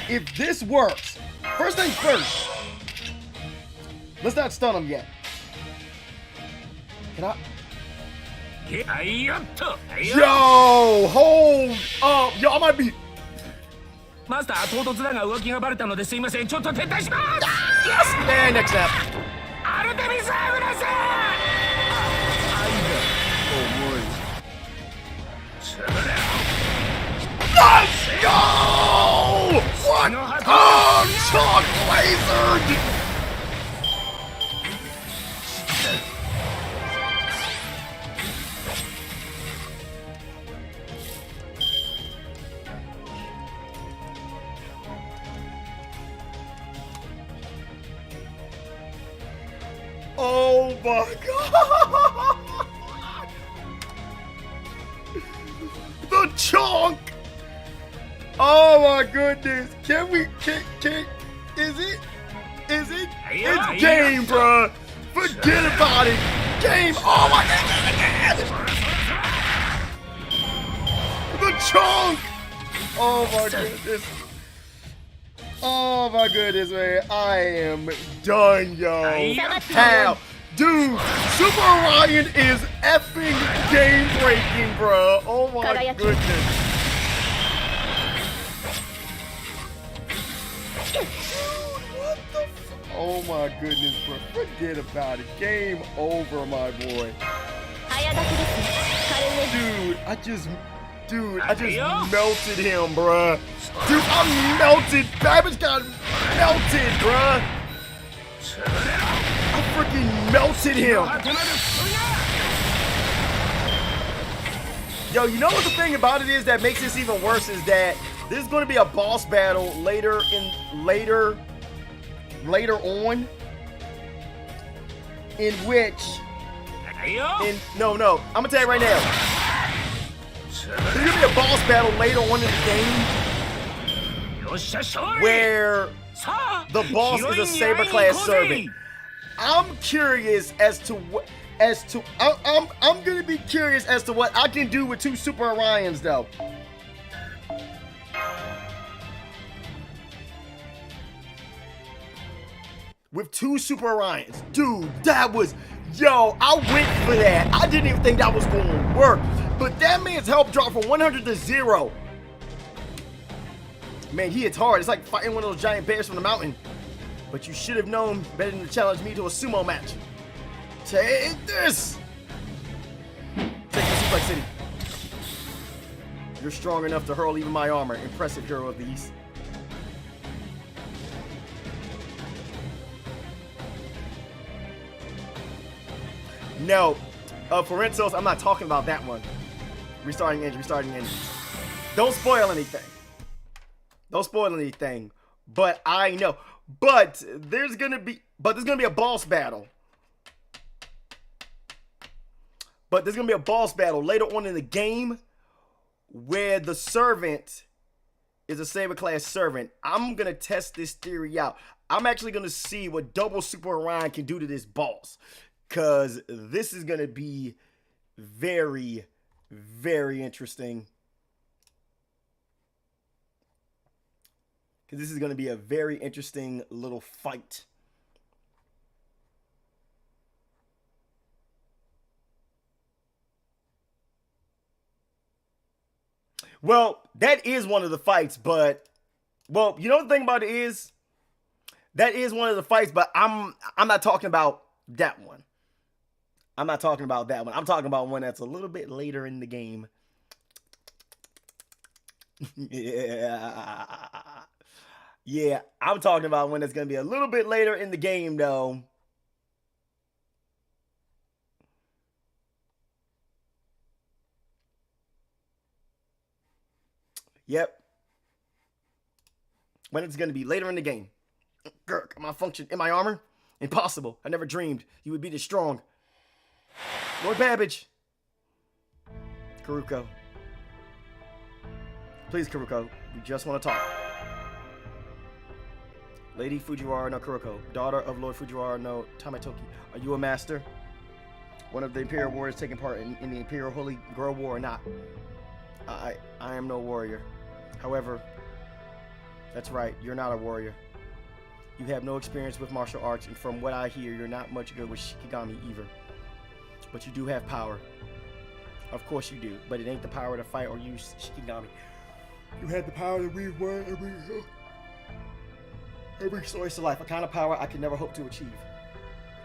If this works, first things first. Let's not stun him yet. Can I? Yo, hold up. Yo, I might be. マスター、唐突だが浮気がバレたのですいません。ちょっと撤退します。 And next snap. アルテミス・アグラス。Let's go! What? Oh, chalk lasered! Oh my god! The chunk! Oh my goodness! Can is it? It's game, bruh! Forget about it! Game! Oh my god! The chunk! Oh my goodness! Oh my goodness, man. I am done, yo. How? Dude, Super Orion is effing game breaking, bro. Oh my goodness. Dude, what the oh my goodness, bro. Forget about it. Game over, my boy. Dude, I just melted him, bruh. Dude, I'm melted. Babbage got melted, bruh. I freaking melted him. Yo, you know what the thing about it is that makes this even worse is that this is going to be a boss battle later on, in which, no, I'm gonna tell you right now. There's gonna be a boss battle later on in the game where the boss is a saber class servant. I'm curious as to what I'm gonna be curious as to what I can do with 2 Super Orions though. With 2 Super Orions. Dude, that was yo, I went for that. I didn't even think that was gonna work. But that man's health dropped from 100 to 0. Man, he hits hard. It's like fighting one of those giant bears from the mountain. But you should have known better than to challenge me to a sumo match. Take this! Take this, Suplex City. You're strong enough to hurl even my armor. Impressive hero of the East. No. Forensos, I'm not talking about that one. Restarting engine. Don't spoil anything. Don't spoil anything. But I know. But there's gonna be a boss battle. But there's gonna be a boss battle later on in the game where the servant is a saber class servant. I'm gonna test this theory out. I'm actually gonna see what double Super Orion can do to this boss. Cause this is gonna be very, very interesting. Because this is gonna be a very interesting little fight. Well, that is one of the fights, but well, you know the thing about it is that is one of the fights, but I'm not talking about that one. I'm not talking about that one. I'm talking about one that's a little bit later in the game. Yeah, I'm talking about one that's going to be a little bit later in the game, though. Yep. When it's going to be later in the game. Gurk, am I function in my armor? Impossible. I never dreamed you would be this strong. Lord Babbage. Karuko. Please, Karuko. We just want to talk. Lady Fujiwara no Karuko, daughter of Lord Fujiwara no Tametoki. Are you a master? One of the Imperial warriors taking part in the Imperial Holy Grail War or not? I am no warrior. However, that's right, you're not a warrior. You have no experience with martial arts, and from what I hear, you're not much good with Shikigami either. But you do have power. Of course you do, but it ain't the power to fight or use Shikigami. You had the power to read word every slice of life, a kind of power I could never hope to achieve.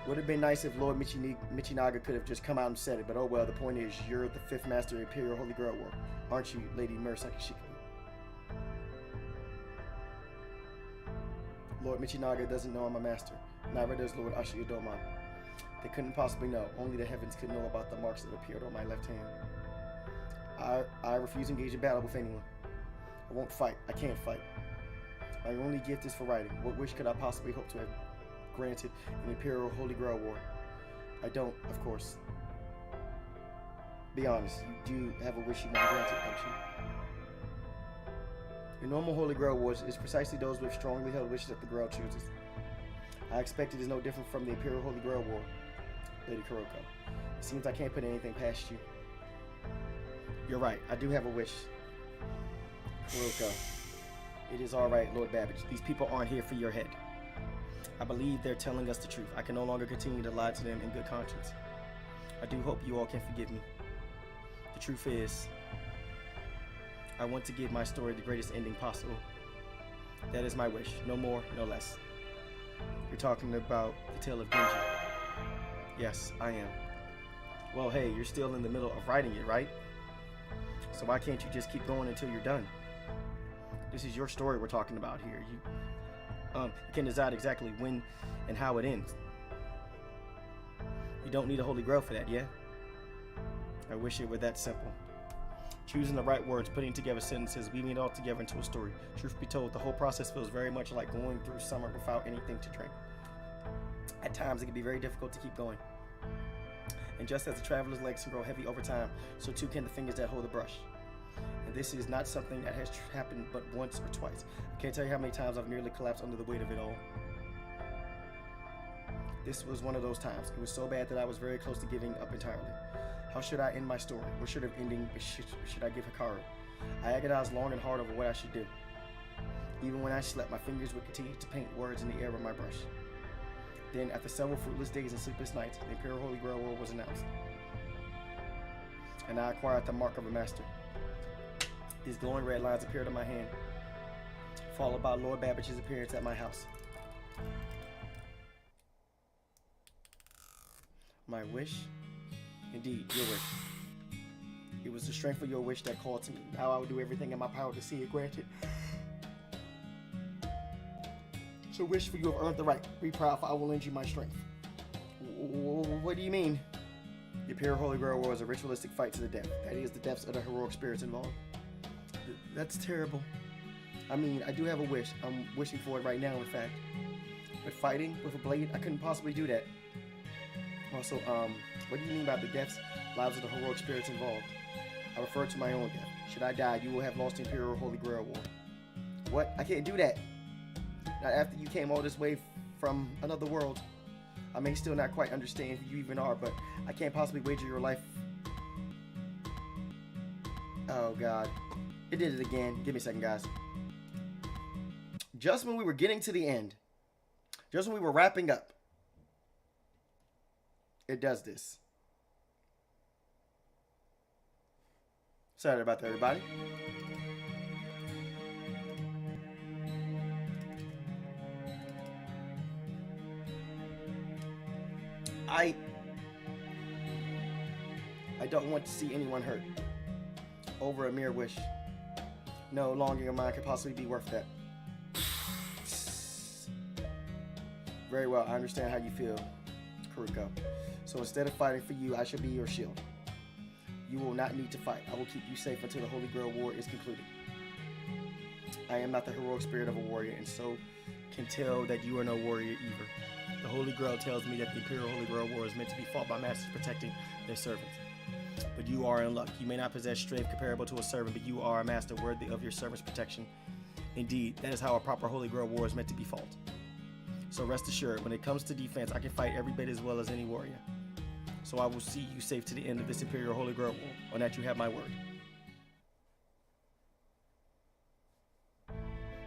Would have been nice if Lord Michinaga could have just come out and said it, but oh well, the point is, you're the 5th Master of Imperial Holy Grail War, aren't you, Lady Murasaki Shikibu? Lord Michinaga doesn't know I'm a master, neither does Lord Ashiya Douman. They couldn't possibly know, only the heavens could know about the marks that appeared on my left hand. I refuse to engage in battle with anyone. I won't fight, I can't fight. My only gift is for writing. What wish could I possibly hope to have granted in the Imperial Holy Grail War? I don't, of course. Be honest, you do have a wish you want granted, don't you? Your normal Holy Grail Wars is precisely those with strongly held wishes that the Grail chooses. I expect it is no different from the Imperial Holy Grail War, Lady Kuroko. It seems I can't put anything past you. You're right, I do have a wish. Kuroko. It is alright, Lord Babbage. These people aren't here for your head. I believe they're telling us the truth. I can no longer continue to lie to them in good conscience. I do hope you all can forgive me. The truth is, I want to give my story the greatest ending possible. That is my wish. No more, no less. You're talking about the tale of Genji. Yes, I am. Well, hey, you're still in the middle of writing it, right? So why can't you just keep going until you're done? This is your story we're talking about here. You can decide exactly when and how it ends. You don't need a Holy Grail for that, yeah? I wish it were that simple. Choosing the right words, putting together sentences, weaving it all together into a story. Truth be told, the whole process feels very much like going through summer without anything to drink. At times, it can be very difficult to keep going. And just as the traveler's legs can grow heavy over time, so too can the fingers that hold the brush. And this is not something that has happened but once or twice. I can't tell you how many times I've nearly collapsed under the weight of it all. This was one of those times. It was so bad that I was very close to giving up entirely. How should I end my story? What should I give Hikaru? I agonized long and hard over what I should do. Even when I slept, my fingers would continue to paint words in the air with my brush. Then, after several fruitless days and sleepless nights, the Imperial Holy Grail War was announced. And I acquired the mark of a master. These glowing red lines appeared on my hand, followed by Lord Babbage's appearance at my house. My wish? Indeed, your wish. It was the strength of your wish that called to me. Now I will do everything in my power to see it granted. So wish for you have earned the right. Be proud, for I will lend you my strength. What do you mean? The Imperial Holy Grail War is a ritualistic fight to the death. That is, the depths of the heroic spirits involved. That's terrible. I mean, I do have a wish. I'm wishing for it right now, in fact. But fighting with a blade, I couldn't possibly do that. Also, what do you mean by the deaths, lives of the heroic spirits involved? I refer to my own death. Should I die, you will have lost the Imperial Holy Grail War. What? I can't do that. Not after you came all this way from another world. I may still not quite understand who you even are, but I can't possibly wager your life. Oh, God. It did it again. Give me a second, guys. Just when we were getting to the end, just when we were wrapping up, it does this. Sorry about that, everybody. I don't want to see anyone hurt over a mere wish. No longing of mine could possibly be worth that. Very well, I understand how you feel, Kuruko. So instead of fighting for you, I shall be your shield. You will not need to fight. I will keep you safe until the Holy Grail War is concluded. I am not the heroic spirit of a warrior, and so can tell that you are no warrior either. The Holy Grail tells me that the Imperial Holy Grail War is meant to be fought by masters protecting their servants. But you are in luck. You may not possess strength comparable to a servant, but you are a master worthy of your servant's protection. Indeed, that is how a proper Holy Grail War is meant to be fought. So rest assured, when it comes to defense, I can fight every bit as well as any warrior. So I will see you safe to the end of this Imperial Holy Grail War. On that you have my word.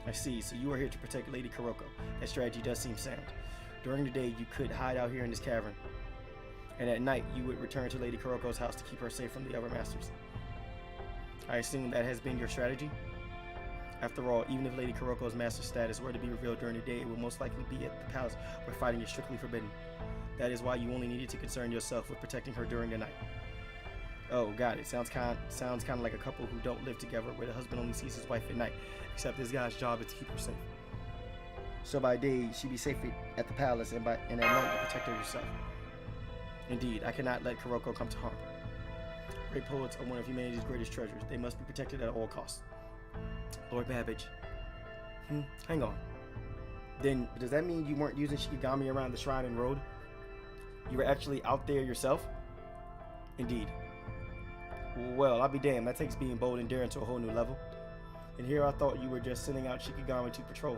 I see, so you are here to protect Lady Kuroko. That strategy does seem sound. During the day, you could hide out here in this cavern. And at night, you would return to Lady Kuroko's house to keep her safe from the other masters. I assume that has been your strategy? After all, even if Lady Kuroko's master status were to be revealed during the day, it would most likely be at the palace where fighting is strictly forbidden. That is why you only needed to concern yourself with protecting her during the night. Oh, got it. Sounds kind of like a couple who don't live together, where the husband only sees his wife at night, except this guy's job is to keep her safe. So by day, she'd be safe at the palace, and at night, you protect her yourself. Indeed, I cannot let Kuroko come to harm. Great poets are one of humanity's greatest treasures. They must be protected at all costs. Lord Babbage. Hang on. Then, does that mean you weren't using Shikigami around the shrine and road? You were actually out there yourself? Indeed. Well, I'll be damned. That takes being bold and daring to a whole new level. And here I thought you were just sending out Shikigami to patrol.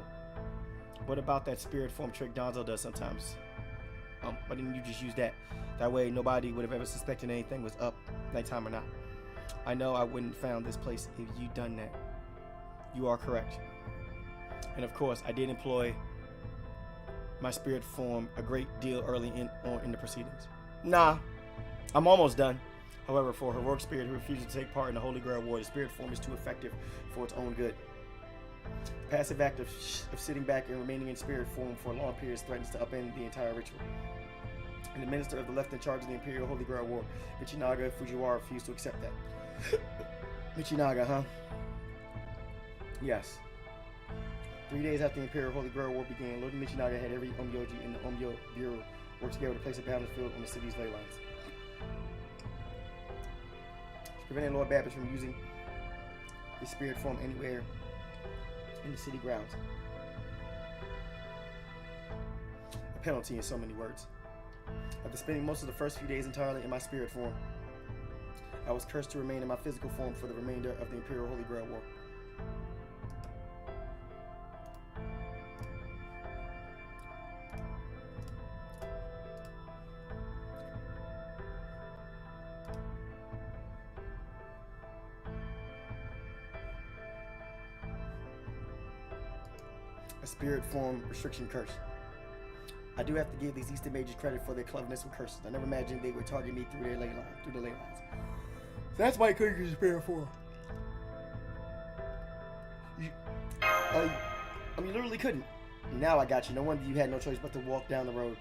What about that spirit form trick Donzo does sometimes? Why didn't you just use that? That way nobody would have ever suspected anything was up, nighttime or not. I know I wouldn't have found this place if you'd done that. You are correct. And of course, I did employ my spirit form a great deal early in the proceedings. Nah, I'm almost done. However, for a heroic spirit who refuses to take part in the Holy Grail War, the spirit form is too effective for its own good. The passive act of sitting back and remaining in spirit form for long periods threatens to upend the entire ritual. And the minister of the left in charge of the Imperial Holy Grail War, Michinaga Fujiwara, refused to accept that. Michinaga, huh? Yes. 3 days after the Imperial Holy Grail War began, Lord Michinaga had every Omyoji in the Omyo Bureau work together to place a battlefield on the city's ley lines. Preventing Lord Babbage from using his spirit form anywhere in the city grounds. A penalty in so many words. After spending most of the first few days entirely in my spirit form, I was cursed to remain in my physical form for the remainder of the Imperial Holy Grail War. A spirit form restriction curse. I do have to give these Eastern mages credit for their cleverness with curses. I never imagined they would target me through the ley lines. So that's why I couldn't use spirit form. You literally couldn't. Now I got you. No wonder you had no choice but to walk down the road.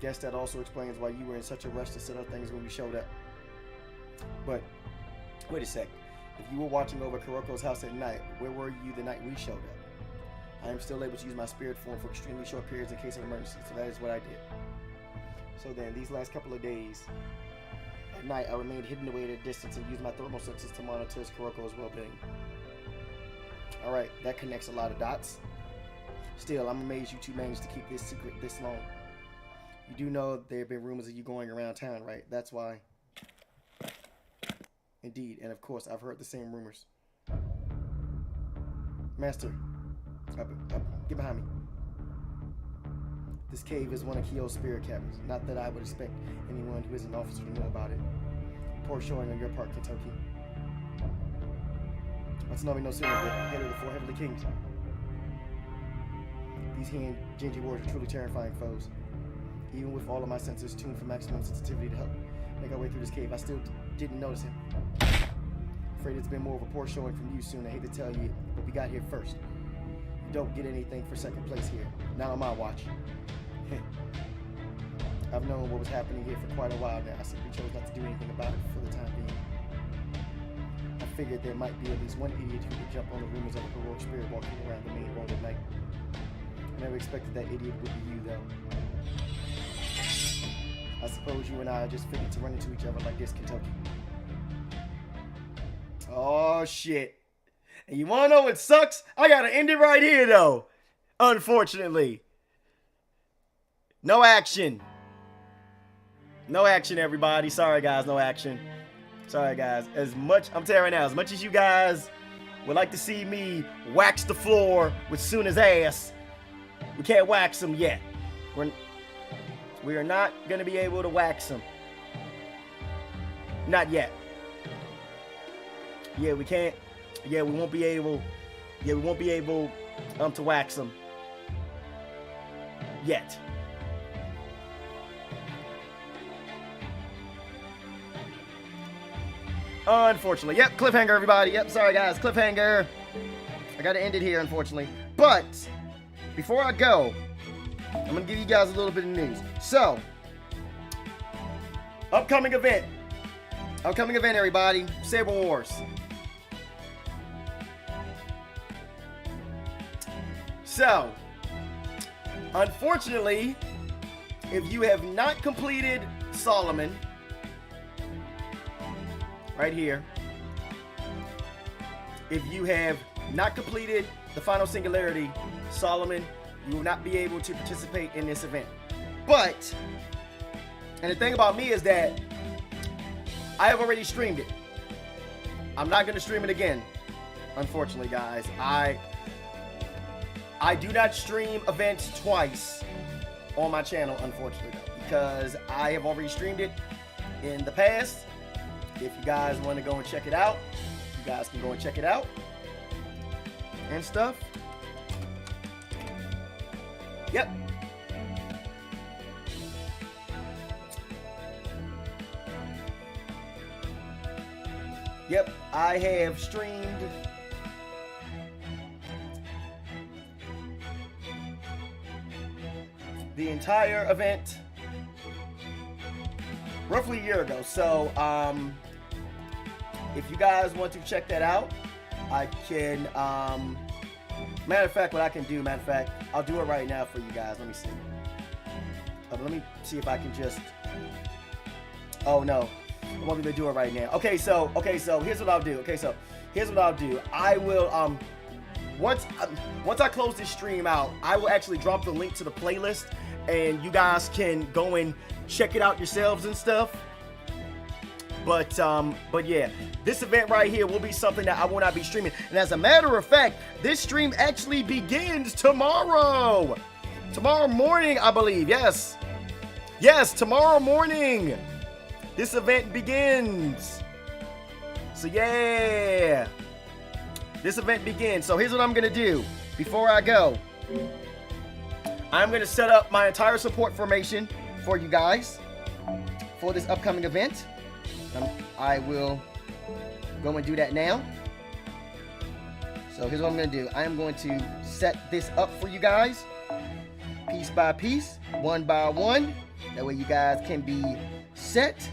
Guess that also explains why you were in such a rush to set up things when we showed up. But wait a sec. If you were watching over Kuroko's house at night, where were you the night we showed up? I am still able to use my spirit form for extremely short periods in case of emergency, so that is what I did. So then, these last couple of days, at night, I remained hidden away at a distance and used my thermal senses to monitor Kuroko's well-being. All right, that connects a lot of dots. Still, I'm amazed you two managed to keep this secret this long. You do know there have been rumors of you going around town, right? That's why. Indeed, and of course, I've heard the same rumors. Master, get behind me. This cave is one of Kyo's spirit caverns. Not that I would expect anyone who is an officer to know about it. Poor showing on your part, Kentucky. Matsunobu no sooner the head of the 4 Heavenly Kings. These Heian Genji warriors are truly terrifying foes. Even with all of my senses tuned for maximum sensitivity to help make our way through this cave, I still didn't notice him. Afraid it's been more of a poor showing from you soon. I hate to tell you, but we got here first. You don't get anything for second place here. Not on my watch. I've known what was happening here for quite a while now. I simply chose not to do anything about it for the time being. I figured there might be at least one idiot who could jump on the rumors of a heroic spirit walking around the main road at night. I never expected that idiot would be you, though. I suppose you and I just figured to run into each other like this, Kentucky. Oh, shit. And you wanna know what sucks? I gotta end it right here, though. Unfortunately. No action. No action, everybody. Sorry, guys. No action. Sorry, guys. I'm telling you right now, as much as you guys would like to see me wax the floor with Suna's ass, we can't wax him yet. We are not going to be able to wax him. Not yet. Yeah, we can't. Yeah, we won't be able. Yeah, we won't be able to wax him yet. Unfortunately. Yep, cliffhanger, everybody. Yep, sorry, guys. Cliffhanger. I got to end it here, unfortunately. But before I go, I'm going to give you guys a little bit of news. So, upcoming event. Upcoming event, everybody. Saber Wars. So, unfortunately, if you have not completed Solomon, right here, if you have not completed the final singularity, Solomon, you will not be able to participate in this event. But, and the thing about me is that I have already streamed it. I'm not going to stream it again, unfortunately, guys. I do not stream events twice on my channel, unfortunately, because I have already streamed it in the past. If you guys want to go and check it out, you guys can go and check it out and stuff. Yep. Yep, I have streamed the entire event roughly a year ago. So, if you guys want to check that out, I can, matter of fact, what I can do, I'll do it right now for you guys. Let me see. Let me see if I can just, oh no, I won't be able to do it right now. Okay, so here's what I'll do. I will, once I close this stream out, I will actually drop the link to the playlist, and you guys can go and check it out yourselves and stuff. But yeah, this event right here will be something that I will not be streaming. And as a matter of fact, this stream actually begins tomorrow. Tomorrow morning, I believe. Yes, tomorrow morning, this event begins. So yeah, this event begins. So here's what I'm gonna do before I go. I'm gonna set up my entire support formation for you guys for this upcoming event. I will go and do that now. So here's what I'm going to do. I am going to set this up for you guys, piece by piece, one by one. That way you guys can be set.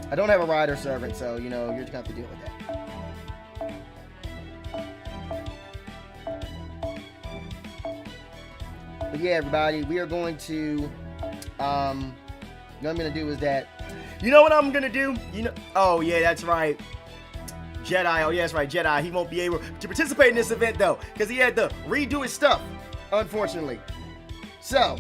I don't have a rider servant, so, you know, you're just going to have to deal with that. But yeah, everybody, we are going to, what I'm gonna do is that, you know what I'm gonna do? Oh yeah, that's right. Jedi. Oh, yeah, that's right, Jedi. He won't be able to participate in this event, though, because he had to redo his stuff, unfortunately. So,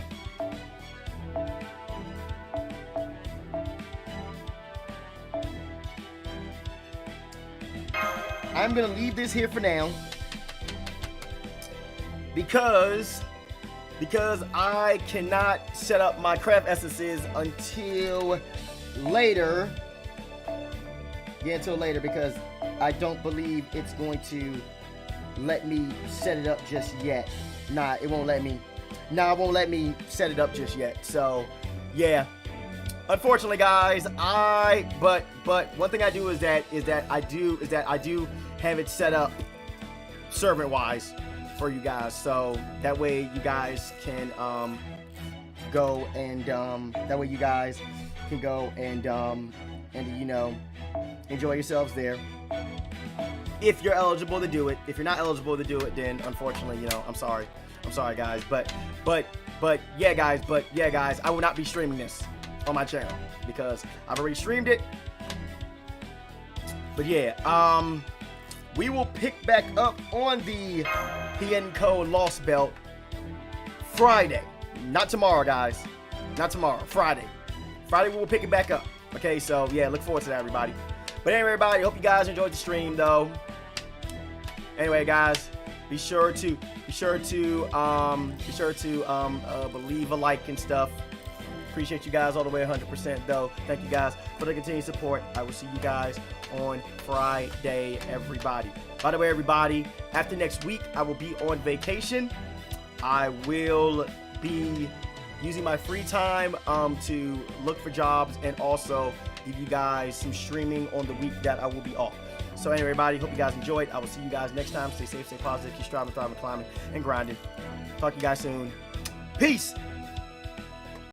I'm going to leave this here for now because I cannot set up my craft essences until later. Yeah, until later, because I don't believe it's going to let me set it up just yet. Nah, it won't let me. Nah, it won't let me set it up just yet. So, yeah. Unfortunately, guys, but one thing I do is that I do have it set up servant-wise for you guys, so that way you guys can go and you know, enjoy yourselves there if you're eligible to do it. If you're not eligible to do it, then unfortunately, you know, I'm sorry guys, but yeah guys, I will not be streaming this on my channel because I've already streamed it. But yeah, we will pick back up on the Heian Kyo Lostbelt Friday. Not tomorrow, guys. Not tomorrow. Friday. Friday we will pick it back up. Okay, so yeah, look forward to that, everybody. But anyway, everybody, hope you guys enjoyed the stream, though. Anyway, guys, be sure to leave a like and stuff. Appreciate you guys all the way 100%, though. Thank you guys for the continued support. I will see you guys on Friday, everybody. By the way, everybody, after next week, I will be on vacation. I will be using my free time to look for jobs and also give you guys some streaming on the week that I will be off. So anyway, everybody, hope you guys enjoyed. I will see you guys next time. Stay safe, stay positive, keep striving, thriving, climbing, and grinding. Talk to you guys soon. Peace!